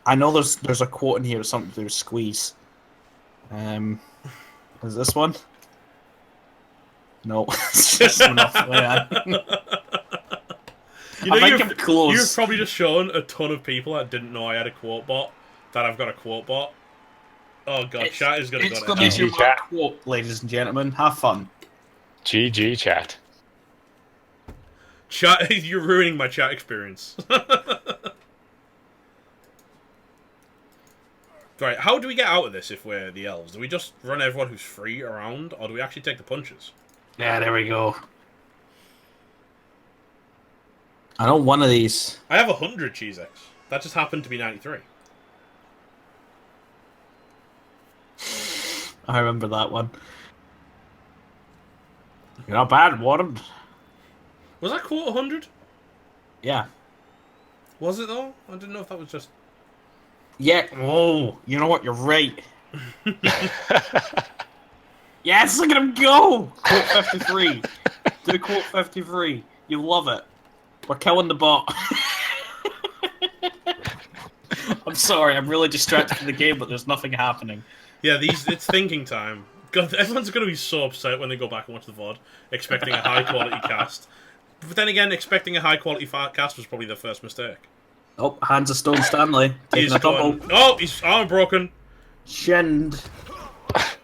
Speaker 4: I know there's a quote in here something to do with squeeze. Is this one? No, it's just enough. Man.
Speaker 1: You know,
Speaker 4: I'm close.
Speaker 1: You've probably just shown a ton of people that didn't know I had a quote bot that I've got a quote bot. Oh god, chat is gonna go to hell.
Speaker 4: It's your quote, ladies and gentlemen. Have fun.
Speaker 3: GG chat.
Speaker 1: Chat, you're ruining my chat experience. Right, how do we get out of this if we're the elves? Do we just run everyone who's free around, or do we actually take the punches?
Speaker 4: Yeah, there we go. I know one of these.
Speaker 1: I have 100 cheese X. That just happened to be 93.
Speaker 4: I remember that one. You're not bad, Warren.
Speaker 1: Was that quote 100?
Speaker 4: Yeah.
Speaker 1: Was it though? I didn't know if that was just...
Speaker 4: Yeah. Oh, you know what? You're right. Yes, look at him go! Quote 53. Do quote 53. You love it. We're killing the bot. I'm sorry, I'm really distracted from the game, but there's nothing happening.
Speaker 1: Yeah, it's thinking time. God, everyone's going to be so upset when they go back and watch the VOD, expecting a high-quality cast. But then again, expecting a high-quality cast was probably their first mistake.
Speaker 4: Oh, hands of Stone Stanley. Taking a tumble.
Speaker 1: Oh, his arm broken.
Speaker 4: Chinned.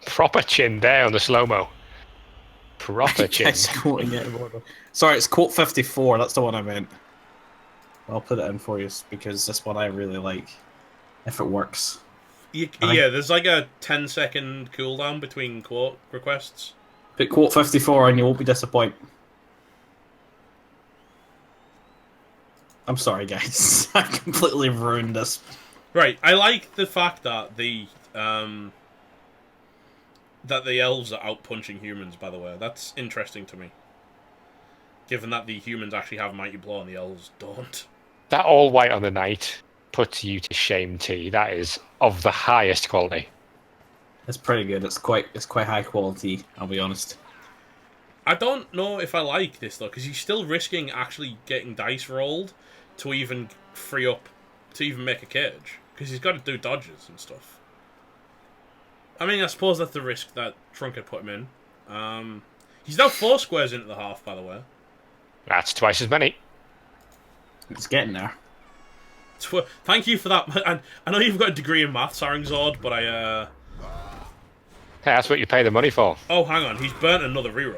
Speaker 3: Proper chin there on the slow-mo. Proper chin.
Speaker 4: Quoting it. Sorry, it's quote 54. That's the one I meant. I'll put it in for you because this one I really like. If it works.
Speaker 1: Yeah, there's like a 10-second cooldown between quote requests.
Speaker 4: Put quote 54 and you won't be disappointed. I'm sorry, guys. I completely ruined this.
Speaker 1: Right, I like the fact that the elves are out punching humans. By the way, that's interesting to me. Given that the humans actually have mighty blow and the elves don't.
Speaker 3: That all white on the night puts you to shame, T. That is of the highest quality.
Speaker 4: It's pretty good. It's quite high quality. I'll be honest.
Speaker 1: I don't know if I like this though, because he's still risking actually getting dice rolled to even free up, to even make a cage, because he's got to do dodges and stuff. I mean, I suppose that's the risk that Trunk had put him in. He's now 4 squares into the half, by the way.
Speaker 3: That's twice as many.
Speaker 4: It's getting there.
Speaker 1: Thank you for that. I know you've got a degree in maths, Aringzord, but
Speaker 3: Hey, that's what you pay the money for.
Speaker 1: Oh, hang on. He's burnt another reroll.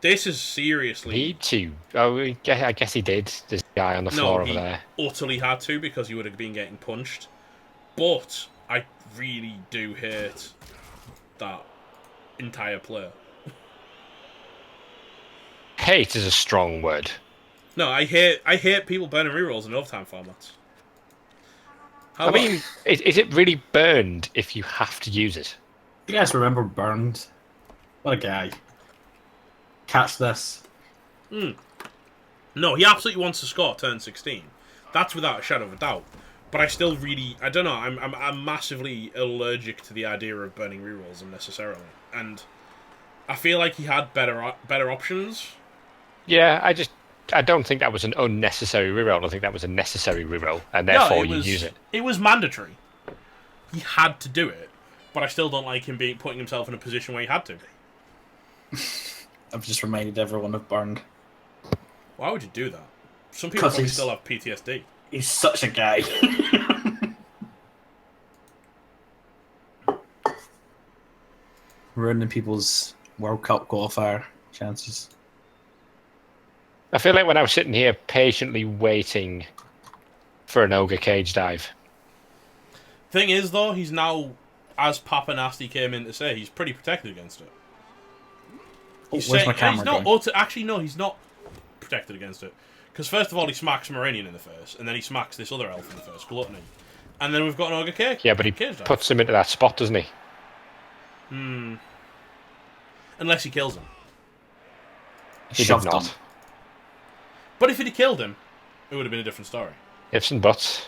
Speaker 1: This is seriously...
Speaker 3: Need to. Oh, I guess he did. This guy on the floor over there.
Speaker 1: No, he utterly had to because he would have been getting punched. But I really do hate that entire player.
Speaker 3: Hate is a strong word.
Speaker 1: No, I hate people burning rerolls in overtime formats.
Speaker 3: I mean, is it really burned if you have to use it?
Speaker 4: You guys remember Burned? What a guy. Catch this.
Speaker 1: No, he absolutely wants to score turn 16. That's without a shadow of a doubt. But I still really... I don't know, I'm massively allergic to the idea of burning rerolls unnecessarily. And I feel like he had better options.
Speaker 3: Yeah, I don't think that was an unnecessary reroll. I think that was a necessary reroll, and therefore you use it.
Speaker 1: It was mandatory. He had to do it, but I still don't like him putting himself in a position where he had to.
Speaker 4: I've just reminded everyone of Burned.
Speaker 1: Why would you do that? Some people probably still have PTSD.
Speaker 4: He's such a guy. Ruining people's World Cup qualifier chances.
Speaker 3: I feel like when I was sitting here patiently waiting for an ogre cage dive.
Speaker 1: Thing is, though, he's now, as Papa Nasty came in to say, he's pretty protected against it.
Speaker 4: Where's my camera going?
Speaker 1: Actually, no, he's not protected against it. Because first of all, he smacks Moranian in the face, and then he smacks this other elf in the face, Gluttony. And then we've got an ogre cage.
Speaker 3: Yeah, but he puts him into that spot, doesn't he?
Speaker 1: Unless he kills him.
Speaker 3: He did not.
Speaker 1: But if he'd have killed him, it would have been a different story.
Speaker 3: Ifs and buts.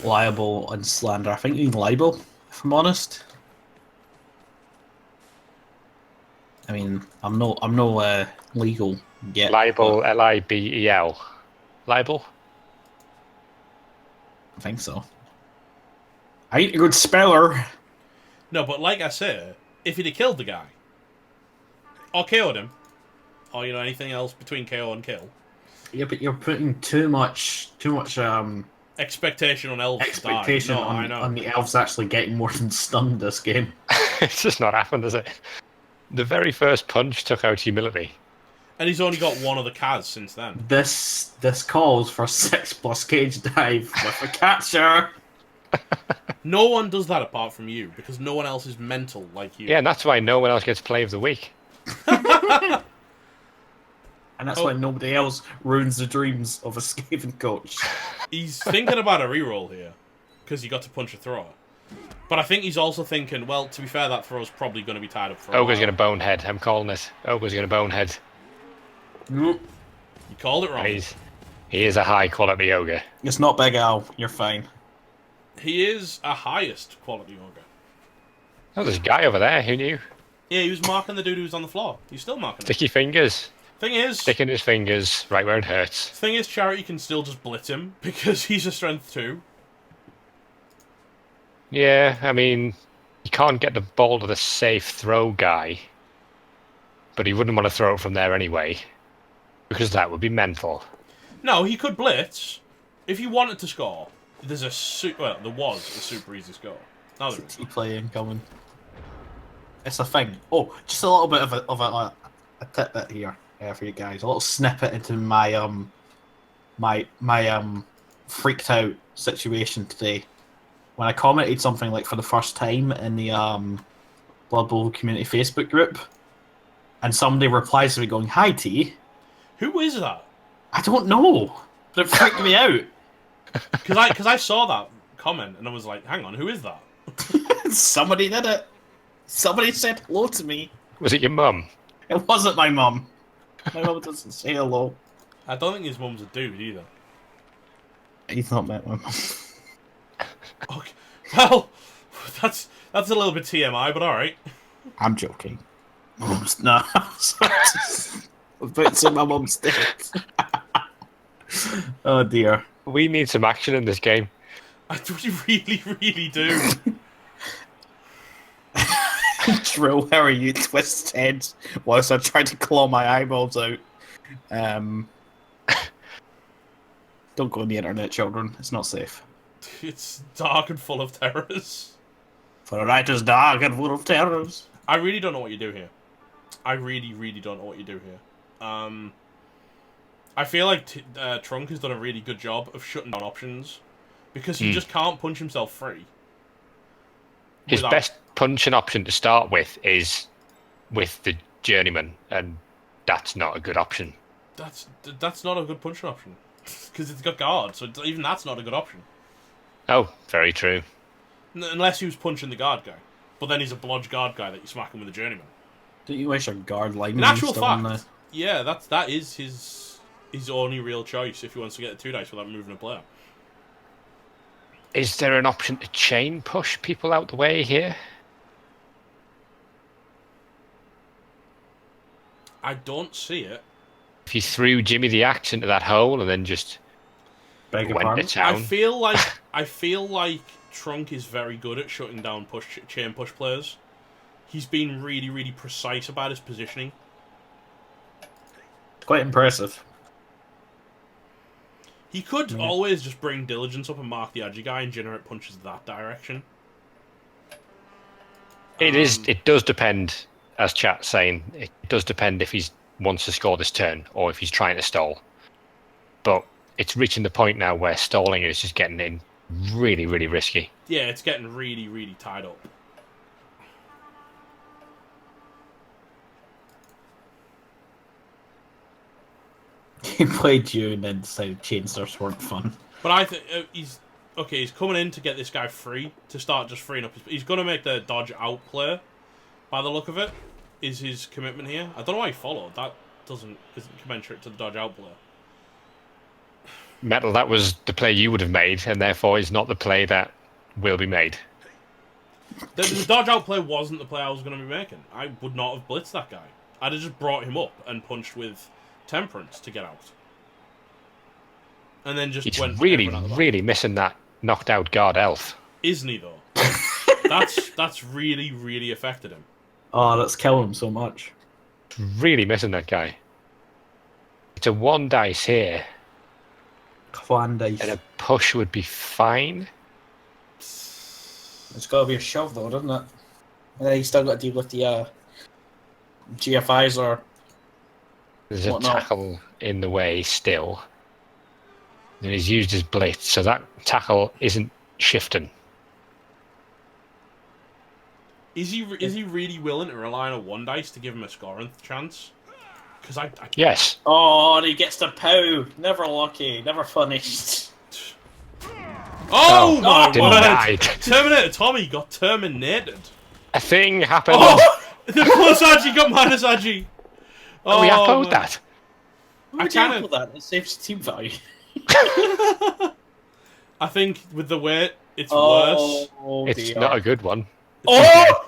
Speaker 4: Liable and slander. I think even libel, if I'm honest. I mean, I'm no legal yet.
Speaker 3: Libel,
Speaker 4: but
Speaker 3: Libel. Libel?
Speaker 4: I think so. I ain't a good speller.
Speaker 1: No, but like I said, if he'd have killed the guy, or KO'd him, or anything else between KO and kill.
Speaker 4: Yeah, but you're putting too much
Speaker 1: Expectation on elves.
Speaker 4: expectation
Speaker 1: No, I know.
Speaker 4: on the elves actually getting more than stunned this game.
Speaker 3: It's just not happened, has it? The very first punch took out humility.
Speaker 1: And he's only got one of the Kaz since then.
Speaker 4: This calls for 6+ cage dive with a catcher.
Speaker 1: No one does that apart from you, because no one else is mental like you.
Speaker 3: Yeah, and that's why no one else gets play of the week.
Speaker 4: And that's why nobody else ruins the dreams of a Skaven coach.
Speaker 1: He's thinking about a reroll here, because he got to punch a thrower. But I think he's also thinking, well, to be fair, that throw's probably going to be tied up for a
Speaker 3: Ogre's
Speaker 1: while.
Speaker 3: going to bonehead. I'm calling it. Ogre's going to bonehead.
Speaker 4: Nope.
Speaker 1: You called it wrong.
Speaker 3: He is a high-quality ogre.
Speaker 4: It's not Big Al. You're fine.
Speaker 1: He is a highest quality ogre.
Speaker 3: Oh, there's a guy over there. Who knew?
Speaker 1: Yeah, he was marking the dude who was on the floor. He's still marking him.
Speaker 3: Sticky fingers.
Speaker 1: Thing is,
Speaker 3: Sticking his fingers right where it hurts.
Speaker 1: Charity can still just blitz him, because he's a strength 2.
Speaker 3: Yeah, I mean, you can't get the ball to the safe throw guy, but he wouldn't want to throw it from there anyway, because that would be mental.
Speaker 1: No, he could blitz. If he wanted to score, there was a super easy score. Now there is.
Speaker 4: T-play incoming. It's a thing. Oh, just a little bit of a tidbit here for you guys. A little snippet into my freaked out situation today. When I commented something like for the first time in the Blood Bowl community Facebook group, and somebody replies to me going, "Hi T."
Speaker 1: Who is that?
Speaker 4: I don't know, but it freaked me out.
Speaker 1: Because I saw that comment and I was like, hang on, who is that?
Speaker 4: Somebody did it. Somebody said hello to me.
Speaker 3: Was it your mum?
Speaker 4: It wasn't my mum. My mum doesn't say hello.
Speaker 1: I don't think his mum's a dude either.
Speaker 4: He's not met my mum.
Speaker 1: Okay. Well, that's a little bit TMI, but alright.
Speaker 4: I'm joking. Mum's no. I'm about to say my mum's dead. Oh dear.
Speaker 3: We need some action in this game.
Speaker 1: I really, really do.
Speaker 4: Drill, how are you? Twist heads whilst I try to claw my eyeballs out. Don't go on the internet, children. It's not safe.
Speaker 1: It's dark and full of terrors.
Speaker 4: For a night is dark and full of terrors.
Speaker 1: I really don't know what you do here. I really, really don't know what you do here. I feel like Trunk has done a really good job of shutting down options, because he just can't punch himself free.
Speaker 3: His best punching option to start with is with the Journeyman, and that's not a good option.
Speaker 1: That's not a good punching option, because it's got guard, so even that's not a good option.
Speaker 3: Oh, very true.
Speaker 1: Unless he was punching the guard guy, but then he's a blodge guard guy that you smack him with a Journeyman.
Speaker 4: Don't you wish your guard line?
Speaker 1: In actual fact, yeah, that is his only real choice if he wants to get a 2 dice without moving a player.
Speaker 3: Is there an option to chain push people out the way here?
Speaker 1: I don't see it.
Speaker 3: If you threw Jimmy the Axe into that hole and then just went to town.
Speaker 1: I feel like Trunk is very good at shutting down chain push players. He's been really, really precise about his positioning.
Speaker 4: Quite impressive.
Speaker 1: He could always just bring Diligence up and mark the edgy guy and generate punches that direction.
Speaker 3: It does depend, as chat's saying, it does depend if he wants to score this turn or if he's trying to stall. But it's reaching the point now where stalling is just getting in really, really risky.
Speaker 1: Yeah, it's getting really, really tied up.
Speaker 4: He played you and then decided chainsters weren't fun.
Speaker 1: But I think he's coming in to get this guy free, to start just freeing up. He's going to make the dodge out play, by the look of it, is his commitment here. I don't know why he followed. That isn't commensurate to the dodge out play.
Speaker 3: Metal, that was the play you would have made, and therefore is not the play that will be made.
Speaker 1: The dodge out play wasn't the play I was going to be making. I would not have blitzed that guy. I'd have just brought him up and punched with Temperance to get out. And then just
Speaker 3: He's
Speaker 1: went
Speaker 3: really,
Speaker 1: everyone out the back.
Speaker 3: really missing that knocked out guard elf.
Speaker 1: Isn't he, though? That's really, really affected him.
Speaker 4: Oh, that's killing him so much.
Speaker 3: Really missing that guy. It's a 1 dice here,
Speaker 4: Clan dice.
Speaker 3: and a push would be fine.
Speaker 2: It's got to be a shove, though, doesn't it? And then you still got to deal with the GFIs or
Speaker 3: There's a
Speaker 2: whatnot.
Speaker 3: tackle in the way still. And he's used his blitz, so that tackle isn't shifting.
Speaker 1: Is he really willing to rely on a 1 dice to give him a scoring chance? Because I
Speaker 3: Yes.
Speaker 2: Oh, and he gets the pow. Never lucky, never punished.
Speaker 1: Oh my word!
Speaker 3: denied.
Speaker 1: Terminator Tommy got terminated.
Speaker 3: A thing happened.
Speaker 1: Oh, the plus Agi got minus Agi.
Speaker 3: Oh, we upload
Speaker 1: man.
Speaker 3: that.
Speaker 2: I
Speaker 1: kinda-
Speaker 2: can't that. It saves team value.
Speaker 1: I think with the weight, it's worse.
Speaker 2: Oh,
Speaker 3: It's
Speaker 2: dear.
Speaker 3: not a good one.
Speaker 2: Oh!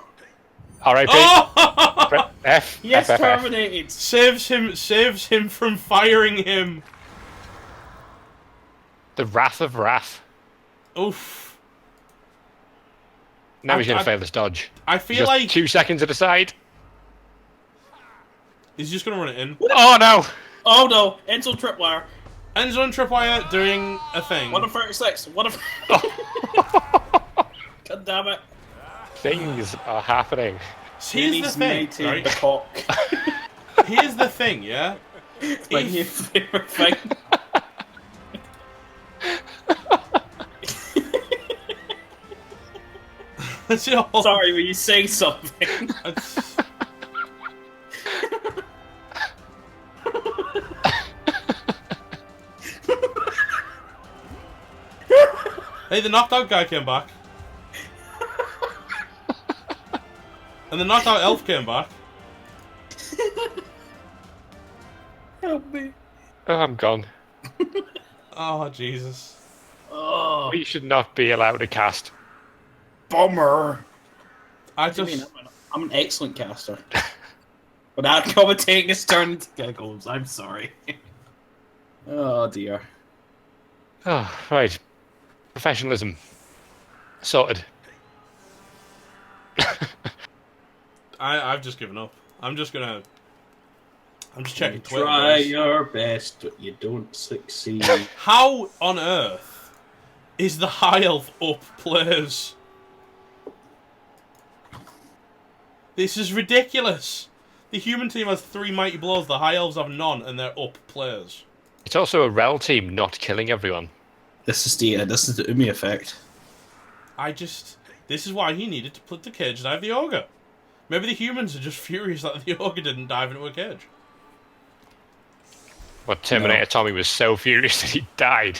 Speaker 3: R.I.P.
Speaker 1: Oh!
Speaker 3: F.
Speaker 2: Yes,
Speaker 3: F, F, F.
Speaker 2: terminated.
Speaker 1: saves him from firing him.
Speaker 3: The Wrath of Wrath.
Speaker 1: Oof.
Speaker 3: Now he's going
Speaker 1: I-
Speaker 3: to fail this dodge.
Speaker 1: I
Speaker 3: He's
Speaker 1: feel
Speaker 3: just
Speaker 1: like
Speaker 3: 2 seconds to the side.
Speaker 1: he's just gonna run it in.
Speaker 3: Oh no!
Speaker 2: Oh no, Enzo tripwire.
Speaker 1: Enzo and Tripwire doing a thing.
Speaker 2: 1 of 36. 1 of. God damn it.
Speaker 3: Things are happening.
Speaker 1: Here's the thing,
Speaker 2: The
Speaker 1: right?
Speaker 2: cock.
Speaker 1: Here's the thing, yeah.
Speaker 2: It's my new
Speaker 1: If-
Speaker 2: favorite thing.
Speaker 1: That's it all.
Speaker 2: Sorry, were you saying something?
Speaker 1: It's- Hey, the knocked out guy came back. And the knocked out elf came back.
Speaker 2: Help me.
Speaker 3: Oh, I'm gone.
Speaker 1: Oh, Jesus.
Speaker 2: Oh,
Speaker 3: We should not be allowed to cast.
Speaker 2: bummer.
Speaker 1: I
Speaker 2: What do you mean?
Speaker 1: just...
Speaker 2: I'm an excellent caster. But I'm commentating is turned into giggles. I'm sorry. Oh dear.
Speaker 3: Oh, right. Professionalism. Sorted.
Speaker 1: I've just given up. I'm just checking
Speaker 2: You
Speaker 1: Twitter.
Speaker 2: try
Speaker 1: boys.
Speaker 2: your best, but you don't succeed.
Speaker 1: How on earth is the high elf up players? This is ridiculous. The human team has 3 mighty blows, the high elves have none, and they're up players.
Speaker 3: It's also a rel team not killing everyone.
Speaker 2: This is the Umi effect.
Speaker 1: This is why he needed to put the cage dive the ogre. Maybe the humans are just furious that the ogre didn't dive into a cage.
Speaker 3: But Terminator
Speaker 2: No.
Speaker 3: Tommy was so furious that he died.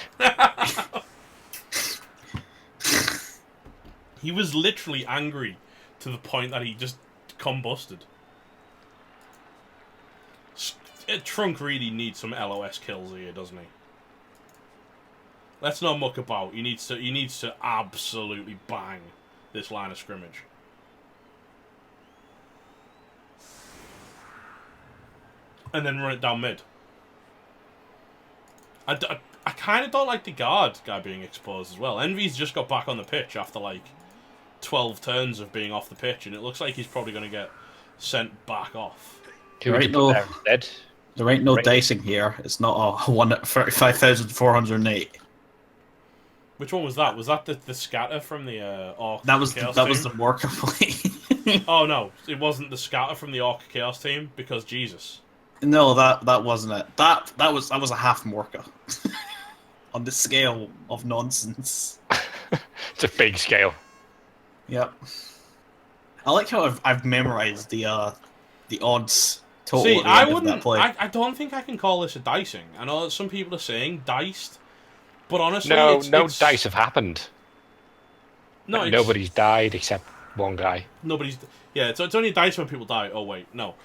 Speaker 1: He was literally angry to the point that he just combusted. Trunk really needs some LOS kills here, doesn't he? Let's not muck about. He needs to absolutely bang this line of scrimmage. And then run it down mid. I kind of don't like the guard guy being exposed as well. Envy's just got back on the pitch after like 12 turns of being off the pitch, and it looks like he's probably going to get sent back off.
Speaker 3: Who would
Speaker 2: Right,
Speaker 3: you put
Speaker 2: no.
Speaker 3: there instead?
Speaker 2: There ain't no
Speaker 3: Right.
Speaker 2: dicing here. It's not a 1 at 35,408.
Speaker 1: Which one was that? Was that the scatter from the Orc
Speaker 2: That was
Speaker 1: Chaos
Speaker 2: that was
Speaker 1: team?
Speaker 2: the worker play.
Speaker 1: Oh no, it wasn't the scatter from the Orc Chaos team, because Jesus.
Speaker 2: No, that wasn't it. That was a half Morka. On the scale of nonsense.
Speaker 3: It's a big scale.
Speaker 2: Yep. I like how I've memorized the odds total.
Speaker 1: See,
Speaker 2: at the
Speaker 1: I
Speaker 2: end of
Speaker 1: wouldn't.
Speaker 2: that play.
Speaker 1: I don't think I can call this a dicing. I know that some people are saying diced, but honestly,
Speaker 3: No,
Speaker 1: it's
Speaker 3: dice have happened.
Speaker 1: No,
Speaker 3: And
Speaker 1: it's,
Speaker 3: nobody's died except one guy.
Speaker 1: Nobody's. Yeah, it's only a dice when people die. Oh wait, no.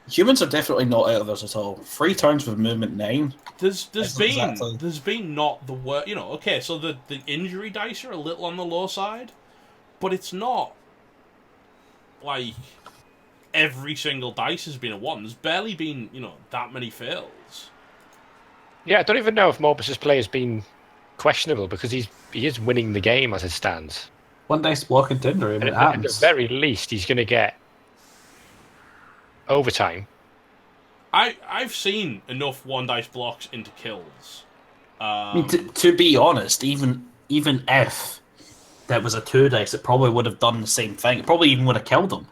Speaker 2: Humans are definitely not out of this at all. 3 turns with movement 9.
Speaker 1: There's
Speaker 2: That's
Speaker 1: been
Speaker 2: exactly-
Speaker 1: there's been not the worst. You know, okay, so the injury dice are a little on the low side, but it's not like every single dice has been a 1. There's barely been, that many fails.
Speaker 3: Yeah, I don't even know if Morbus's play has been questionable because he is winning the game as it stands.
Speaker 4: One dice block contender, and it
Speaker 3: At the
Speaker 4: happens.
Speaker 3: very least, he's going to get overtime.
Speaker 1: I've seen enough 1 dice blocks into kills.
Speaker 4: I mean, to be honest, even if that was a 2 dice, it probably would have done the same thing. It probably even would have killed him.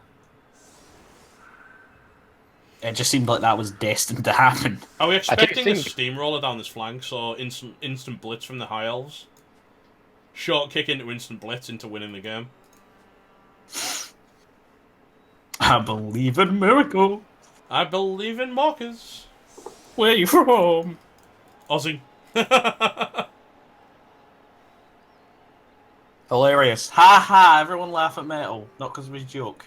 Speaker 4: It just seemed like that was destined to happen.
Speaker 1: Are we expecting a steamroller down this flank, so instant blitz from the High Elves? Short kick into instant blitz into winning the game.
Speaker 4: I believe in miracles.
Speaker 1: I believe in mockers.
Speaker 4: Where are you from?
Speaker 1: Aussie.
Speaker 4: Hilarious. Ha ha, everyone laugh at metal. Not because we joke.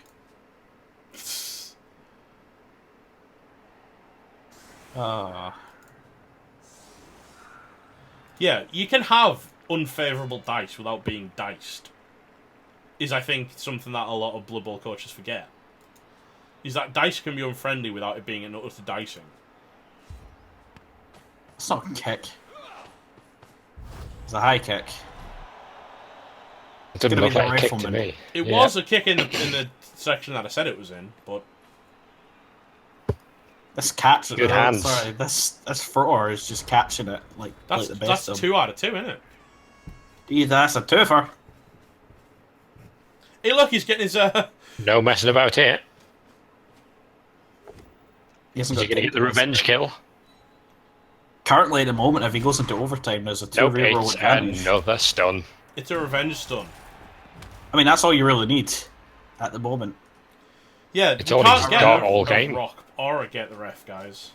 Speaker 1: Yeah, you can have unfavourable dice without being diced. Is, I think, something that a lot of Blood Bowl coaches forget. Is that dice can be unfriendly without it being an utter dicing.
Speaker 4: It's not a kick. It's a high kick.
Speaker 3: It doesn't look like a kick to me.
Speaker 1: It was a kick in the section that I said it was in, but...
Speaker 4: This catch it.
Speaker 3: Good hands.
Speaker 4: Sorry, this Fror is just catching it like the best.
Speaker 1: That's 2 out of 2, isn't it?
Speaker 4: Yeah, that's a twofer.
Speaker 1: Hey, look, he's getting his.
Speaker 3: No messing about here.
Speaker 4: He's
Speaker 3: going to get the revenge kill.
Speaker 4: Currently, at the moment, if he goes into overtime, there's a 2
Speaker 3: Nope,
Speaker 4: reroll
Speaker 3: it's
Speaker 4: advantage.
Speaker 3: another stun.
Speaker 1: It's a revenge stun.
Speaker 4: I mean, that's all you really need at the moment.
Speaker 1: Yeah,
Speaker 3: It's
Speaker 1: you
Speaker 3: all
Speaker 1: can't
Speaker 3: he's
Speaker 1: get
Speaker 3: got
Speaker 1: a
Speaker 3: all game.
Speaker 1: rock or get the ref, guys.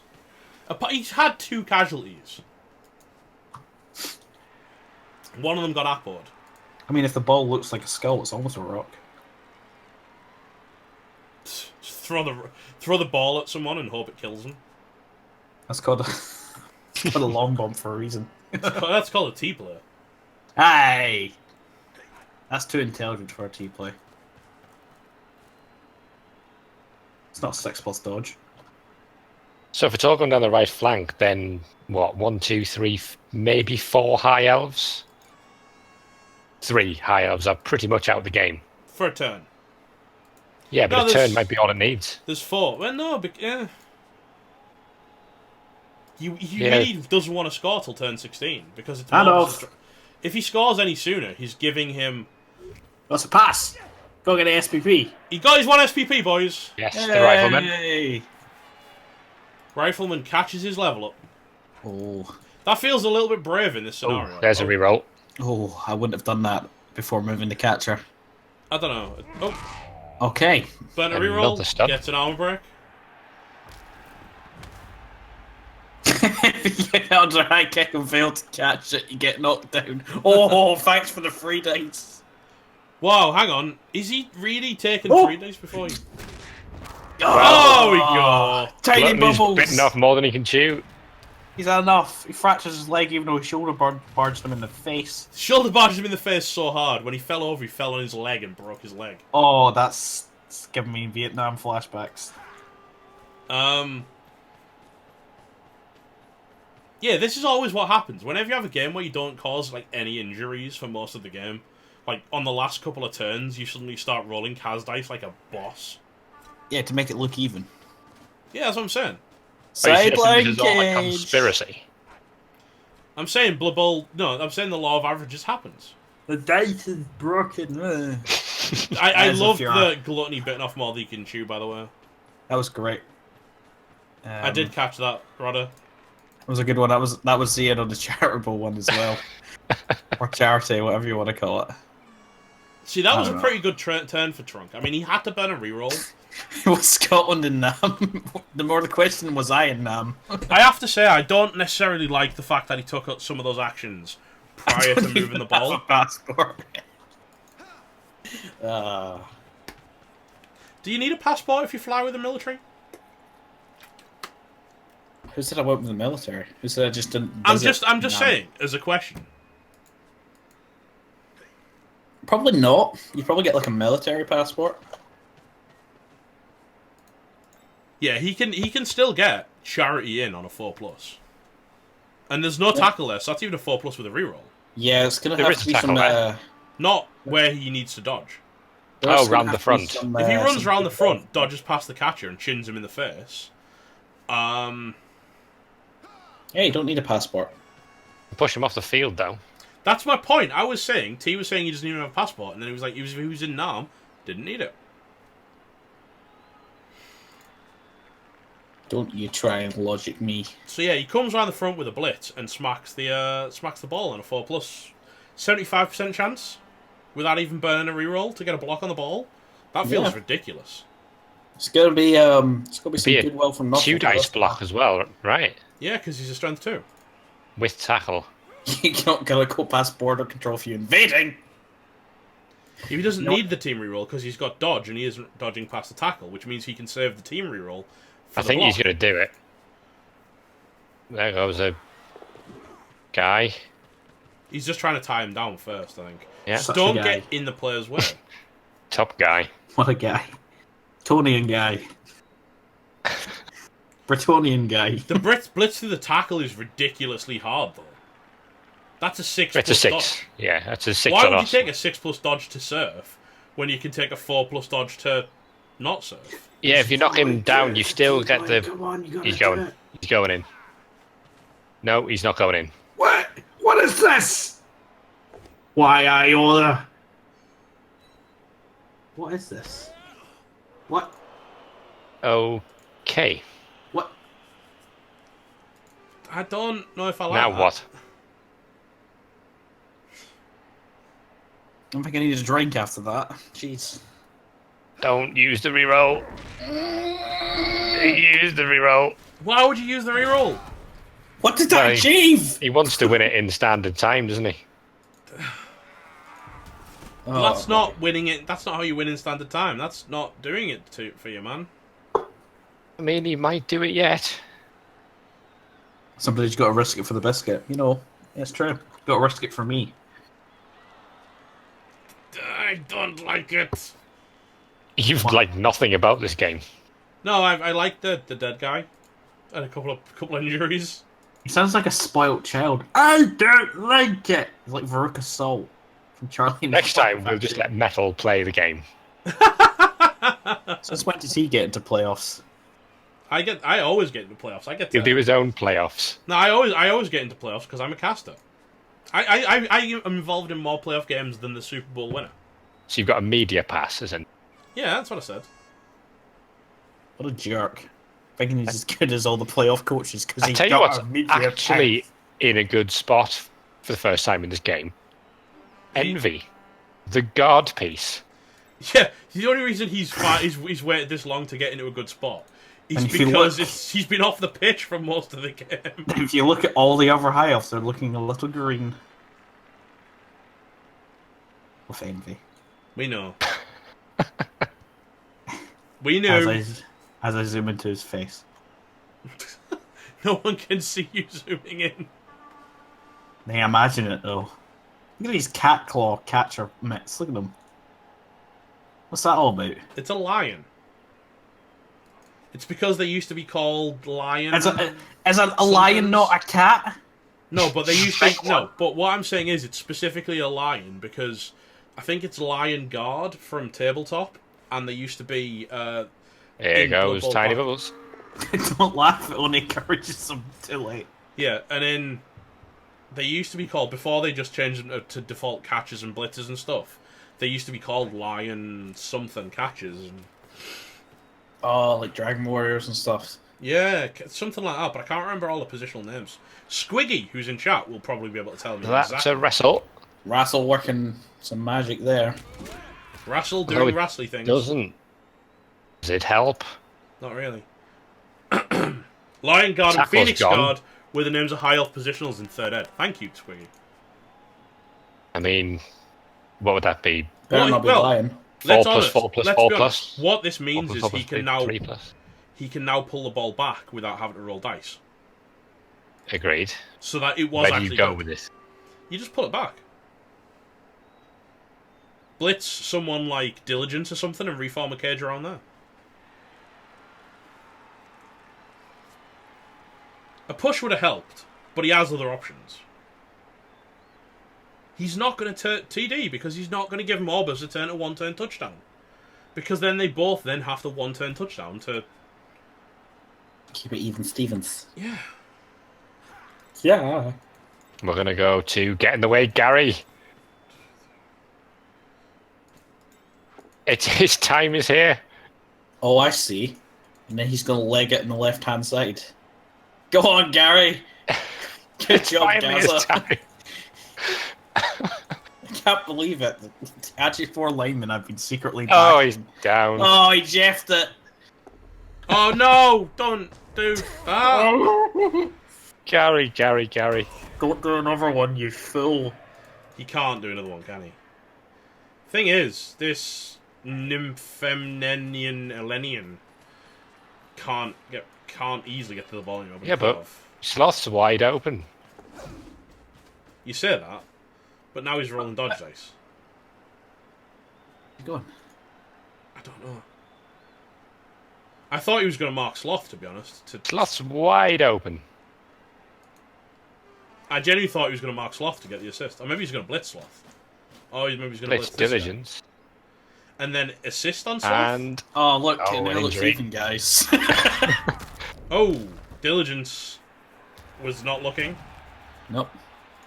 Speaker 1: He's had 2 casualties. One of them got appoed.
Speaker 4: I mean, if the ball looks like a skull, it's almost a rock.
Speaker 1: Just throw the ball at someone and hope it kills them.
Speaker 4: That's called a long bump for a reason.
Speaker 1: That's called a T-play.
Speaker 4: Hey! That's too intelligent for a T-play. It's not 6+ dodge.
Speaker 3: So if it's all going down the right flank, then what? 1, 2, 3, maybe 4 High Elves? 3 High Elves are pretty much out of the game.
Speaker 1: For a turn.
Speaker 3: Yeah, but
Speaker 1: No,
Speaker 3: a turn might be all it needs.
Speaker 1: There's 4. Well, no, but yeah. He really doesn't want to score till turn 16 because it's if he scores any sooner, he's giving him.
Speaker 4: That's a pass. Go get an SPP.
Speaker 1: He got his 1 SPP, boys.
Speaker 3: Yes, the Rifleman.
Speaker 4: Hey.
Speaker 1: Rifleman catches his level up.
Speaker 4: Oh.
Speaker 1: That feels a little bit brave in this scenario.
Speaker 3: There's a reroll.
Speaker 4: Oh, I wouldn't have done that before moving the catcher.
Speaker 1: I don't know. Oh,
Speaker 4: Okay.
Speaker 1: but a
Speaker 3: Another
Speaker 1: reroll
Speaker 3: stun.
Speaker 1: gets an armor break.
Speaker 4: If you get under high kick and fail to catch it, you get knocked down. Oh, thanks for the 3 dice.
Speaker 1: Wow, hang on. Is he really taking 3 days before he...
Speaker 4: Oh,
Speaker 1: we go.
Speaker 4: Tiny
Speaker 3: Gluttony's
Speaker 4: bubbles.
Speaker 3: bitten off more than he can chew.
Speaker 4: He's had enough. He fractures his leg even though his shoulder barged him in the face.
Speaker 1: Shoulder barged him in the face so hard. When he fell over, he fell on his leg and broke his leg.
Speaker 4: Oh, that's giving me Vietnam flashbacks.
Speaker 1: Yeah, this is always what happens. Whenever you have a game where you don't cause like any injuries for most of the game, like on the last couple of turns, you suddenly start rolling Kaz dice like a boss.
Speaker 4: Yeah, to make it look even.
Speaker 1: Yeah, that's what I'm saying.
Speaker 4: Sideline
Speaker 3: This is all a
Speaker 4: cage.
Speaker 3: conspiracy.
Speaker 1: I'm saying Blood Bowl. No, I'm saying the law of averages happens.
Speaker 4: The dice is broken.
Speaker 1: I
Speaker 4: As
Speaker 1: love
Speaker 4: if you're-
Speaker 1: the gluttony bitten off more than you can chew. By the way,
Speaker 4: That was great.
Speaker 1: I did catch that, Rodder.
Speaker 4: It was a good one. That was the end of the charitable one as well, or charity, whatever you want to call it.
Speaker 1: See, that was a
Speaker 4: don't know.
Speaker 1: pretty good turn for Trunk. I mean, he had to burn a reroll.
Speaker 4: It was Scotland and Nam. The more the question was, I in Nam.
Speaker 1: I have to say, I don't necessarily like the fact that he took out some of those actions prior to moving the ball.
Speaker 4: A passport.
Speaker 1: Do you need a passport if you fly with the military?
Speaker 4: Who said I went with the military? Who said I just didn't?
Speaker 1: I'm
Speaker 4: visit
Speaker 1: just
Speaker 4: Nam?
Speaker 1: saying, as a question.
Speaker 2: Probably not. You probably get like a military passport.
Speaker 1: Yeah, he can still get charity in on a 4+. And there's no tackle there, so that's even a 4+ with a reroll.
Speaker 2: Yeah, it's gonna
Speaker 3: There
Speaker 2: have
Speaker 3: is
Speaker 2: to
Speaker 3: a
Speaker 2: be
Speaker 3: tackle
Speaker 2: some.
Speaker 3: there.
Speaker 1: Not where he needs to dodge.
Speaker 2: There's gonna
Speaker 3: round
Speaker 2: have
Speaker 3: the
Speaker 2: to be
Speaker 3: front.
Speaker 2: some,
Speaker 1: If he runs
Speaker 2: some
Speaker 1: round the
Speaker 2: good
Speaker 1: front,
Speaker 2: ball.
Speaker 1: dodges past the catcher, and chins him in the face,
Speaker 2: Hey, you don't need a passport.
Speaker 3: Push him off the field, though.
Speaker 1: that's my point. I was saying, T was saying he doesn't even have a passport, and then he was like, he was in Nam, didn't need it.
Speaker 2: Don't you try and logic me.
Speaker 1: So yeah, he comes around the front with a blitz and smacks the ball on a 4+. 75% chance without even burning a reroll to get a block on the ball. That feels ridiculous.
Speaker 2: It's gonna be some
Speaker 3: a
Speaker 2: goodwill from nothing.
Speaker 3: 2 dice block as well, right?
Speaker 1: Yeah, because he's a strength 2.
Speaker 3: With tackle.
Speaker 2: You're not gonna go past border control if you're invading.
Speaker 1: If he doesn't need the team reroll because he's got dodge and he isn't dodging past the tackle, which means he can save the team reroll.
Speaker 3: I think he's going to do it. There goes a guy.
Speaker 1: He's just trying to tie him down first, I think.
Speaker 3: Yeah.
Speaker 4: Such
Speaker 1: Don't
Speaker 4: a guy.
Speaker 1: get in the player's way.
Speaker 3: Top guy.
Speaker 4: What a guy. Tonian guy. Bretonian guy.
Speaker 1: The blitz through the tackle is ridiculously hard, though. That's a 6+
Speaker 3: It's a 6.
Speaker 1: dodge.
Speaker 3: Yeah, that's a 6
Speaker 1: Why
Speaker 3: on
Speaker 1: would you
Speaker 3: us.
Speaker 1: take a 6+ dodge to serve when you can take a 4+ dodge to not serve?
Speaker 3: Yeah, if you knock him down, you still get the...
Speaker 4: Come on, you gotta
Speaker 3: He's
Speaker 4: do
Speaker 3: going.
Speaker 4: it.
Speaker 3: He's going in. No, he's not going in.
Speaker 4: What? What is this? Why are you there? What is this? What?
Speaker 3: Okay.
Speaker 4: What?
Speaker 1: I don't know if I like
Speaker 3: Now
Speaker 1: that.
Speaker 3: what?
Speaker 2: I don't think I need a drink after that. Jeez.
Speaker 3: Don't use the reroll. Use the reroll.
Speaker 1: Why would you use the reroll?
Speaker 2: What did that
Speaker 3: Well,
Speaker 2: achieve?
Speaker 3: He wants to win it in standard time, doesn't he?
Speaker 2: Oh,
Speaker 1: That's not winning it. That's not how you win in standard time. That's not doing it for you, man.
Speaker 3: I mean, he might do it yet.
Speaker 4: Somebody's got to risk it for the biscuit. You know, it's true. Got to risk it for me.
Speaker 1: I don't like it.
Speaker 3: You've liked nothing about this game.
Speaker 1: No, I like the dead guy. And a couple of injuries.
Speaker 4: He sounds like a spoilt child. I don't like it. He's like Veruca Salt from Charlie and the
Speaker 3: Next time,
Speaker 4: Chocolate
Speaker 3: we'll just
Speaker 4: Factory.
Speaker 3: let Metal play the game.
Speaker 4: Since when did he get into playoffs?
Speaker 1: I always get into playoffs. I get
Speaker 3: He'll do his own playoffs.
Speaker 1: No, I always get into playoffs because I'm a caster. I am involved in more playoff games than the Super Bowl winner.
Speaker 3: So you've got a media pass, isn't it?
Speaker 1: Yeah, that's what I said.
Speaker 4: What a jerk. Thinking he's as good as all the playoff coaches because
Speaker 3: I
Speaker 4: he's
Speaker 3: tell you
Speaker 4: got
Speaker 3: what's
Speaker 4: a media
Speaker 3: actually in a good spot for the first time in this game. Envy. The guard piece.
Speaker 1: Yeah, the only reason he's waited this long to get into a good spot is
Speaker 4: And if you
Speaker 1: because
Speaker 4: look-
Speaker 1: he's been off the pitch for most of the game.
Speaker 4: If you look at all the other high offs, they're looking a little green. With envy.
Speaker 1: We know. We
Speaker 4: As
Speaker 1: knew.
Speaker 4: as I zoom into his face.
Speaker 1: No one can see you zooming in.
Speaker 4: They imagine it though. Look at these cat claw catcher mitts. Look at them. What's that all about?
Speaker 1: It's a lion. It's because they used to be called lion.
Speaker 4: Is a lion not a cat?
Speaker 1: No, but they used to. No, but what I'm saying is it's specifically a lion because I think it's Lion Guard from Tabletop, and they used to be.
Speaker 3: There
Speaker 1: In
Speaker 3: goes
Speaker 1: Blood Bowl
Speaker 3: Tiny
Speaker 1: Park.
Speaker 3: Bubbles.
Speaker 4: Don't laugh, it only encourages them too late.
Speaker 1: Yeah, and then they used to be called before they just changed them to default catches and blitzers and stuff. They used to be called Lion something catches. And,
Speaker 2: Oh, like Dragon Warriors and stuff.
Speaker 1: yeah, something like that. But I can't remember all the positional names. Squiggy, who's in chat, will probably be able to tell me.
Speaker 3: That's
Speaker 1: exactly.
Speaker 3: a wrestle.
Speaker 2: Rassel working some magic there.
Speaker 1: Wrestle
Speaker 3: Although
Speaker 1: doing
Speaker 3: it
Speaker 1: wrestly things.
Speaker 3: Doesn't. Does it help?
Speaker 1: Not really. Lion Guard and
Speaker 3: Tackle's
Speaker 1: Phoenix
Speaker 3: gone.
Speaker 1: Guard were the names of high elf positionals in third ed. Thank you, Squiggy.
Speaker 3: I mean, what would that be?
Speaker 2: Better
Speaker 1: Well,
Speaker 2: not be
Speaker 1: well,
Speaker 2: lying.
Speaker 3: 4
Speaker 1: Let's
Speaker 3: plus
Speaker 1: honest,
Speaker 3: 4 plus
Speaker 1: let's
Speaker 3: 4
Speaker 1: be
Speaker 3: plus.
Speaker 1: honest. What this
Speaker 3: 4
Speaker 1: means
Speaker 3: plus
Speaker 1: is
Speaker 3: 4
Speaker 1: he
Speaker 3: plus
Speaker 1: can now
Speaker 3: 3 plus.
Speaker 1: he can now pull the ball back without having to roll dice.
Speaker 3: Agreed.
Speaker 1: So that it was
Speaker 3: Where do
Speaker 1: actually
Speaker 3: you go
Speaker 1: good.
Speaker 3: with this?
Speaker 1: You just pull it back. Blitz someone like Diligence or something and reform a cage around there. A push would have helped, but he has other options. He's not going to TD because he's not going to give Morbus a turn to one-turn touchdown. Because then they both then have to one-turn touchdown to...
Speaker 2: Keep it even, Stevens.
Speaker 1: Yeah.
Speaker 2: Yeah.
Speaker 3: We're going to go to get in the way, Gary. His time is here.
Speaker 2: Oh, I see. And then he's going to leg it on the left-hand side. Go on, Gary. Good job,
Speaker 3: Finally his
Speaker 2: Gaza.
Speaker 3: time.
Speaker 2: I can't believe it.
Speaker 4: Actually, 4 linemen have been secretly
Speaker 3: Oh,
Speaker 4: back.
Speaker 3: he's down.
Speaker 2: Oh, he jeffed it.
Speaker 1: Oh no! Don't do that!
Speaker 3: Gary.
Speaker 4: Don't do another one, you fool.
Speaker 1: He can't do another one, can he? Thing is, this Nymphemnenian Elenian can't easily get to the ball anymore.
Speaker 3: Yeah, but Sloth's wide open.
Speaker 1: You say that, but now he's rolling dodge dice.
Speaker 2: He's going.
Speaker 1: I don't know. I thought he was going to mark Sloth, to be honest.
Speaker 3: Sloth's wide open.
Speaker 1: I genuinely thought he was going to mark Sloth to get the assist. Or maybe he's going to blitz Sloth. Or maybe he's going to blitz
Speaker 3: Diligence.
Speaker 1: And then assist on Sloth?
Speaker 3: And
Speaker 2: Oh, look,
Speaker 3: Oh,
Speaker 2: now
Speaker 3: an
Speaker 2: looks
Speaker 3: injury.
Speaker 2: even, guys.
Speaker 1: Oh, Diligence was not looking.
Speaker 2: Nope.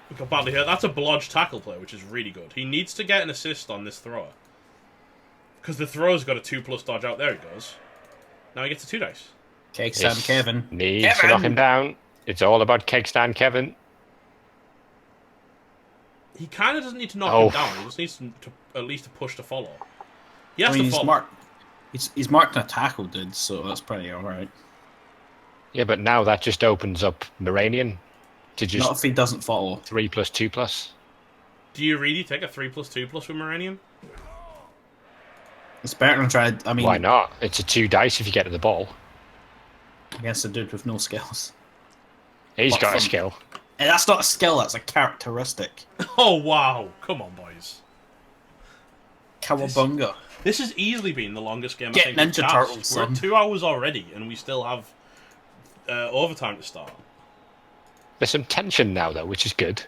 Speaker 1: We got badly hurt. That's a blodge tackle play, which is really good. He needs to get an assist on this thrower. Because the thrower's got a 2+ dodge out. There he goes. Now he gets a 2 dice.
Speaker 2: Keg stand Kevin.
Speaker 3: needs to knock him down. It's all about keg stand Kevin.
Speaker 1: He kind of doesn't need to knock
Speaker 3: Oh.
Speaker 1: him down. He just needs to at least to push to follow. He has
Speaker 2: I mean,
Speaker 1: to follow.
Speaker 2: he's marked a tackle, dude, so that's pretty alright.
Speaker 3: Yeah, but now that just opens up Moranian to
Speaker 2: Not
Speaker 3: just
Speaker 2: if he doesn't follow.
Speaker 3: 3+2+.
Speaker 1: Do you really take a 3+2+ with Moranian?
Speaker 2: It's better than trying. I mean,
Speaker 3: Why not? It's a 2 dice if you get to the ball.
Speaker 2: against a dude with no skills.
Speaker 3: He's
Speaker 2: What
Speaker 3: got a
Speaker 2: from-
Speaker 3: skill.
Speaker 2: And that's not a skill, that's a characteristic.
Speaker 1: Oh, wow. Come on, boys.
Speaker 2: Cowabunga.
Speaker 1: This has easily been the longest game
Speaker 2: Get
Speaker 1: I think we've
Speaker 2: Ninja
Speaker 1: cast.
Speaker 2: Turtles,
Speaker 1: We're at
Speaker 2: son.
Speaker 1: 2 hours already, and we still have overtime to start.
Speaker 3: There's some tension now, though, which is good.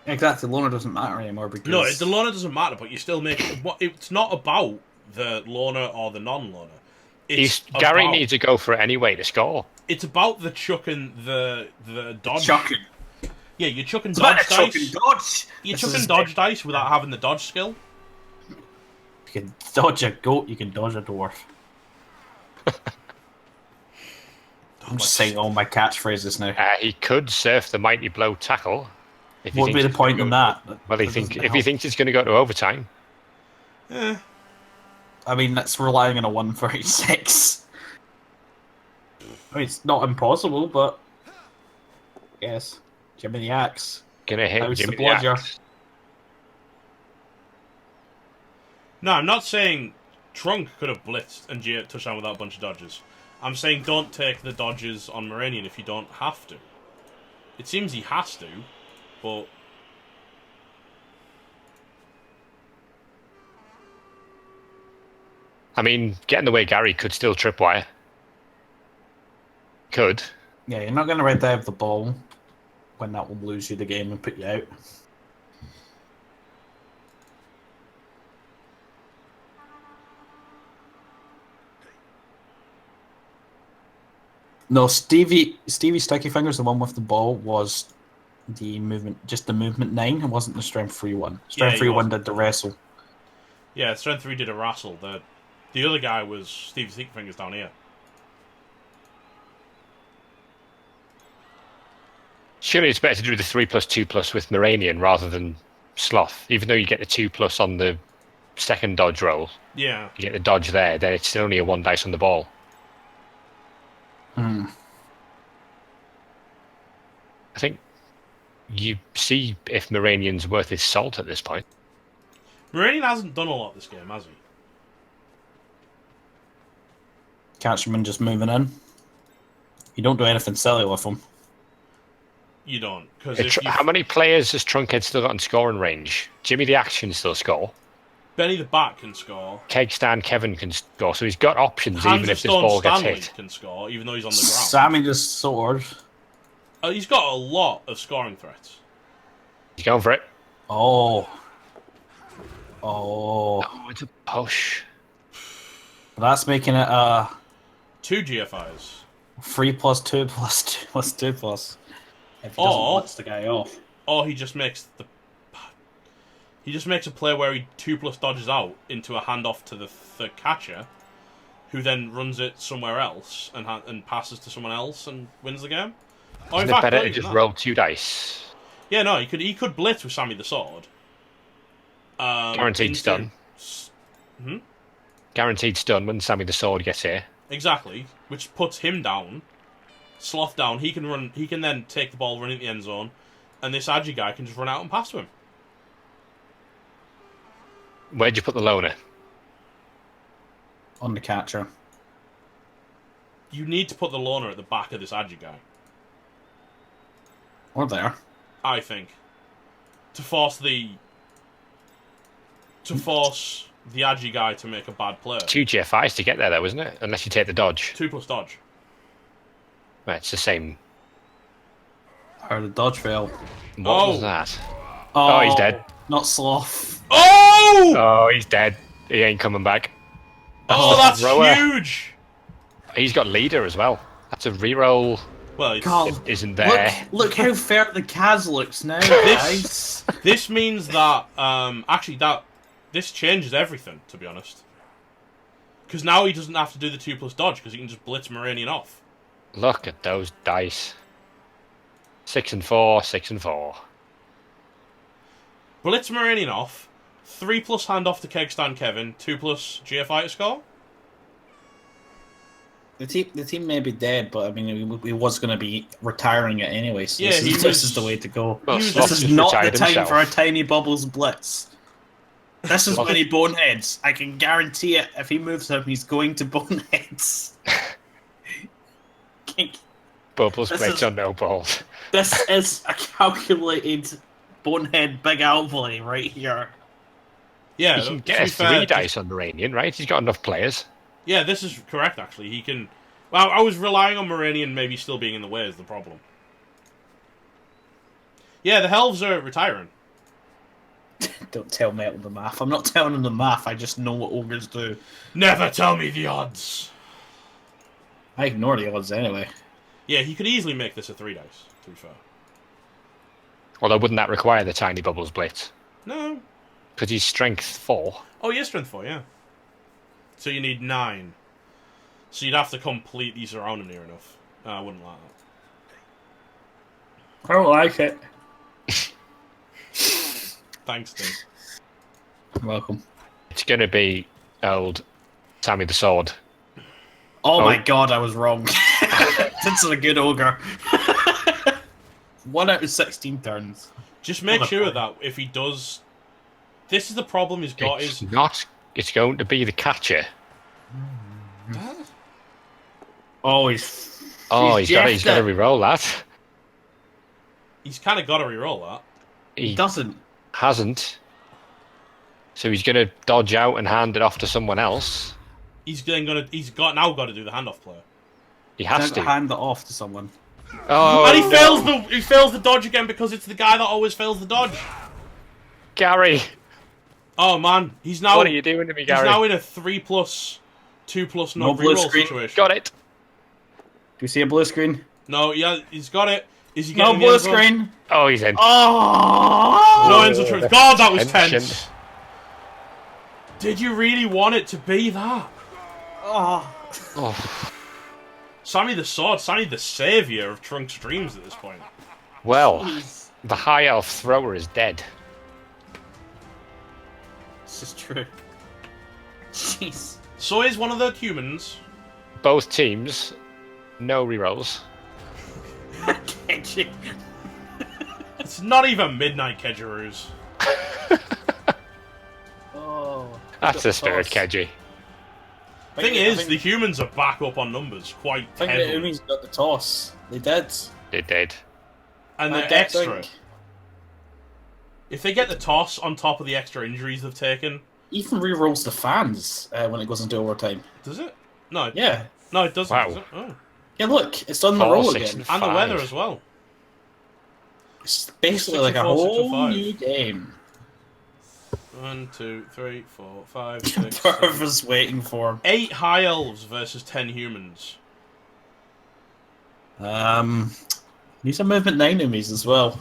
Speaker 2: Exactly, Loner doesn't matter anymore because...
Speaker 1: No, the loner doesn't matter, but you still make it. It's not about the loner or the non-loner.
Speaker 3: Gary needs to go for it anyway to score.
Speaker 1: It's about the chucking the dodge.
Speaker 2: Chucking.
Speaker 1: Yeah, you're chucking
Speaker 2: It's about
Speaker 1: dodge
Speaker 2: a
Speaker 1: dice.
Speaker 2: chucking dodge.
Speaker 1: You're
Speaker 2: This is
Speaker 1: chucking
Speaker 2: his
Speaker 1: dodge
Speaker 2: thing.
Speaker 1: dice without having the dodge skill.
Speaker 4: You can dodge a goat, you can dodge a dwarf. I'm just saying all my catchphrases now.
Speaker 3: He could surf the mighty blow tackle. If he
Speaker 4: What would be
Speaker 3: thinks
Speaker 4: the
Speaker 3: it's
Speaker 4: point
Speaker 3: gonna
Speaker 4: in
Speaker 3: go-
Speaker 4: that?
Speaker 3: Well,
Speaker 4: That
Speaker 3: if he
Speaker 4: doesn't
Speaker 3: thinks it's going to go to overtime,
Speaker 1: Eh.
Speaker 4: I mean, that's relying on a 136. I mean, it's not impossible, but... Yes. Jimmy the Axe.
Speaker 3: gonna hit
Speaker 4: How's
Speaker 3: Jimmy
Speaker 4: the
Speaker 3: the
Speaker 4: bludger?
Speaker 3: Axe.
Speaker 1: No, I'm not saying Trunk could have blitzed and G touchdown without a bunch of dodges. I'm saying don't take the dodges on Moranian if you don't have to. It seems he has to, but...
Speaker 3: I mean, getting the way Gary could still tripwire. Could.
Speaker 4: Yeah, you're not going to red dive the ball when that will lose you the game and put you out. No, Stevie Sticky Fingers, the one with the ball, was the movement, just the movement 9. It wasn't the strength 3 one. Strength
Speaker 1: he
Speaker 4: 3 one
Speaker 1: wasn't.
Speaker 4: did the wrestle.
Speaker 1: Yeah, Strength 3 did a wrestle. The other guy was Steve Stickfingers down here.
Speaker 3: Surely it's better to do the 3+2+ with Moranian rather than Sloth. Even though you get the 2+ on the second dodge roll,
Speaker 1: Yeah.
Speaker 3: you get the dodge there, then it's still only a 1 dice on the ball.
Speaker 4: Hmm.
Speaker 3: I think you see if Moranian's worth his salt at this point.
Speaker 1: Moranian hasn't done a lot this game, has he?
Speaker 4: Catchman just moving in. You don't do anything silly with him.
Speaker 1: You don't. Because if you...
Speaker 3: How many players has Trunkhead still got in scoring range? Jimmy the Axe can still score.
Speaker 1: Benny the Bat can score.
Speaker 3: Keg Stand Kevin can score, so he's got options
Speaker 1: Hands
Speaker 3: even
Speaker 1: of
Speaker 3: if this
Speaker 1: Stone
Speaker 3: ball gets
Speaker 1: Stanley
Speaker 3: hit.
Speaker 1: can score, even though he's on the ground.
Speaker 4: Sammy just soared.
Speaker 1: He's got a lot of scoring threats.
Speaker 3: He's going for it.
Speaker 4: Oh.
Speaker 3: Oh, it's a push.
Speaker 4: That's making it
Speaker 1: 2 GFIs.
Speaker 4: 3 plus 2 plus 2 plus 2 plus. If he doesn't blitz the guy off.
Speaker 1: Or he just makes a play where he 2+ dodges out into a handoff to the catcher, who then runs it somewhere else and passes to someone else and wins the game.
Speaker 3: Isn't it better to just roll 2 dice?
Speaker 1: Yeah, no, he could blitz with Sammy the Sword.
Speaker 3: Guaranteed stun. Guaranteed stun when Sammy the Sword gets here.
Speaker 1: Exactly, which puts him down, sloth down. He can run. He can then take the ball, run into the end zone, and this Agi guy can just run out and pass to him.
Speaker 3: Where'd you put the loner?
Speaker 4: On the catcher.
Speaker 1: You need to put the loner at the back of this Agi guy.
Speaker 4: Or there.
Speaker 1: I think. To force the Agi guy to make a bad play.
Speaker 3: 2 GFIs to get there, though, isn't it? Unless you take the dodge.
Speaker 1: 2+ dodge.
Speaker 3: Right, it's the same.
Speaker 4: Or the dodge fail.
Speaker 3: What was that?
Speaker 4: Oh,
Speaker 3: he's dead.
Speaker 4: Not sloth.
Speaker 1: Oh!
Speaker 3: Oh, he's dead. He ain't coming back.
Speaker 1: That's
Speaker 3: thrower.
Speaker 1: huge!
Speaker 3: He's got leader as well. That's a reroll.
Speaker 1: Well, it's,
Speaker 4: God,
Speaker 3: Isn't there?
Speaker 4: look how fair the Kaz looks now, guys.
Speaker 1: this means that this changes everything, to be honest. Because now he doesn't have to do the 2+ dodge because he can just blitz Moranian off.
Speaker 3: Look at those dice. 6 and 4, 6 and 4.
Speaker 1: Blitz Moranian off, 3+ handoff to Kegstand Kevin, 2+ GFI to score.
Speaker 2: The team may be dead, but I mean, he was going to be retiring it anyway. So
Speaker 1: Yeah,
Speaker 2: this is the way to go.
Speaker 3: Well,
Speaker 1: This
Speaker 3: Sloth
Speaker 4: This is
Speaker 3: just
Speaker 4: not the
Speaker 3: retired
Speaker 4: time
Speaker 3: himself.
Speaker 4: for a tiny bubbles blitz. This is when he boneheads. I can guarantee it. If he moves him, he's going to boneheads.
Speaker 3: Bubbles
Speaker 4: This
Speaker 3: plates
Speaker 4: is-
Speaker 3: on no balls.
Speaker 4: This is a calculated bonehead big outlay right here.
Speaker 1: Yeah,
Speaker 3: He can
Speaker 1: to
Speaker 3: get
Speaker 1: be
Speaker 3: a
Speaker 1: fair,
Speaker 3: 3 dice on Moranian, right? He's got enough players.
Speaker 1: Yeah, this is correct, actually. He can... Well, I was relying on Moranian maybe still being in the way is the problem. Yeah, the Helves are retiring.
Speaker 4: Don't tell me the math. I'm not telling him the math. I just know what ogres do.
Speaker 1: Never tell me the odds.
Speaker 2: I ignore the odds anyway.
Speaker 1: Yeah, he could easily make this a 3 dice, to be fair.
Speaker 3: Although, wouldn't that require the tiny bubbles blitz?
Speaker 1: No.
Speaker 3: Because he's strength 4.
Speaker 1: Oh, he is strength 4, yeah. So you need 9. So you'd have to completely surround him near enough. No, I wouldn't like that.
Speaker 4: I don't like it.
Speaker 1: Thanks, Tim.
Speaker 4: You're welcome.
Speaker 3: It's going to be old Sammy the Sword.
Speaker 4: Oh my god, I was wrong. This is a good ogre. 1 out of 16 turns.
Speaker 1: Just make
Speaker 4: What a
Speaker 1: sure
Speaker 4: point.
Speaker 1: that if he does... This is the problem he's got
Speaker 3: It's
Speaker 1: is...
Speaker 3: not. It's going to be the catcher.
Speaker 4: Oh, he's
Speaker 3: Oh, he's got to
Speaker 4: jacked it.
Speaker 3: re-roll that.
Speaker 1: He's kind of got to re-roll that.
Speaker 3: He
Speaker 4: doesn't.
Speaker 3: hasn't. So he's going to dodge out and hand it off to someone else.
Speaker 1: He's now got to do the handoff play.
Speaker 3: He
Speaker 4: Has
Speaker 3: has
Speaker 4: to
Speaker 3: to.
Speaker 4: hand it off to someone.
Speaker 3: Oh,
Speaker 1: And he
Speaker 3: no.
Speaker 1: fails the dodge again because it's the guy that always fails the dodge.
Speaker 3: Gary,
Speaker 1: Oh man, he's now
Speaker 3: what are you doing to me,
Speaker 1: he's
Speaker 3: Gary?
Speaker 1: now in a 3+, 2+
Speaker 4: No
Speaker 1: no
Speaker 4: blue
Speaker 1: reroll
Speaker 4: screen.
Speaker 1: situation.
Speaker 3: Got it.
Speaker 4: Do you see a blue screen?
Speaker 1: No, yeah, he's got it. Is he
Speaker 4: No
Speaker 1: getting the
Speaker 4: blue
Speaker 1: end zone?
Speaker 4: screen.
Speaker 3: Oh, he's in.
Speaker 4: Oh!
Speaker 1: No end zone choice. God, that was
Speaker 3: Tension.
Speaker 1: tense. Did you really want it to be that?
Speaker 4: Oh.
Speaker 3: Oh.
Speaker 1: Sammy the Sword, Sammy the saviour of Trunks' dreams at this point.
Speaker 3: Well, the high elf thrower is dead.
Speaker 4: This is true. Jeez.
Speaker 1: So is one of the humans.
Speaker 3: Both teams, no rerolls.
Speaker 4: Kenji.
Speaker 1: It's not even midnight Kedgeroos.
Speaker 4: Oh.
Speaker 3: That's the spirit, Keji.
Speaker 1: Thing is, the humans are back up on numbers quite
Speaker 2: I think the
Speaker 1: heavily.
Speaker 2: Umis got the toss. They did.
Speaker 3: They did.
Speaker 1: And
Speaker 2: I
Speaker 1: they're
Speaker 2: don't
Speaker 1: extra.
Speaker 2: think-
Speaker 1: If they get the toss on top of the extra injuries they've taken,
Speaker 2: Even re-rolls the fans when it goes into overtime.
Speaker 1: does it? No,
Speaker 2: Yeah.
Speaker 1: no, it doesn't.
Speaker 3: Wow.
Speaker 1: Does it? Oh.
Speaker 2: Yeah, look, it's done the
Speaker 3: 4,
Speaker 2: roll
Speaker 3: 6,
Speaker 2: again.
Speaker 1: And the weather
Speaker 3: 5.
Speaker 1: as well.
Speaker 2: It's basically
Speaker 1: 6
Speaker 2: like
Speaker 1: and
Speaker 2: a
Speaker 1: 4, 6 and
Speaker 2: whole
Speaker 1: 5.
Speaker 2: new game.
Speaker 1: 1, 2, 3, 4, 5, 6, 7.
Speaker 2: Purvis waiting for him.
Speaker 1: 8 high elves versus 10 humans.
Speaker 2: Need some movement 9 enemies as well.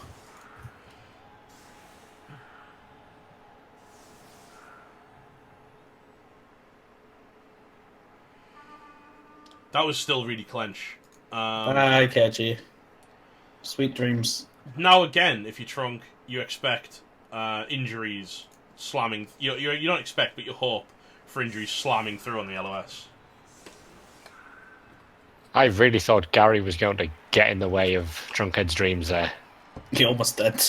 Speaker 1: That was still really clench.
Speaker 2: I catch you. Sweet dreams.
Speaker 1: Now again, if you're Trunk, you expect injuries slamming. You don't expect, but you hope for injuries slamming through on the LOS.
Speaker 3: I really thought Gary was going to get in the way of Trunkhead's dreams there.
Speaker 2: He almost did.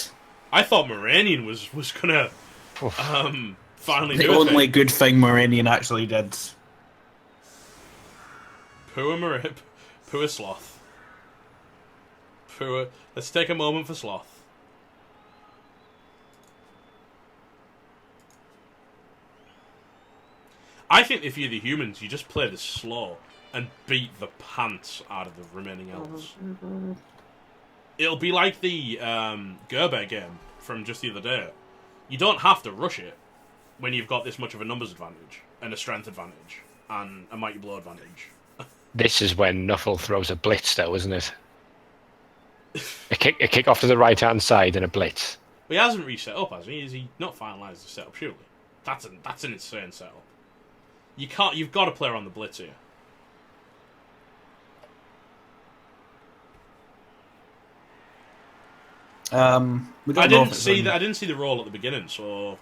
Speaker 1: I thought Moranian was gonna finally
Speaker 2: The
Speaker 1: do it.
Speaker 2: only good thing Moranian actually did.
Speaker 1: Poor Sloth. Let's take a moment for Sloth. I think if you're the humans, you just play this slow and beat the pants out of the remaining elves. It'll be like the Gerber game from just the other day. You don't have to rush it when you've got this much of a numbers advantage and a strength advantage and a mighty blow advantage.
Speaker 3: This is when Nuffle throws a blitz, though, isn't it? A kick off to the right-hand side and a blitz.
Speaker 1: But he hasn't reset up, has he? Is he not finalised the setup? Surely, that's an insane setup. You've got to play around the blitz here. I didn't see the roll at the beginning, so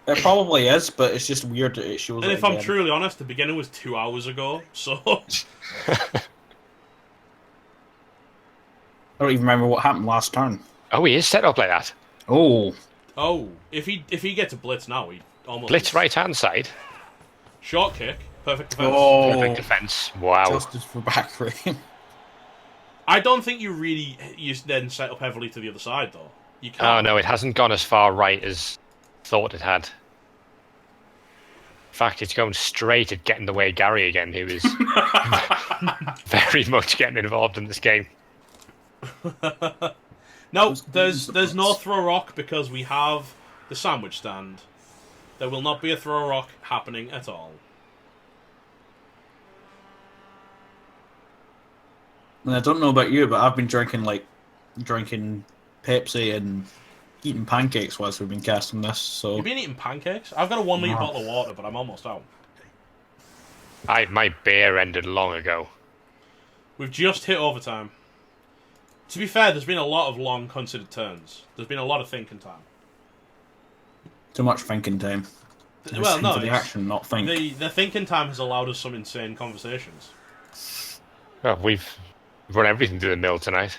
Speaker 2: it probably is, but it's just weird that it shows.
Speaker 1: And
Speaker 2: it
Speaker 1: if I'm
Speaker 2: again.
Speaker 1: truly honest, the beginning was 2 hours ago, so
Speaker 2: I don't even remember what happened last turn.
Speaker 3: Oh, he is set up like that.
Speaker 2: Oh,
Speaker 1: if he gets a blitz now, he almost
Speaker 3: Blitz right-hand side.
Speaker 1: Short kick, perfect defense.
Speaker 2: Oh.
Speaker 3: Perfect defense. Wow.
Speaker 2: justice for back frame.
Speaker 1: I don't think you then set up heavily to the other side though. You can't.
Speaker 3: Oh, no, it hasn't gone as far right as thought it had. In fact, it's going straight at getting the way Gary again, who is very much getting involved in this game.
Speaker 1: No, there's no throw rock because we have the sandwich stand. There will not be a throw rock happening at all.
Speaker 2: And I don't know about you, but I've been drinking Pepsi and eating pancakes whilst we've been casting this. So
Speaker 1: You've been eating pancakes? I've got a 1 litre bottle of water, but I'm almost out.
Speaker 3: My beer ended long ago.
Speaker 1: We've just hit overtime. To be fair, there's been a lot of long considered turns. There's been a lot of thinking time.
Speaker 2: too much thinking time.
Speaker 1: Well, no,
Speaker 2: for the action, not think.
Speaker 1: The thinking time has allowed us some insane conversations.
Speaker 3: Well, we've run everything through the mill tonight.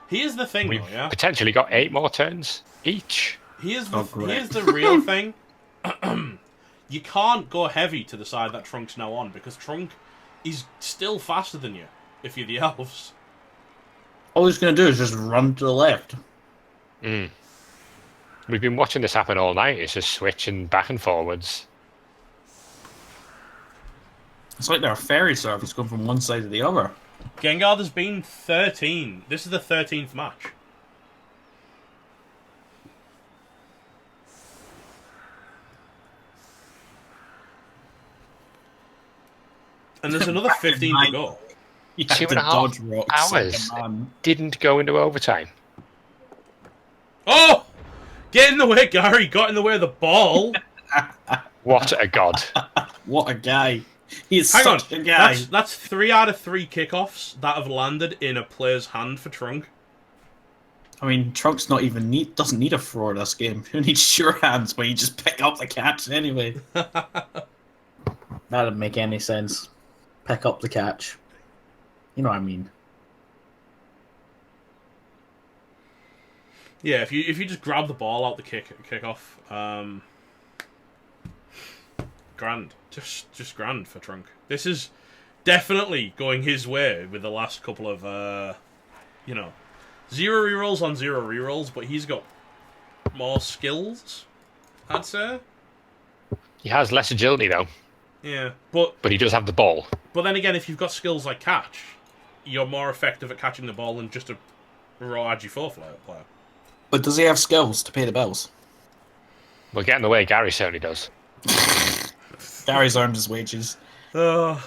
Speaker 1: Here's the thing,
Speaker 3: We've
Speaker 1: though, yeah?
Speaker 3: potentially got 8 more turns each.
Speaker 1: Here's
Speaker 2: Oh,
Speaker 1: the
Speaker 2: great.
Speaker 1: here's the real thing. You can't go heavy to the side that Trunk's now on, because Trunk is still faster than you, if you're the elves.
Speaker 2: All he's going to do is just run to the left.
Speaker 3: Mm. We've been watching this happen all night. It's just switching back and forwards.
Speaker 2: It's like their ferry service going from one side to the other.
Speaker 1: Gengar has been 13. This is the 13th match. And there's another 15 to go.
Speaker 2: You had
Speaker 3: 2.5
Speaker 2: to dodge rocks
Speaker 3: hours.
Speaker 2: like a man.
Speaker 3: Didn't go into overtime.
Speaker 1: Oh! Get in the way, Gary. Got in the way of the ball.
Speaker 3: What a god.
Speaker 2: What a guy. He's
Speaker 1: Hang on.
Speaker 2: such a guy.
Speaker 1: That's 3 out of 3 kickoffs that have landed in a player's hand for Trunk.
Speaker 2: I mean, Trunk's not even doesn't need a throw in this game. Who needs sure hands when you just pick up the catch anyway? That doesn't make any sense. Pick up the catch. You know what I mean.
Speaker 1: Yeah, if you just grab the ball out the kickoff, grand, just grand for Trunk. This is definitely going his way with the last couple of 0 rerolls on 0 rerolls, but he's got more skills, I'd say.
Speaker 3: He has less agility though,
Speaker 1: Yeah, but
Speaker 3: but he does have the ball.
Speaker 1: But then again, if you've got skills like catch, you're more effective at catching the ball than just a raw Agi 4 player.
Speaker 2: But does he have skills to pay the bills?
Speaker 3: Well, get in the way, Gary certainly does.
Speaker 2: Gary's earned his wages.
Speaker 1: Getting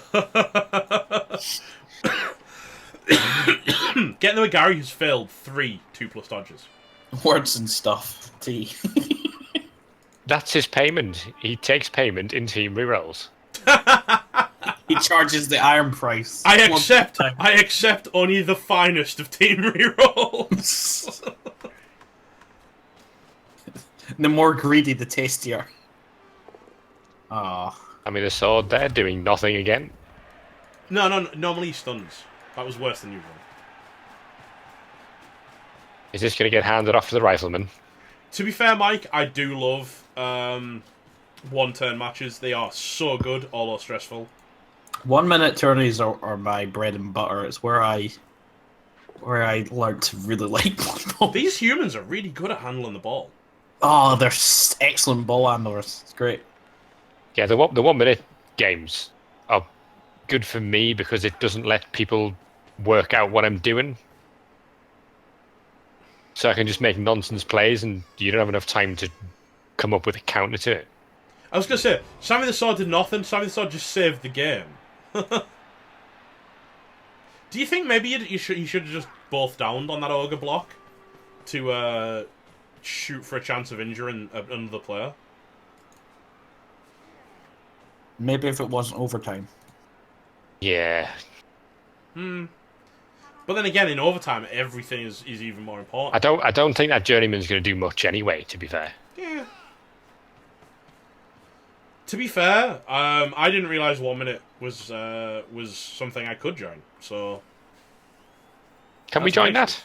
Speaker 1: the way Gary has failed 3 2+ dodges.
Speaker 2: Words and stuff. T.
Speaker 3: That's his payment. He takes payment in team rerolls.
Speaker 2: He charges the iron price.
Speaker 1: I accept only the finest of team rerolls.
Speaker 2: The more greedy, the tastier. Ah.
Speaker 3: I mean, the sword there doing nothing again.
Speaker 1: No, normally he stuns. That was worse than usual.
Speaker 3: Is this going to get handed off to the rifleman?
Speaker 1: To be fair, Mike, I do love one-turn matches. They are so good, although stressful.
Speaker 2: 1 minute tourneys are my bread and butter. It's where I learned to really like football.
Speaker 1: These humans are really good at handling the ball.
Speaker 2: Oh, they're excellent ball handlers. It's great.
Speaker 3: Yeah, the 1 minute games are good for me because it doesn't let people work out what I'm doing. So I can just make nonsense plays and you don't have enough time to come up with a counter to it.
Speaker 1: I was going to say, Sammy the Sword did nothing. Sammy the Sword just saved the game. Do you think maybe he should have just both downed on that ogre block to shoot for a chance of injuring another player?
Speaker 2: Maybe if it wasn't overtime.
Speaker 3: Yeah.
Speaker 1: But then again, in overtime, everything is even more important.
Speaker 3: I don't think that journeyman's going to do much anyway, to be fair.
Speaker 1: Yeah. To be fair, I didn't realise 1 minute was something I could join. So.
Speaker 3: Can we join that?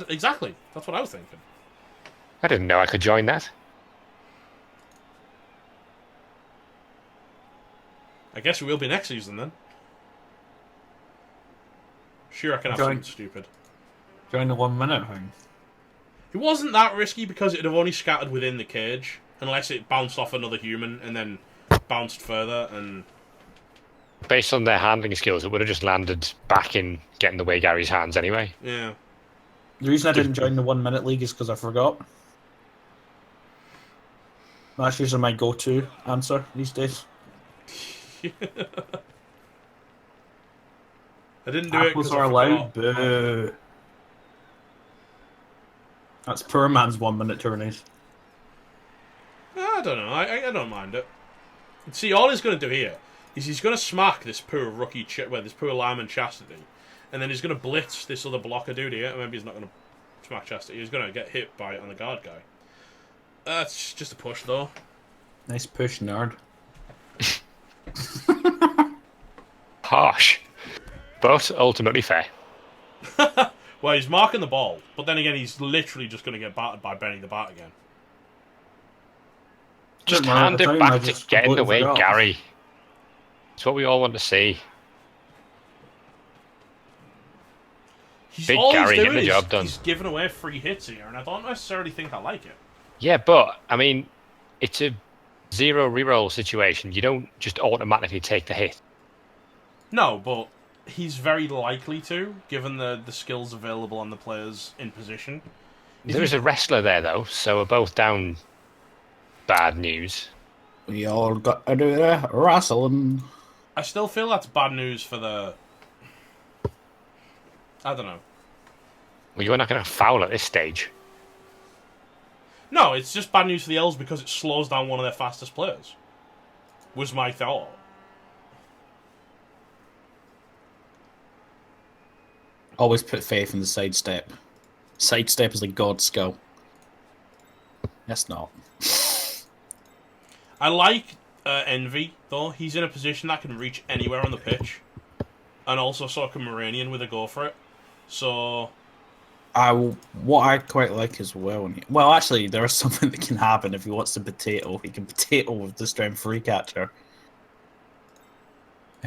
Speaker 1: Exactly. That's what I was thinking.
Speaker 3: I didn't know I could join that.
Speaker 1: I guess we will be next season then. Sure, I can have something stupid.
Speaker 2: Join the 1 minute thing.
Speaker 1: It wasn't that risky because it'd have only scattered within the cage, unless it bounced off another human and then bounced further. And
Speaker 3: based on their handling skills, it would have just landed back in getting the way Gary's hands anyway.
Speaker 1: Yeah.
Speaker 2: The reason I didn't join the 1 minute league is because I forgot. That's usually my go-to answer these days.
Speaker 1: I didn't do it
Speaker 2: Apples
Speaker 1: because I
Speaker 2: are allowed.
Speaker 1: forgot.
Speaker 2: Boo. That's poor man's 1 minute tourneys.
Speaker 1: I don't know. I don't mind it. See, all he's going to do here is he's going to smack this poor rookie, this poor lineman Chastity, and then he's going to blitz this other blocker dude here. Maybe he's not going to smack Chastity. He's going to get hit by on the guard guy. That's just a push, though.
Speaker 2: Nice push, nerd.
Speaker 3: Harsh, but ultimately fair.
Speaker 1: Well, he's marking the ball, but then again, he's literally just going to get battered by Benny the Bat again.
Speaker 3: Just hand it back to get in the way, Gary. It's what we all want to see. Big Gary getting the job done.
Speaker 1: He's giving away free hits here, and I don't necessarily think I like it.
Speaker 3: Yeah, but, I mean, it's a 0 reroll situation. You don't just automatically take the hit.
Speaker 1: No, but he's very likely to, given the skills available on the players in position.
Speaker 3: There is a wrestler there, though, so we're both down bad news.
Speaker 2: We all got to do the wrestling.
Speaker 1: I still feel that's bad news for the... I don't know.
Speaker 3: Well, you're not going to foul at this stage.
Speaker 1: No, it's just bad news for the Elves because it slows down one of their fastest players. Was my thought.
Speaker 2: Always put faith in the sidestep. Sidestep is like God's skill. That's not.
Speaker 1: I like Envy, though. He's in a position that can reach anywhere on the pitch. And also so can Moranian with a go for it. So...
Speaker 2: what I quite like as well... Well, actually, there is something that can happen if he wants to potato. He can potato with the strength free catcher.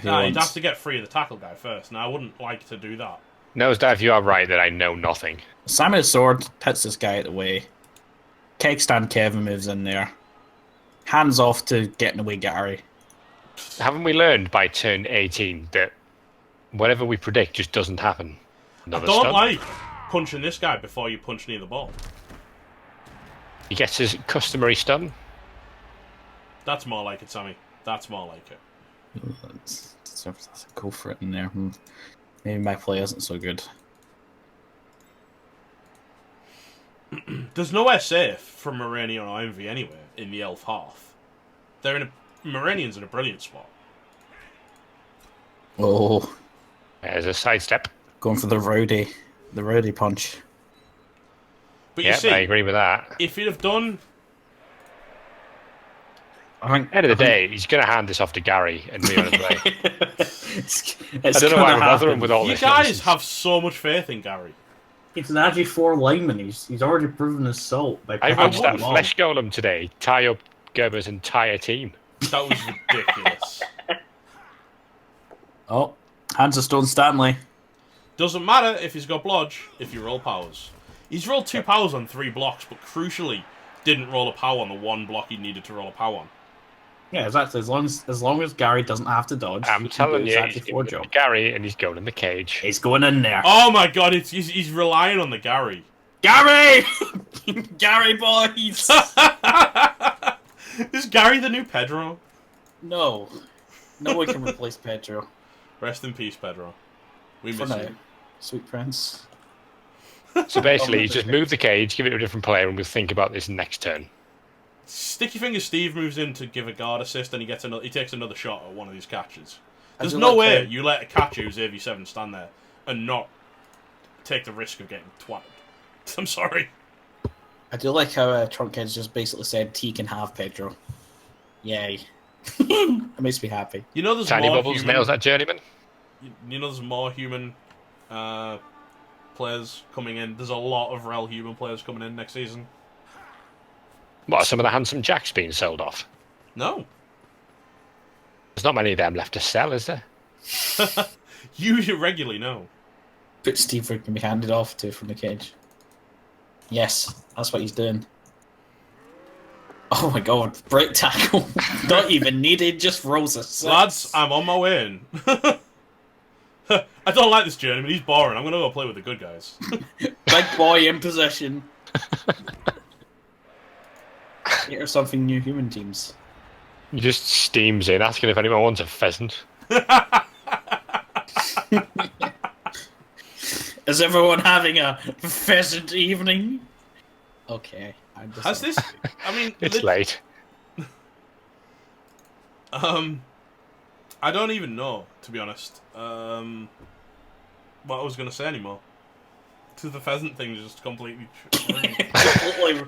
Speaker 1: Nah, he'd have to get free of the tackle guy first. Now, I wouldn't like to do that.
Speaker 3: Nosedive, you are right that I know nothing.
Speaker 2: Samuel Sword hits this guy out of the way. Kegstand Kevin moves in there. Hands off to getting away Gary.
Speaker 3: Haven't we learned by turn 18 that whatever we predict just doesn't happen?
Speaker 1: I don't like punching this guy before you punch near the ball.
Speaker 3: He gets his customary stun.
Speaker 1: That's more like it, Sammy. That's more like it.
Speaker 2: Let's go for it in there. Maybe my play isn't so good.
Speaker 1: There's nowhere safe from Moranion or Envy anywhere in the elf half. Moranion's in a brilliant spot.
Speaker 2: Oh,
Speaker 3: There's a sidestep.
Speaker 2: going for the rowdy punch.
Speaker 1: But you
Speaker 3: Yeah,
Speaker 1: see,
Speaker 3: I agree with that.
Speaker 1: if he'd have done...
Speaker 3: End of the day, he's going to hand this off to Gary and be on his way.
Speaker 2: I
Speaker 3: I don't know why we're bothering with all
Speaker 1: You
Speaker 3: this
Speaker 1: guys
Speaker 3: nonsense.
Speaker 1: have so much faith in Gary.
Speaker 4: It's an AG4 lineman. He's already proven his salt. By
Speaker 3: I
Speaker 4: picking
Speaker 3: watched
Speaker 4: him
Speaker 3: that
Speaker 4: along.
Speaker 3: flesh golem today tie up Gerber's entire team.
Speaker 1: That was ridiculous.
Speaker 2: Oh, Hands of Stone Stanley.
Speaker 1: Doesn't matter if he's got blodge, if you roll powers. He's rolled 2 powers on 3 blocks, but crucially didn't roll a power on the 1 block he needed to roll a power on.
Speaker 4: Yeah, exactly. As long as Gary doesn't have to dodge,
Speaker 3: I'm
Speaker 4: he can
Speaker 3: telling
Speaker 4: do
Speaker 3: you,
Speaker 4: his
Speaker 3: he's
Speaker 4: AG4
Speaker 3: giving it
Speaker 4: job.
Speaker 3: to Gary and he's going in the cage.
Speaker 4: He's going in there.
Speaker 1: Oh my god, he's relying on the Gary.
Speaker 4: Gary!
Speaker 2: Gary boys!
Speaker 1: Is Gary the new Pedro?
Speaker 2: No. No one can replace Pedro.
Speaker 1: Rest in peace, Pedro. We
Speaker 2: For
Speaker 1: miss
Speaker 2: now.
Speaker 1: you.
Speaker 2: Sweet Prince.
Speaker 3: So basically, you just move the cage, give it to a different player, and we'll think about this next turn.
Speaker 1: Sticky Finger Steve moves in to give a guard assist, and he takes another shot at one of these catches.
Speaker 2: I
Speaker 1: There's
Speaker 2: do
Speaker 1: no
Speaker 2: like
Speaker 1: way
Speaker 2: how-
Speaker 1: you let a catcher who's AV7 stand there and not take the risk of getting twatted. I'm sorry.
Speaker 2: I do like how Trunkhead's just basically said T can have Pedro. Yay. That makes me happy.
Speaker 1: You know there's
Speaker 3: Tiny
Speaker 1: more
Speaker 3: Bubbles
Speaker 1: human,
Speaker 3: nails that journeyman.
Speaker 1: You know there's more human players coming in. There's a lot of rel human players coming in next season.
Speaker 3: What, are some of the handsome jacks being sold off?
Speaker 1: No.
Speaker 3: There's not many of them left to sell, is there?
Speaker 1: You regularly know.
Speaker 2: But Steve can be handed off to from the cage. Yes, that's what he's doing. Oh my god, break tackle. Not even needed, just rolls a 6.
Speaker 1: Lads, I'm on my way in. I don't like this journeyman. He's boring. I'm going to go play with the good guys.
Speaker 2: Big boy in position. Or something new human teams.
Speaker 3: He just steams in, asking if anyone wants a pheasant.
Speaker 2: Is everyone having a pheasant evening? Okay.
Speaker 1: Has this... I mean...
Speaker 3: It's late.
Speaker 1: I don't even know, to be honest, what I was going to say anymore. Because the pheasant thing is just completely...
Speaker 2: Completely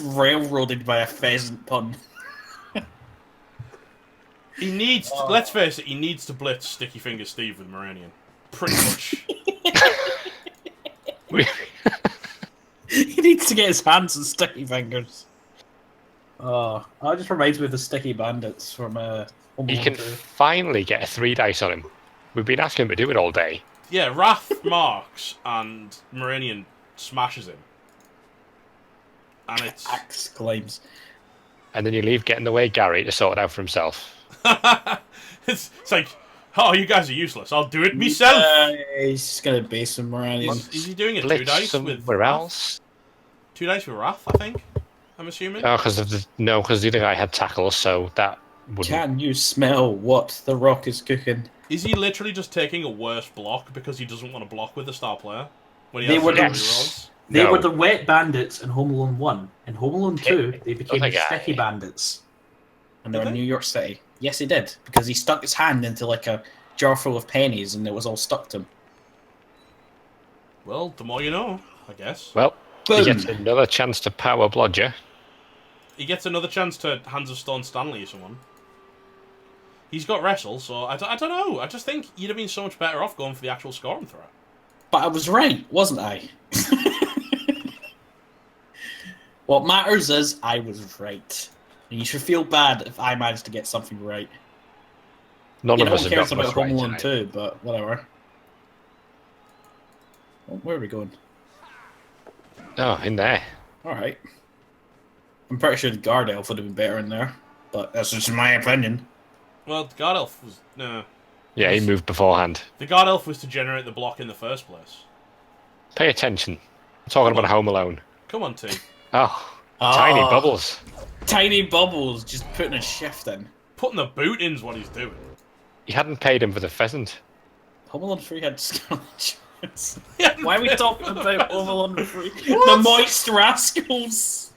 Speaker 2: railroaded by a pheasant pun.
Speaker 1: He needs... To, let's face it, he needs to blitz Sticky Finger Steve with Moranion. Pretty much.
Speaker 2: He needs to get his hands on sticky fingers.
Speaker 4: Oh, that just reminds me of the Sticky Bandits from Home
Speaker 3: He
Speaker 4: Alone
Speaker 3: can
Speaker 4: 2.
Speaker 3: finally get a 3 dice on him. We've been asking him to do it all day.
Speaker 1: Yeah, Wrath marks and Moranion smashes him. And it's...
Speaker 2: Exclaims.
Speaker 3: And then you leave getting the way Gary to sort it out for himself.
Speaker 1: it's like, oh, you guys are useless. I'll do it myself.
Speaker 2: He's just gonna base him around.
Speaker 1: Is he doing a 2
Speaker 3: Blitz
Speaker 1: dice with
Speaker 3: somewhere
Speaker 1: Wrath?
Speaker 3: else?
Speaker 1: 2 dice with Wrath, I think. I'm assuming.
Speaker 3: Oh, because the other guy had tackles, so that wouldn't.
Speaker 2: Can you smell what the rock is cooking?
Speaker 1: Is he literally just taking a worse block because he doesn't want to block with the star player when he
Speaker 4: They
Speaker 1: has
Speaker 4: were
Speaker 1: the
Speaker 4: the-
Speaker 1: rerolls?
Speaker 4: They
Speaker 3: No.
Speaker 4: were the Wet Bandits in Home Alone 1. In Home Alone 2, they became the
Speaker 3: Other guy.
Speaker 4: Sticky Bandits.
Speaker 2: And they're
Speaker 1: Did
Speaker 2: in
Speaker 1: they?
Speaker 2: New York City. Yes, he did. Because he stuck his hand into like a jar full of pennies and it was all stuck to him.
Speaker 1: Well, the more you know, I guess.
Speaker 3: Well, he
Speaker 2: Boom.
Speaker 3: gets another chance to power blodger.
Speaker 1: He gets another chance to Hands of Stone Stanley or someone. He's got wrestle, so I don't know. I just think you'd have been so much better off going for the actual scoring threat.
Speaker 2: But I was right, wasn't I? What matters is I was right. And you should feel bad if I managed to get something right.
Speaker 3: None
Speaker 2: You
Speaker 3: of
Speaker 2: know,
Speaker 3: us
Speaker 2: one
Speaker 3: have
Speaker 2: cares
Speaker 3: got
Speaker 2: about
Speaker 3: much
Speaker 2: Home
Speaker 3: right
Speaker 2: Alone
Speaker 3: tonight.
Speaker 2: 2, but whatever. Oh, where are we going?
Speaker 3: Oh, in there.
Speaker 2: Alright. I'm pretty sure the guard elf would have been better in there. But that's just my opinion.
Speaker 1: Well, the God Elf was... No.
Speaker 3: Yeah, he moved beforehand.
Speaker 1: The God Elf was to generate the block in the first place.
Speaker 3: Pay attention. I'm talking about Home Alone.
Speaker 1: Come on, T.
Speaker 3: Oh, Tiny bubbles.
Speaker 2: Tiny bubbles, just putting a shift in.
Speaker 1: Putting the boot in's what he's doing.
Speaker 3: You hadn't paid him for the pheasant.
Speaker 2: Home Free had Scarlet Jones.
Speaker 1: Yeah,
Speaker 2: Why are we talking about Home Free? The Moist Rascals.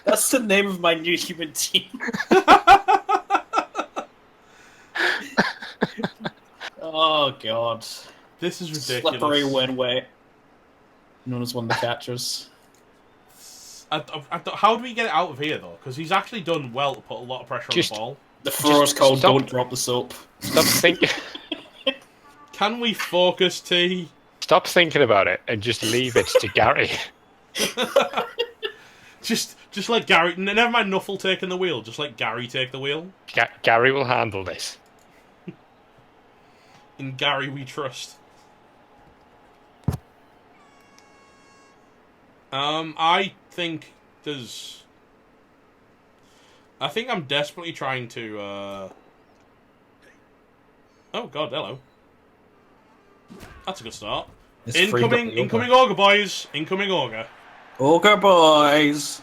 Speaker 2: That's the name of my new human team. Oh god.
Speaker 1: This is ridiculous.
Speaker 2: Slippery Winway. Known as one of the catchers.
Speaker 1: How do we get it out of here, though? Because he's actually done well to put a lot of pressure on the ball.
Speaker 2: The thrower's called
Speaker 3: stop.
Speaker 2: Don't Drop the Soap.
Speaker 3: Stop thinking.
Speaker 1: Can we focus, T?
Speaker 3: Stop thinking about it and just leave it to Gary.
Speaker 1: Just let Gary... Never mind Nuffle taking the wheel. Just let Gary take the wheel.
Speaker 3: Gary will handle this.
Speaker 1: In Gary we trust. I think there's... I think I'm desperately trying to, Oh god, hello. That's a good start. Incoming Ogre, boys! Incoming Ogre.
Speaker 2: Ogre boys!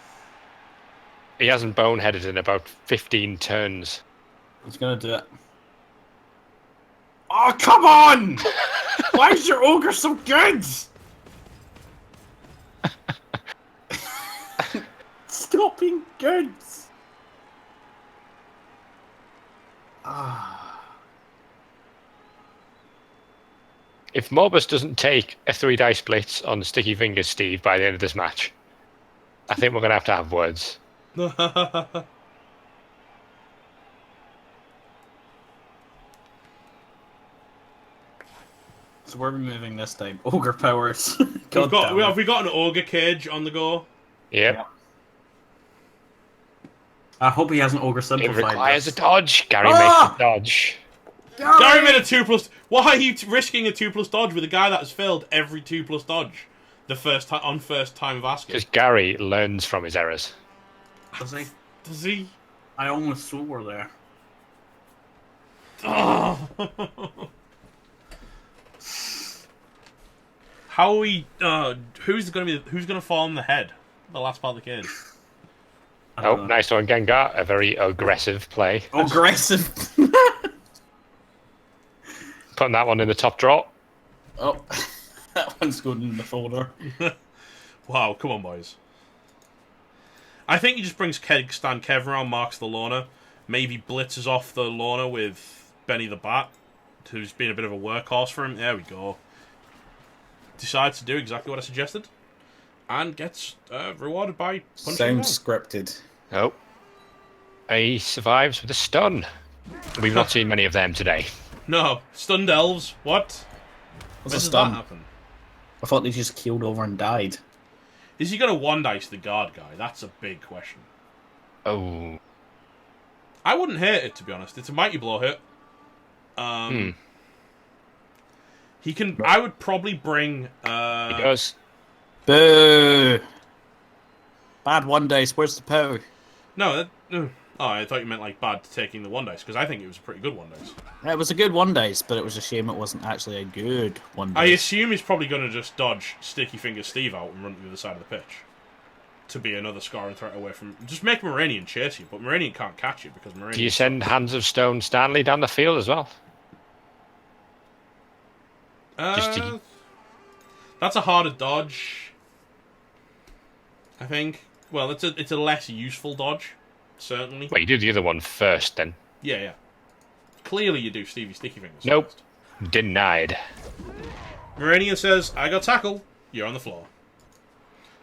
Speaker 3: He hasn't boneheaded in about 15 turns.
Speaker 4: He's gonna do it. Oh, come on! Why is your ogre so good? Stop being good!
Speaker 3: If Morbus doesn't take a 3-dice blitz on Sticky Fingers Steve by the end of this match, I think we're going to have words.
Speaker 4: So where are we moving this time? Ogre powers.
Speaker 1: Have we got an Ogre cage on the go?
Speaker 3: Yep.
Speaker 4: Yeah. I hope he hasn't ogre
Speaker 3: It
Speaker 4: simplified.
Speaker 3: requires
Speaker 4: this.
Speaker 3: a dodge. Gary makes a dodge.
Speaker 1: Gary made a 2+... Why are you risking a 2+ dodge with a guy that has failed every 2+ dodge? The first time of asking.
Speaker 3: Because Gary learns from his errors.
Speaker 4: Does he?
Speaker 1: Does he?
Speaker 4: I almost swore there.
Speaker 1: Oh. How are we? Who's gonna fall on the head? The last part of the cage.
Speaker 3: Oh, nice one, Gengar. A very aggressive play.
Speaker 4: Aggressive.
Speaker 3: Putting that one in the top draw.
Speaker 2: Oh, that one's going in the folder.
Speaker 1: Wow, come on, boys. I think he just brings Stan Kev around, marks the Lorna, maybe blitzes off the Lorna with Benny the Bat, who's been a bit of a workhorse for him. There we go. Decides to do exactly what I suggested, and gets rewarded by punching
Speaker 2: Sounds
Speaker 1: down.
Speaker 2: scripted.
Speaker 3: Oh. He survives with a stun. We've not seen many of them today.
Speaker 1: No, stunned elves. What?
Speaker 2: What's
Speaker 1: When
Speaker 2: a
Speaker 1: does
Speaker 2: stun?
Speaker 1: that happen?
Speaker 2: I thought they just keeled over and died.
Speaker 1: Is he going to one-dice the guard guy? That's a big question.
Speaker 3: Oh.
Speaker 1: I wouldn't hate it, to be honest. It's a mighty blow hit. He can... I would probably bring...
Speaker 3: He goes.
Speaker 2: Boo! Bad one dice. Where's the power?
Speaker 1: No, oh, I thought you meant like bad taking the one dice, because I think it was a pretty good one dice.
Speaker 2: It was a good one dice, but it was a shame it wasn't actually a good one
Speaker 1: I
Speaker 2: dice.
Speaker 1: assume he's probably going to just dodge Sticky Fingers Steve out and run to the other side of the pitch. To be another scoring threat away from... Just make Moranian chase you, but Moranian can't catch you, because Moranian...
Speaker 3: Do you send Hands of Stone Stanley down the field as well?
Speaker 1: That's a harder dodge, I think. Well, it's a less useful dodge, certainly.
Speaker 3: Well, you do the other one first, then.
Speaker 1: Yeah. Clearly you do Stevie Sticky Fingers
Speaker 3: Nope.
Speaker 1: first.
Speaker 3: Denied.
Speaker 1: Moranian says, I got tackle, you're on the floor.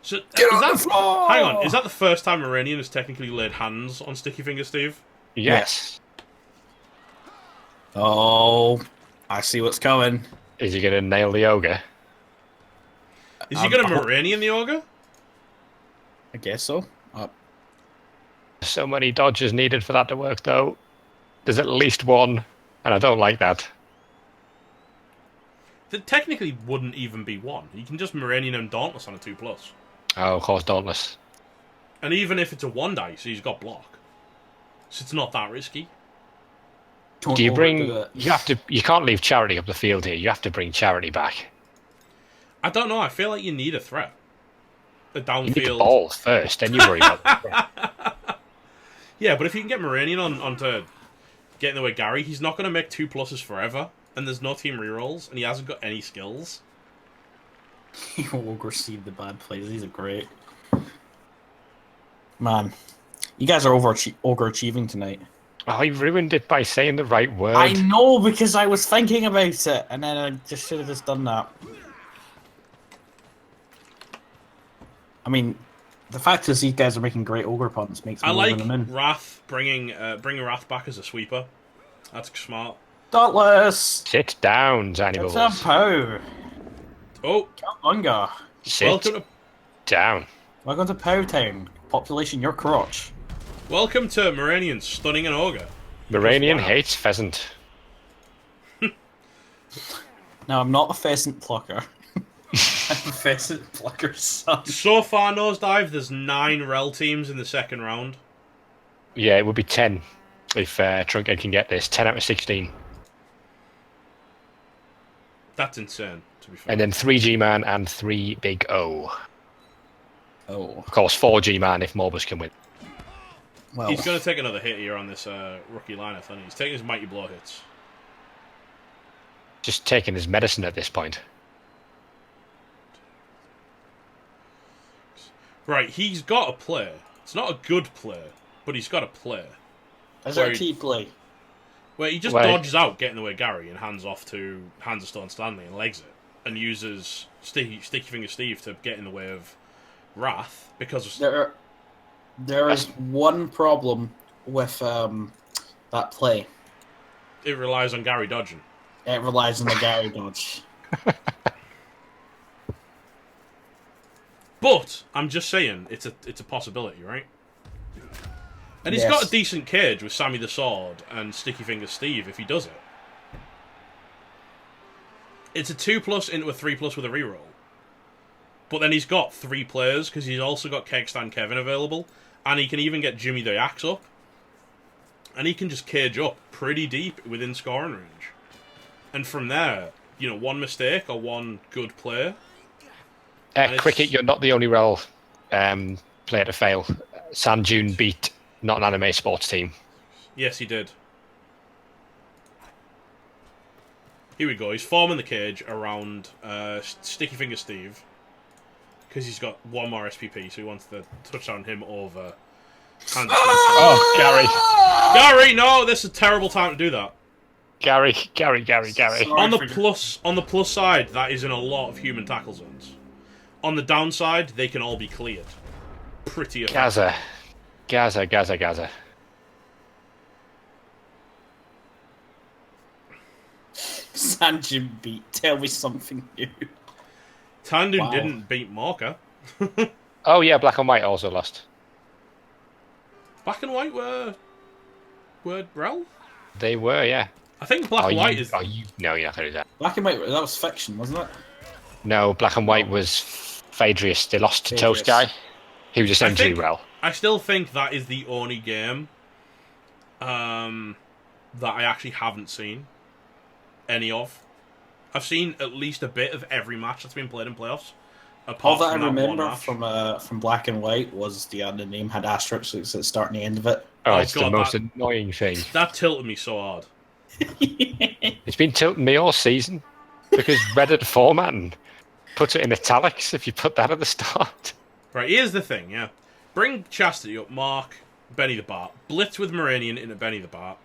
Speaker 1: So,
Speaker 4: Get on the floor!
Speaker 1: Hang on, is that the first time Moranian has technically laid hands on Sticky Fingers Steve?
Speaker 3: Yes.
Speaker 2: Oh, I see what's coming.
Speaker 3: Is he going to nail the ogre?
Speaker 1: Is he going to Moranian the ogre?
Speaker 2: I guess so.
Speaker 3: So many dodges needed for that to work, though. There's at least one, and I don't like that.
Speaker 1: That technically wouldn't even be one. You can just Moranian and Dauntless on a 2+.
Speaker 3: Oh, of course, Dauntless.
Speaker 1: And even if it's a 1 dice, he's got block. So it's not that risky.
Speaker 3: Do you bring... You can't leave Charity up the field here. You have to bring Charity back.
Speaker 1: I don't know, I feel like you need a threat. a
Speaker 3: You need the
Speaker 1: downfield.
Speaker 3: ball first, then you worry about it.
Speaker 1: Yeah, but if you can get Moranian onto getting the way Gary, he's not going to make 2+s forever, and there's no team rerolls, and he hasn't got any skills.
Speaker 2: Ogre received the bad plays. These are great. Man, you guys are overachieving tonight.
Speaker 3: Oh, he ruined it by saying the right word.
Speaker 2: I know, because I was thinking about it, and then I just should have just done that. I mean, the fact is these guys are making great ogre puns makes me
Speaker 1: I like
Speaker 2: them in.
Speaker 1: Wrath bringing Wrath back as a sweeper. That's smart.
Speaker 2: Dauntless!
Speaker 3: Sit down, Tiny
Speaker 2: It's
Speaker 3: Bubbles.
Speaker 2: a pow!
Speaker 1: Oh,
Speaker 2: Cowabunga!
Speaker 3: Sit
Speaker 1: welcome to
Speaker 3: down.
Speaker 2: Welcome to Pow Town. Population your crotch.
Speaker 1: Moranian stunning an ogre.
Speaker 3: Moranian
Speaker 1: Wow.
Speaker 3: hates pheasant.
Speaker 2: Now, I'm not a pheasant plucker. I'm a pheasant plucker's son.
Speaker 1: So far, Nosedive, there's 9 rel teams in the second round.
Speaker 3: Yeah, it would be 10 if Trunkhead can get this. 10 out of 16.
Speaker 1: That's insane, to be fair.
Speaker 3: And then 3 G-Man and 3 Big O.
Speaker 2: Oh,
Speaker 3: Of course, 4 G-Man if Morbus can win.
Speaker 2: well.
Speaker 1: He's going to take another hit here on this rookie lineup, isn't he? He's taking his mighty blow hits.
Speaker 3: Just taking his medicine at this point.
Speaker 1: Right, he's got a play. It's not a good play, but he's got a play.
Speaker 2: Is it a key play?
Speaker 1: Where he just
Speaker 3: Wait.
Speaker 1: dodges out, getting the way Gary, and hands of Stone Stanley and legs it, and uses Sticky Finger Steve to get in the way of Wrath because
Speaker 2: There is one problem with that play.
Speaker 1: it relies on Gary dodging.
Speaker 2: It relies on the Gary dodge.
Speaker 1: But I'm just saying, it's a possibility, right? And he's got a decent cage with Sammy the Sword and Sticky Finger Steve if he does it. It's a 2+ into a 3+ with a reroll. But then he's got 3 players because he's also got Kegstand Kevin available, and he can even get Jimmy the Axe up, and he can just cage up pretty deep within scoring range. And from there, one mistake or one good play.
Speaker 3: Cricket, you're not the only role player to fail. Sanjun beat not an anime sports team.
Speaker 1: Yes, he did. Here we go. He's forming the cage around Sticky Finger Steve because he's got 1 more SPP, so he wants to touch on him over.
Speaker 3: Oh,
Speaker 1: Gary, no! This is a terrible time to do that.
Speaker 3: Gary.
Speaker 2: Sorry
Speaker 1: On the plus side, that is in a lot of human tackle zones. On the downside, they can all be cleared. Pretty effective.
Speaker 3: Gaza.
Speaker 2: Sanjin beat. Tell me something new.
Speaker 1: Tandun didn't beat Morka.
Speaker 3: Oh yeah, Black and White also lost.
Speaker 1: Black and White were Rel?
Speaker 3: They were, yeah.
Speaker 1: I think Black and White is...
Speaker 3: No, you're not going to do that.
Speaker 2: Black and White, that was fiction, wasn't it?
Speaker 3: No, Black and White was Phaedrius. They lost to Toast Guy. He was just MG Rel.
Speaker 1: I still think that is the only game that I actually haven't seen any of. I've seen at least a bit of every match that's been played in playoffs.
Speaker 2: All that I remember from Black and White was the name had asterisks at the start and the end of it.
Speaker 3: Oh, it's the most annoying thing.
Speaker 1: That tilted me so hard.
Speaker 3: It's been tilting me all season because Reddit formatting puts it in italics if you put that at the start.
Speaker 1: Right, here's the thing, yeah. Bring Chastity up, Mark, Benny the Bart. Blitz with Moranian into Benny the Bart.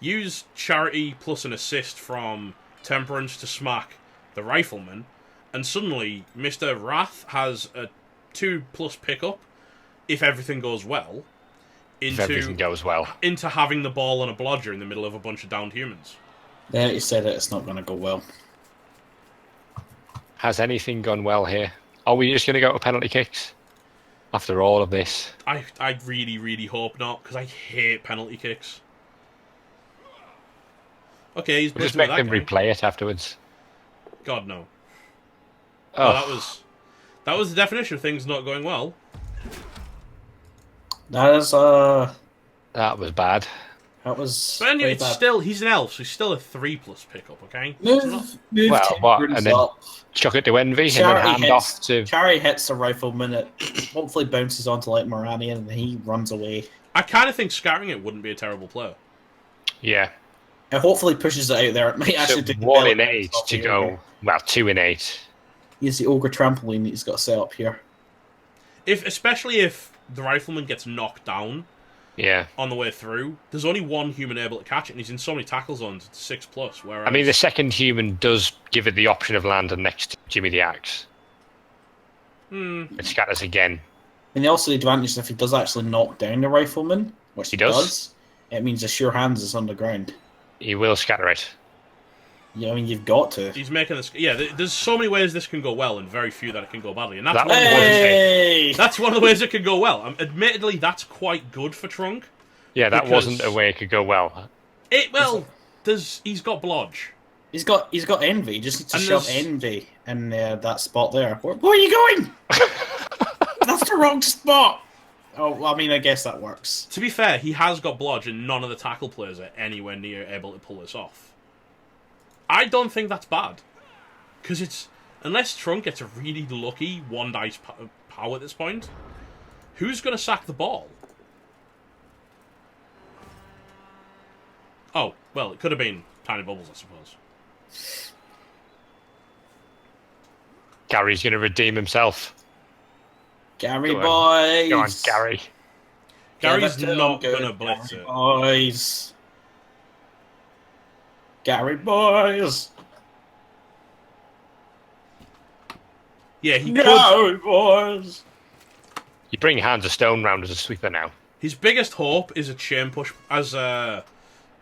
Speaker 1: Use Charity plus an assist from Temperance to smack the Rifleman. And suddenly, Mr. Wrath has a 2+ pickup, if everything goes well,
Speaker 3: If everything goes well.
Speaker 1: into having the ball on a blodger in the middle of a bunch of downed humans.
Speaker 2: Then you said it's not going to go well.
Speaker 3: Has anything gone well here? Are we just going to go to penalty kicks? After all of this?
Speaker 1: I really, really hope not, because I hate penalty kicks. Okay, he's
Speaker 3: We'll just make them replay it afterwards.
Speaker 1: God, no.
Speaker 3: Oh,
Speaker 1: that was the definition of things not going well.
Speaker 2: That is
Speaker 3: that was bad.
Speaker 2: that was.
Speaker 1: But anyway,
Speaker 2: very bad.
Speaker 1: he's an elf, so he's still a 3+ pickup, okay?
Speaker 2: Move
Speaker 3: Well, what,
Speaker 2: Temperance
Speaker 3: and then-
Speaker 2: up
Speaker 3: chuck it to Envy and then
Speaker 2: Charity
Speaker 3: hand
Speaker 2: hits,
Speaker 3: off to.
Speaker 2: Charity hits the rifleman. It hopefully bounces onto like Moranian and he runs away.
Speaker 1: I kind of think scattering it wouldn't be a terrible play.
Speaker 3: Yeah.
Speaker 2: It hopefully pushes it out there. It might actually
Speaker 3: So
Speaker 2: do
Speaker 3: 1
Speaker 2: the
Speaker 3: in 8 to
Speaker 2: ogre.
Speaker 3: go. Well, 2 in 8.
Speaker 2: He's the ogre trampoline that he's got set up here.
Speaker 1: Especially if the rifleman gets knocked down
Speaker 3: Yeah.
Speaker 1: on the way through, there's only one human able to catch it, and he's in so many tackle zones, it's 6+. Whereas...
Speaker 3: I mean, the second human does give it the option of landing next to Jimmy the Axe. It scatters again.
Speaker 2: And also the advantage is if he does actually knock down the rifleman, which he
Speaker 3: does.
Speaker 2: does, it means the sure hands is on the ground.
Speaker 3: He will scatter it.
Speaker 2: Yeah, I mean, you've got to.
Speaker 1: He's making this... Yeah, there's so many ways this can go well, and very few that it can go badly. And that's
Speaker 3: That
Speaker 1: one of the ways...
Speaker 2: Hey!
Speaker 1: That's one of the ways it can go well. Admittedly, that's quite good for Trunk.
Speaker 3: Yeah, that
Speaker 1: Because-
Speaker 3: wasn't a way it could go well.
Speaker 1: He's got Blodge.
Speaker 2: He's got envy. He just needs to
Speaker 1: And
Speaker 2: shove
Speaker 1: there's-
Speaker 2: envy in that spot there. Where are you going? That's the wrong spot. Oh, well, I mean, I guess that works.
Speaker 1: To be fair, he has got Blodge, and none of the tackle players are anywhere near able to pull this off. I don't think that's bad. Because it's... Unless Trunk gets a really lucky 1 dice power at this point, who's going to sack the ball? Oh, well, it could have been Tiny Bubbles, I suppose.
Speaker 3: Gary's going to redeem himself.
Speaker 2: Gary
Speaker 3: Go
Speaker 2: boys.
Speaker 3: Go on, Gary.
Speaker 1: Gary's
Speaker 2: Give it to
Speaker 1: not
Speaker 2: him,
Speaker 1: going to blitz
Speaker 2: Gary
Speaker 1: it.
Speaker 2: Boys. Gary boys.
Speaker 1: Yeah, he could...
Speaker 2: Gary boys.
Speaker 3: You bring Hands of Stone round as a sweeper now.
Speaker 1: His biggest hope is a chain push, as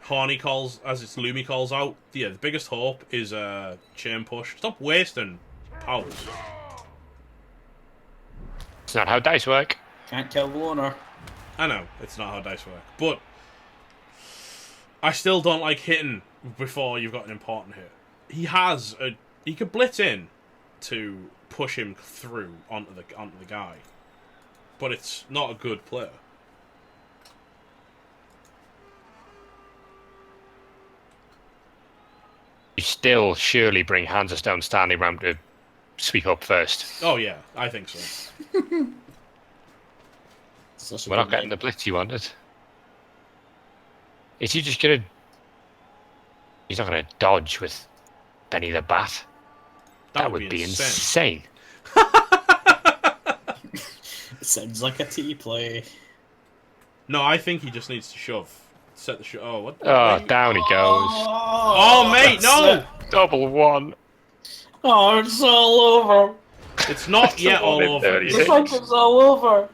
Speaker 1: Horny calls, as it's Lumi calls out. Yeah, the biggest hope is a chain push. Stop wasting powers.
Speaker 3: It's not how dice work.
Speaker 2: Can't kill the owner.
Speaker 1: I know it's not how dice work, but I still don't like hitting before you've got an important hit. He could blitz in to push him through onto the guy, but it's not a good play.
Speaker 3: You still surely bring Hands of Stone Stanley round to sweep up first.
Speaker 1: Oh yeah, I think so.
Speaker 2: Such a
Speaker 3: We're
Speaker 2: good
Speaker 3: not getting the
Speaker 2: name.
Speaker 3: blitz you wanted. Is he just gonna... He's not gonna dodge with Benny the Bat. That would be insane.
Speaker 2: It sounds like a tea play.
Speaker 1: No, I think he just needs to shove. Set the shove. Oh, what?
Speaker 3: Oh, down he goes.
Speaker 1: Oh, mate,
Speaker 2: that's
Speaker 1: no!
Speaker 2: it.
Speaker 3: Double one.
Speaker 2: Oh, it's all over.
Speaker 1: It's not yet all
Speaker 3: in
Speaker 1: over.
Speaker 3: 36.
Speaker 2: It's like it's all over.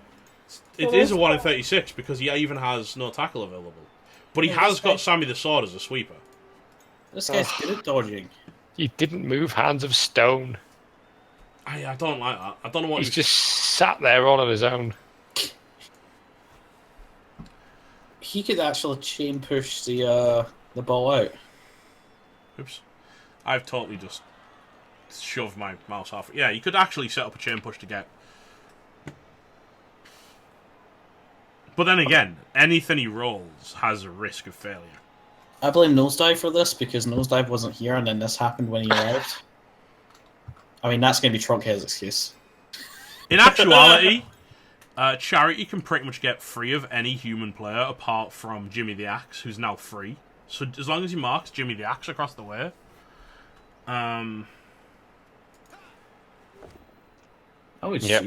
Speaker 1: It is a 1 in 36 because he even has no tackle available. But he
Speaker 2: Yeah,
Speaker 1: has
Speaker 2: this
Speaker 1: got
Speaker 2: guy-
Speaker 1: Sammy the Sword as a sweeper.
Speaker 2: This guy's good at dodging.
Speaker 3: He didn't move Hands of Stone.
Speaker 1: I don't like that. I don't know what
Speaker 3: He's just sat there all on his own.
Speaker 2: He could actually chain push the ball out.
Speaker 1: Oops. I've totally just shoved my mouse off. Yeah, you could actually set up a chain push to get. But then again, anything he rolls has a risk of failure.
Speaker 2: I blame Nosedive for this because Nosedive wasn't here and then this happened when he arrived. I mean, that's going to be Trunkhead's excuse.
Speaker 1: In actuality, Charity can pretty much get free of any human player apart from Jimmy the Axe, who's now free. So as long as he marks Jimmy the Axe across the way,
Speaker 2: Oh, it's
Speaker 3: Yep.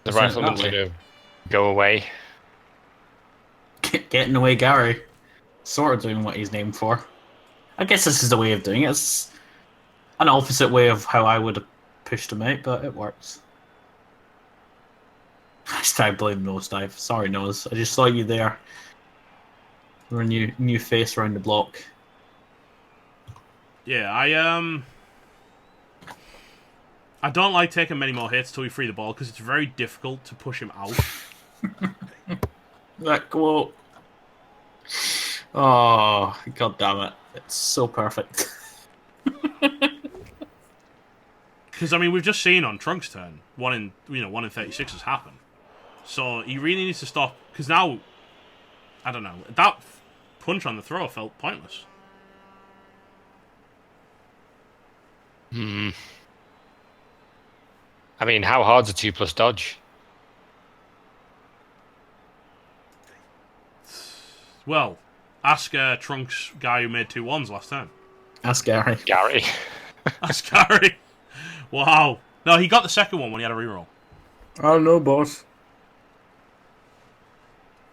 Speaker 3: The
Speaker 2: Isn't it
Speaker 3: rifleman's
Speaker 2: that way?
Speaker 3: going to go away.
Speaker 4: Getting away Gary. Sort of doing what he's named for. I guess this is the way of doing it. It's an opposite way of how I would have pushed him out, but it works. I still blame Nosedive. Sorry, Nose. I just saw you there. You're a new face around the block.
Speaker 1: yeah, I don't like taking many more hits till we free the ball because it's very difficult to push him out.
Speaker 4: That quote. Oh, god damn it. It's so perfect.
Speaker 1: Because I mean, we've just seen on Trunk's turn 1 in 36 has happened. So he really needs to stop because now, I don't know, that punch on the throw felt pointless.
Speaker 3: I mean, how hard's a 2+ dodge?
Speaker 1: Well, ask Trunks guy who made 2-1s last time.
Speaker 2: Ask Gary.
Speaker 3: Gary.
Speaker 1: Ask Gary. Wow. No, he got the second one when he had a reroll.
Speaker 6: Oh no, boss.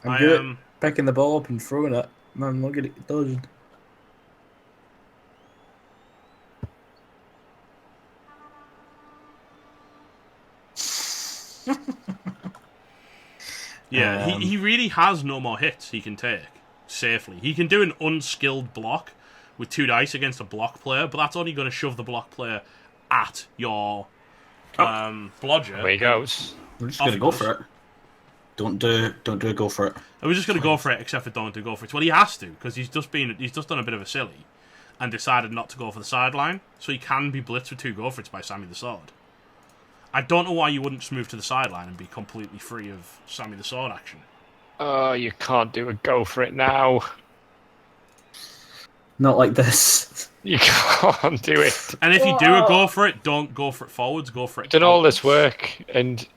Speaker 6: I'm
Speaker 1: I
Speaker 6: good
Speaker 1: am.
Speaker 6: at picking the ball up and throwing it. Man, look at it dodged.
Speaker 1: Yeah, he really has no more hits he can take safely. He can do an unskilled block with 2 dice against a block player, but that's only going to shove the block player at your blodger.
Speaker 3: There he goes.
Speaker 4: We're just gonna go for it. Don't do a go for it.
Speaker 1: I was just going to go for it, except for don't do go for it. Well, he has to because he's just done a bit of a silly and decided not to go for the sideline, so he can be blitzed with 2 go for it's by Sammy the Sword. I don't know why you wouldn't just move to the sideline and be completely free of Sammy the Sword action.
Speaker 3: Oh, you can't do a go for it now.
Speaker 6: Not like this.
Speaker 3: You can't do it.
Speaker 1: And if you do a go for it, don't go for it forwards, go for it
Speaker 3: Done all
Speaker 1: backwards.
Speaker 3: this work, and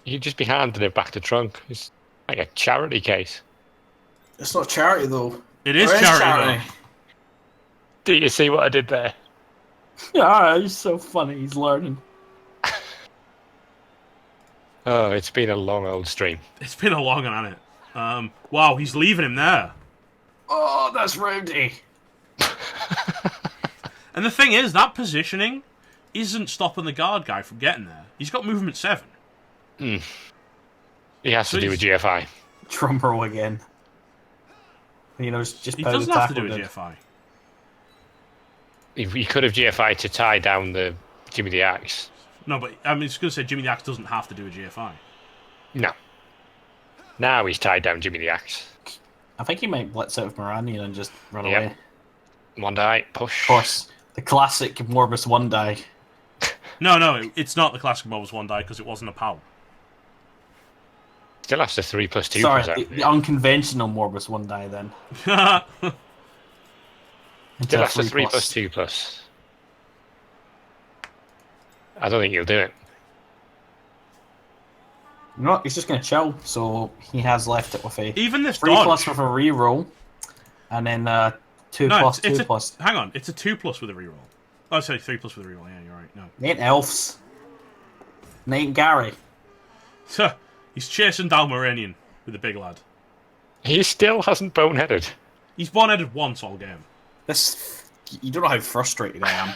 Speaker 3: you'd just be handing it back to Trunk. It's like a charity case.
Speaker 2: It's not charity though.
Speaker 1: It is
Speaker 2: Or
Speaker 1: charity, though.
Speaker 3: Do you see what I did there?
Speaker 6: Yeah, he's so funny. He's learning.
Speaker 3: Oh, it's been a long old stream.
Speaker 1: It's been a long one, hasn't it? Wow, he's leaving him there.
Speaker 4: Oh, that's rowdy.
Speaker 1: And the thing is, that positioning isn't stopping the guard guy from getting there. He's got movement 7.
Speaker 3: He has
Speaker 1: So
Speaker 3: to do a
Speaker 1: he's-
Speaker 3: GFI.
Speaker 4: Trumbo again. You know, just
Speaker 1: He
Speaker 4: pound
Speaker 1: doesn't
Speaker 4: the
Speaker 1: have to
Speaker 4: tackle
Speaker 1: do a
Speaker 4: did.
Speaker 1: GFI.
Speaker 3: He could have GFI to tie down the Jimmy the Axe.
Speaker 1: No, but I'm just going to say Jimmy the Axe doesn't have to do a GFI.
Speaker 3: No. Now he's tied down Jimmy the Axe.
Speaker 4: I think he might blitz out of Moranian and just run
Speaker 3: Yep.
Speaker 4: away.
Speaker 3: One die, push.
Speaker 4: Of course, the classic Morbus 1 die.
Speaker 1: No, it's not the classic Morbus 1 die because it wasn't a POW.
Speaker 3: Still has to 3+2.
Speaker 4: Sorry,
Speaker 3: present.
Speaker 4: the unconventional Morbus 1 die then.
Speaker 3: Still has to
Speaker 4: 3+.
Speaker 3: 3+2+. I don't think he'll do it.
Speaker 4: You know what? He's just going to chill, so he has left it with a
Speaker 1: Even this
Speaker 4: 3+
Speaker 1: dodge.
Speaker 4: with a reroll, and then 2+,
Speaker 1: No,
Speaker 4: 2+.
Speaker 1: hang on, it's a 2+ with a reroll. Oh, sorry, 3+ with a reroll. Yeah, you're right. No.
Speaker 4: It ain't elves. It ain't Gary.
Speaker 1: He's chasing down Moranian with a big lad.
Speaker 3: He still hasn't boneheaded.
Speaker 1: He's boneheaded once all game.
Speaker 2: This, you don't know how frustrated I am.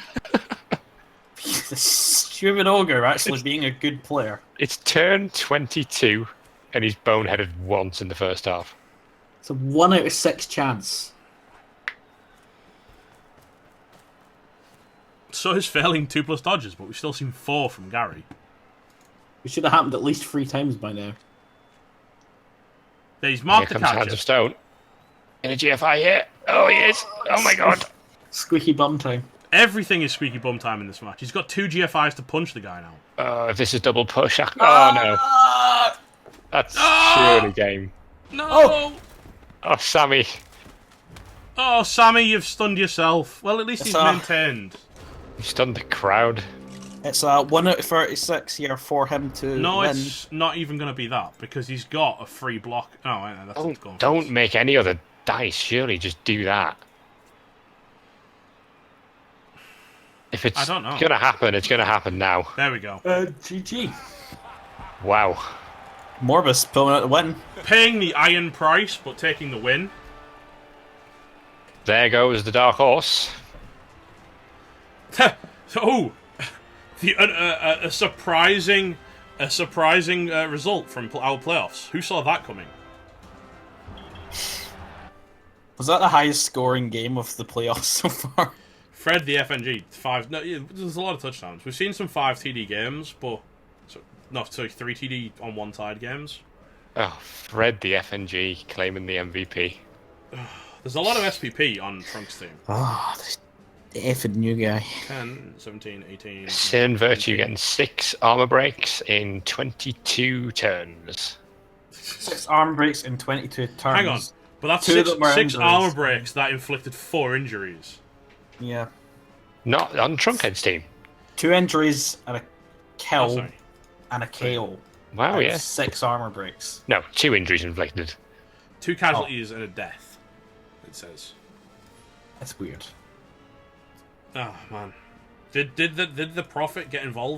Speaker 2: This stupid ogre actually being a good player.
Speaker 3: It's turn 22, and he's boneheaded once in the first half.
Speaker 6: It's a 1 out of 6 chance.
Speaker 1: So is failing 2+ dodges, but we've still seen 4 from Gary.
Speaker 6: It should have happened at least 3 times by now.
Speaker 1: Yeah, he's
Speaker 3: Here
Speaker 1: marked the
Speaker 3: comes Hands of
Speaker 1: catcher.
Speaker 3: Stone. In a GFI here. Oh, he is. Oh my god.
Speaker 6: Squeaky bum time.
Speaker 1: Everything is squeaky bum time in this match. He's got 2 GFIs to punch the guy now.
Speaker 3: If this is double push. Oh no. That's surely game.
Speaker 1: No!
Speaker 3: Oh, Sammy.
Speaker 1: Oh, Sammy, you've stunned yourself. Well, at least
Speaker 2: It's
Speaker 1: he's
Speaker 2: a-
Speaker 1: maintained.
Speaker 3: He stunned the crowd.
Speaker 2: It's a 1 out of 36 here for him to
Speaker 1: No,
Speaker 2: win.
Speaker 1: it's not even going to be that, because he's got a free block. Oh, wait, no, that's not going
Speaker 3: Don't make any other dice. Surely just do that. If it's
Speaker 1: I don't know.
Speaker 3: gonna happen, it's gonna happen now.
Speaker 1: There we go.
Speaker 6: GG.
Speaker 3: Wow.
Speaker 2: Morbus pulling out the win.
Speaker 1: Paying the iron price, but taking the win.
Speaker 3: There goes the dark horse.
Speaker 1: Oh, a surprising result from our playoffs. Who saw that coming?
Speaker 2: Was that the highest scoring game of the playoffs so far?
Speaker 1: Fred the FNG 5. No, yeah, there's a lot of touchdowns. We've seen some 5 TD games, but sorry, 3 TD on one side games.
Speaker 3: Oh, Fred the FNG claiming the MVP.
Speaker 1: There's a lot of SPP on Trunk's team.
Speaker 2: Oh, this effing new guy.
Speaker 1: 10, 17, 18.
Speaker 3: Sin Virtue getting 6 armor breaks in 22 turns.
Speaker 4: 6 arm breaks in 22 turns.
Speaker 1: Hang on, but that's
Speaker 4: 2 of
Speaker 1: six,
Speaker 4: them were
Speaker 1: 6
Speaker 4: injuries.
Speaker 1: armor breaks that inflicted 4 injuries.
Speaker 2: Yeah.
Speaker 3: Not on Trunkhead's team.
Speaker 4: 2 injuries and kill,
Speaker 1: Oh, sorry.
Speaker 4: and a KO.
Speaker 3: Wow,
Speaker 4: and
Speaker 3: yeah.
Speaker 4: 6 armor breaks.
Speaker 3: No, 2 injuries inflicted.
Speaker 1: 2 casualties and a death. It says.
Speaker 4: That's weird.
Speaker 1: Oh man, did the Prophet get involved